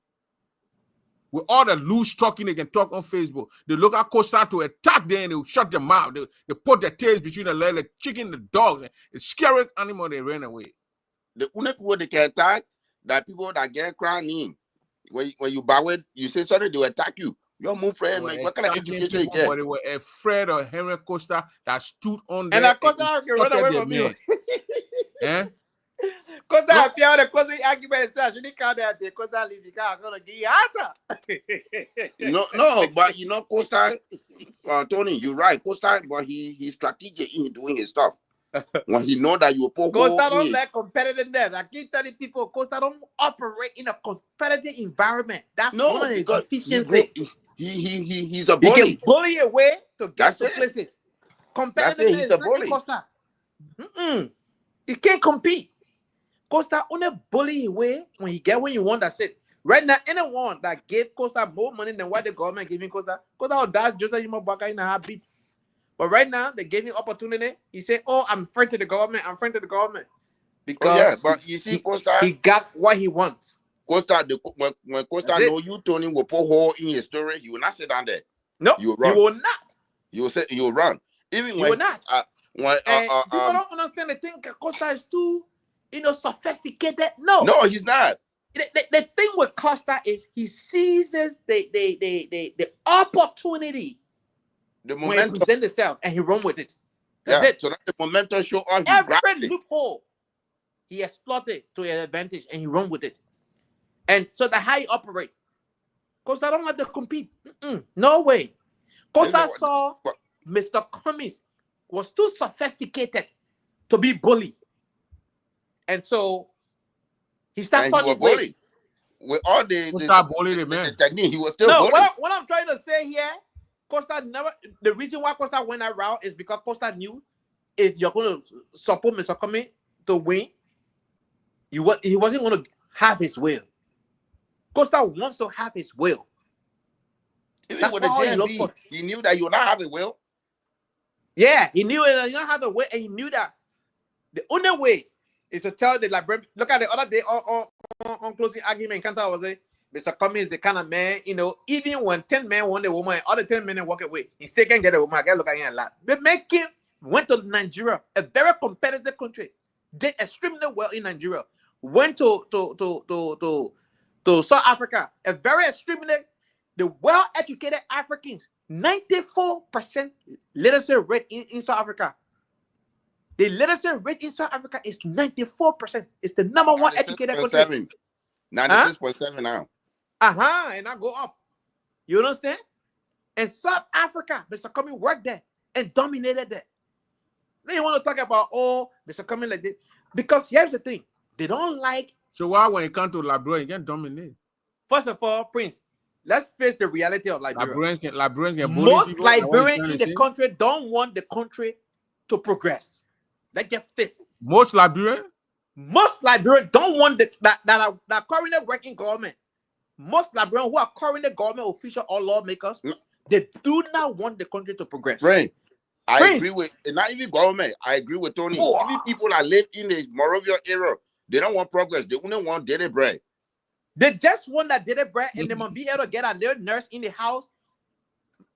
With all the loose talking they can talk on Facebook, the local coach start to attack them and they will shut them out. They put their tails between the legs, the chicken, the dogs. The scary animal, they ran away. The only people they can attack, that people that get crowned in. When you bow it, you say something, they will attack you. Your move friend, like, what kind of education you get? They were afraid of Henry Costa that stood on there. And that Costa can run away from you. Eh? Costa appear the Costa argument says you can't have the Costa leave. You can't go to Guyana. No, but Costa, Tony, you're right. Costa, but he's strategic in doing his stuff. When he know that you put Costa don't like competitiveness. I keep telling people Costa don't operate in a competitive environment. That's one of his deficiencies. He's a bully. He can bully away to get to places. Competitive he's a bully. Costa. He can't compete. Costa only bully away when you want, that's it. Right now, anyone that gave Costa more money than what the government giving Costa will die just like Baka in a heartbeat. But right now, they gave him opportunity. He said, "Oh, I'm friend to the government. I'm friend to the government." Because but you see, Costa, he got what he wants. Costa, when Costa know you, Tony, will put hole in his story, he will not sit down there. No, you will not. You will say you will run. Even you when will not. When people don't understand. They think Costa is too, sophisticated. No, he's not. The thing with Costa is he seizes the opportunity. The when momentum he presents itself and he run with it. That's it. So that the momentum show on every loophole he exploited to his advantage and he run with it. And so that's how he operate. Costa don't have to compete. No way. Costa saw Mr. Cummings was too sophisticated to be bullied. And so he started And he was finding ways. bullying. With all Stop bullying the man. the technique, he was still No, bullying. what I'm trying to say here, Costa never. The reason why Costa went that route is because Costa knew if you're going to support Mr. Cummings to win, he wasn't going to have his will. Costa wants to have his will. Even That's with the why he looked JMP, for. he knew that you would not have it, Will. Yeah, he knew it. He don't have a way, and he knew that the only way is to tell the librarian. Look at the other day on closing argument. Kanta was saying, Mr. Cummings is the kind of man, even when 10 men want a woman, all the 10 men walk away, he still can get a woman. I gotta look at him a lot. But Mekin went to Nigeria, a very competitive country, did extremely well in Nigeria. Went to South Africa, a very extremely the well-educated Africans, 94% literacy rate in South Africa. The literacy rate in South Africa is 94%. It's the number one educated country. 96.7 now. And I go up. You understand? And South Africa, Mr. Cummings worked there and dominated there. Then you want to talk about, Mr. Cummings like this. Because here's the thing. They don't like. So why when it comes to Liberia, you can dominate? First of all, Prince, let's face the reality of Liberia. Liberians can bully Most people. Liberians in the country don't want the country to progress. Let's get faced. Most Liberians don't want that are currently working government. Most Liberians who are currently government officials or lawmakers, they do not want the country to progress. Right. I agree with, not even government. I agree with Tony. Even people that live in the Morovia era, they don't want progress. They only want daily bread. They just want that daily bread, and they must be able to get a little nurse in the house.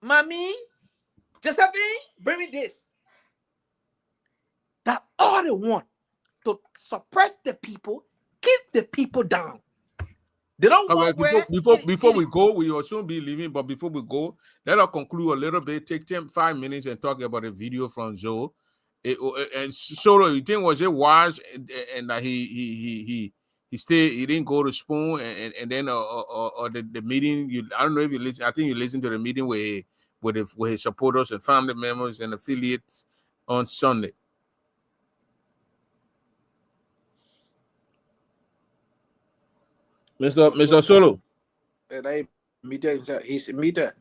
Mommy, Josephine, bring me this. That's all they want. To suppress the people, keep the people down. They don't want before we go, we will soon be leaving. But before we go, let us conclude a little bit. Take 5 minutes and talk about a video from Zoe. And Solo, you think was it wise and that he didn't go to Spoon and then or the meeting? I don't know if you listen. I think you listened to the meeting with his supporters and family members and affiliates on Sunday. Mr. Solo. He's a meter.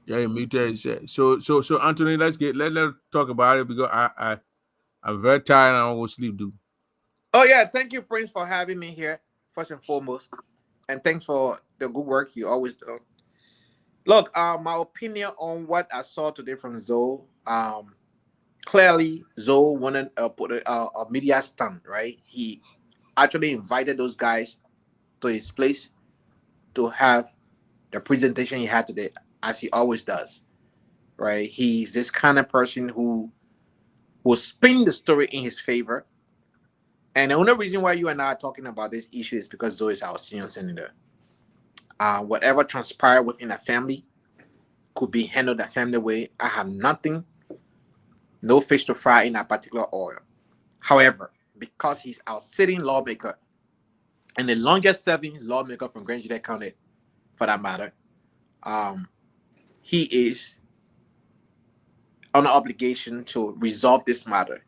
Yeah, meter. So Anthony, let's talk about it because I'm very tired and I will sleep, dude. Oh yeah, thank you, Prince, for having me here, first and foremost. And thanks for the good work you always do. Look, my opinion on what I saw today from Zoe, clearly Zoe wanted to put a media stunt, right? He actually invited those guys to his place to have the presentation he had today, as he always does, right? He's this kind of person who will spin the story in his favor. And the only reason why you and I are talking about this issue is because Zoe is our senior senator. Whatever transpired within a family could be handled that family way. I have no fish to fry in that particular oil. However, because he's our sitting lawmaker and the longest serving lawmaker from Grand Junction County, for that matter, he is on an obligation to resolve this matter.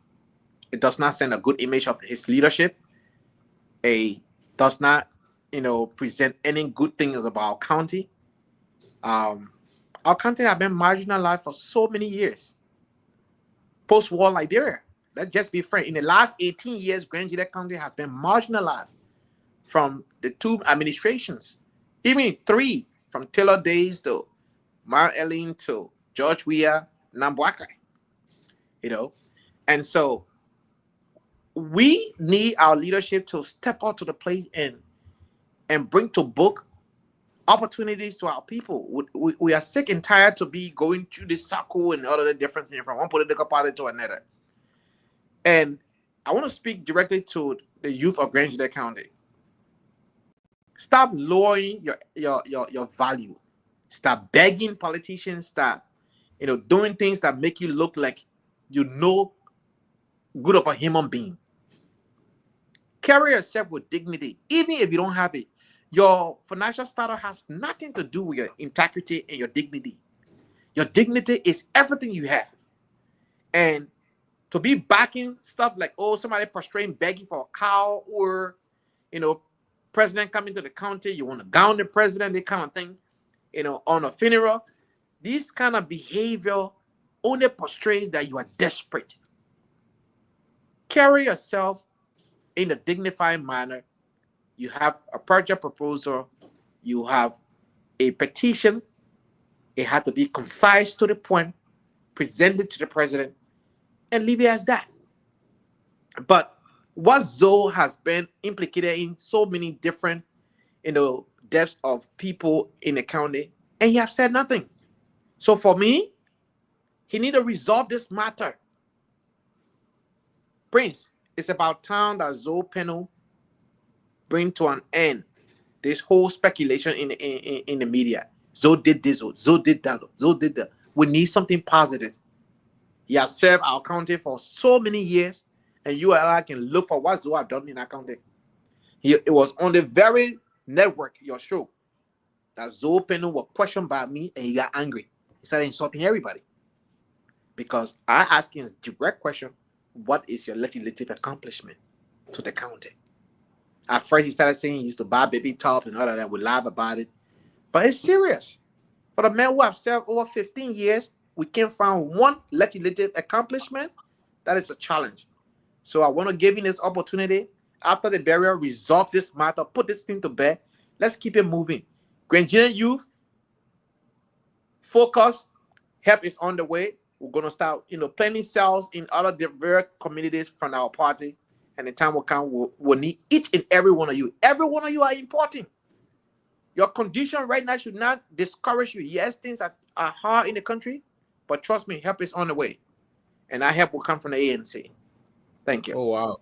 It does not send a good image of his leadership. It does not, present any good things about our county. Our county has been marginalized for so many years. Post-war Liberia. Let's just be frank. In the last 18 years, Grand Junction County has been marginalized from the 2 administrations, even 3, from Taylor days to Mar Ellen to George Weah, Nambwaka. And so we need our leadership to step out to the plate and bring to book opportunities to our people. We are sick and tired to be going through this circle and all of the different things from one political party to another. And I want to speak directly to the youth of Grand Junction County. Stop lowering your value. Stop begging politicians. Stop, doing things that make you look like good of a human being. Carry yourself with dignity, even if you don't have it. Your financial status has nothing to do with your integrity and your dignity. Your dignity is everything you have. And to be backing stuff like, oh, somebody prostrating, begging for a cow, or, president coming to the county, you want to gown the president, that kind of thing, on a funeral. This kind of behavior only portrays that you are desperate. Carry yourself in a dignified manner. You have a project proposal, you have a petition. It had to be concise, to the point, presented to the president, and leave it as that. But what Zoe has been implicated in so many different, deaths of people in the county, and he have said nothing. So for me, he need to resolve this matter. Prince, it's about time that Zoe Penno bring to an end this whole speculation in the media. Zoe did this, Zoe did that, Zoe did that. We need something positive. He has served our county for so many years, and you and I can look for what Zoe have done in our county. It was on the very network, your show, that Zoe Penno was questioned by me, and he got angry. He started insulting everybody. Because I asked him a direct question, what is your legislative accomplishment to the county? At first, he started saying he used to buy baby tops and all of that. We laugh about it. But it's serious. For the men who have served over 15 years, we can't find one legislative accomplishment. That is a challenge. So I want to give you this opportunity. After the burial, resolve this matter, put this thing to bed. Let's keep it moving. Granjina youth, focus, help is on the way. We're going to start, planting cells in other diverse communities from our party. And the time will come, we'll need each and every one of you. Every one of you are important. Your condition right now should not discourage you. Yes, things are hard in the country, but trust me, help is on the way. And that help will come from the ANC. Thank you. Oh, wow.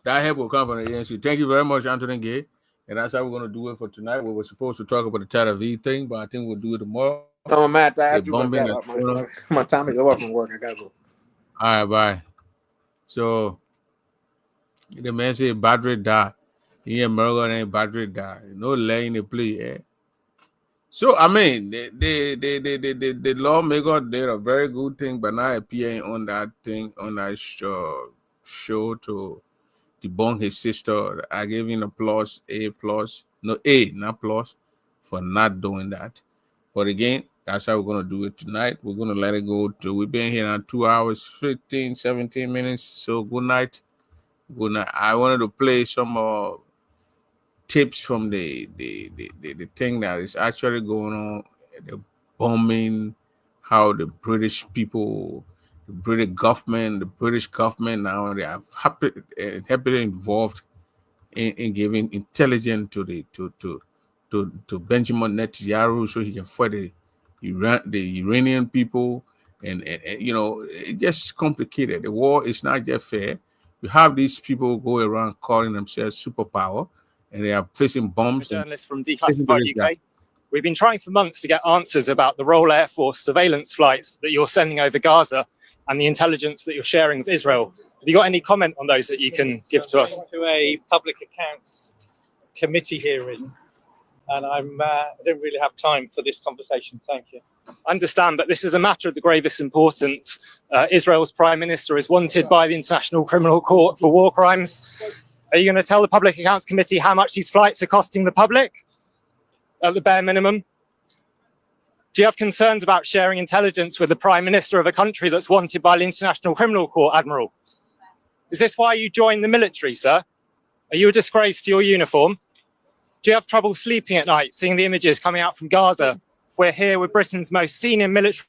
That help will come from the ANC. Thank you very much, Anthony Gay. And that's how we're going to do it for tonight. We were supposed to talk about the Tel Aviv thing, but I think we'll do it tomorrow. Oh, Matt, I have to go. My time is over from work. I got to go. All right, bye. So, the man said, Badri da. He America and Badri da. No laying the play, eh? So, I mean, the lawmaker did a very good thing, but not appearing on that thing, on that show to debunk his sister. I gave him applause, A+. No, A, not plus, for not doing that. But again, that's how we're going to do it tonight. We're going to let it go. We've been here now 2 hours, 15, 17 minutes. So good night. Good night. I wanted to play some tips from the thing that is actually going on, the bombing, how the British people, the British government now, they are happily involved in giving intelligence to Benjamin Netanyahu so he can fight the Iranian people, and it's just complicated. The war is not just fair. You have these people go around calling themselves superpower, and they are facing bombs. Journalists from Declassified UK. We've been trying for months to get answers about the Royal Air Force surveillance flights that you're sending over Gaza and the intelligence that you're sharing with Israel. Have you got any comment on those that you can give to us? To a public accounts committee hearing, and I don't really have time for this conversation. Thank you. I understand that this is a matter of the gravest importance. Israel's Prime Minister is wanted by the International Criminal Court for war crimes. Are you going to tell the Public Accounts Committee how much these flights are costing the public at the bare minimum? Do you have concerns about sharing intelligence with the Prime Minister of a country that's wanted by the International Criminal Court, Admiral? Is this why you joined the military, sir? Are you a disgrace to your uniform? Do you have trouble sleeping at night, seeing the images coming out from Gaza? We're here with Britain's most senior military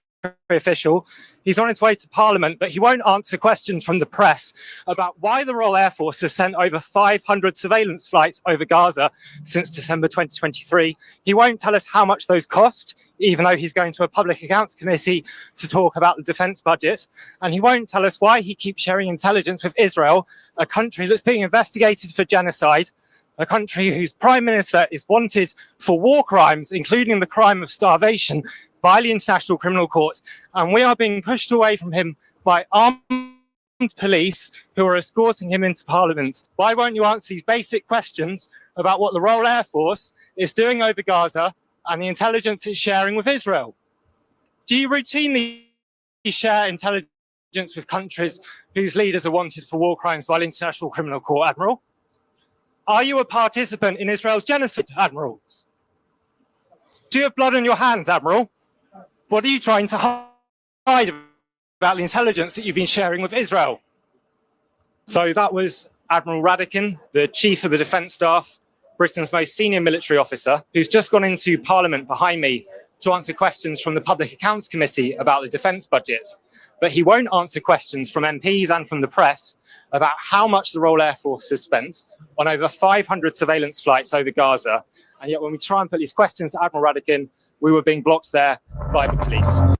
official. He's on his way to Parliament, but he won't answer questions from the press about why the Royal Air Force has sent over 500 surveillance flights over Gaza since December 2023. He won't tell us how much those cost, even though he's going to a Public Accounts Committee to talk about the defense budget. And he won't tell us why he keeps sharing intelligence with Israel, a country that's being investigated for genocide, a country whose Prime Minister is wanted for war crimes, including the crime of starvation, by the International Criminal Court. And we are being pushed away from him by armed police who are escorting him into Parliament. Why won't you answer these basic questions about what the Royal Air Force is doing over Gaza and the intelligence it's sharing with Israel? Do you routinely share intelligence with countries whose leaders are wanted for war crimes by the International Criminal Court, Admiral? Are you a participant in Israel's genocide, Admiral? Do you have blood on your hands, Admiral? What are you trying to hide about the intelligence that you've been sharing with Israel? So that was Admiral Radican, the Chief of the Defence Staff, Britain's most senior military officer, who's just gone into Parliament behind me to answer questions from the Public Accounts Committee about the defence budget. But he won't answer questions from MPs and from the press about how much the Royal Air Force has spent on over 500 surveillance flights over Gaza. And yet when we try and put these questions to Admiral Radican, we were being blocked there by the police.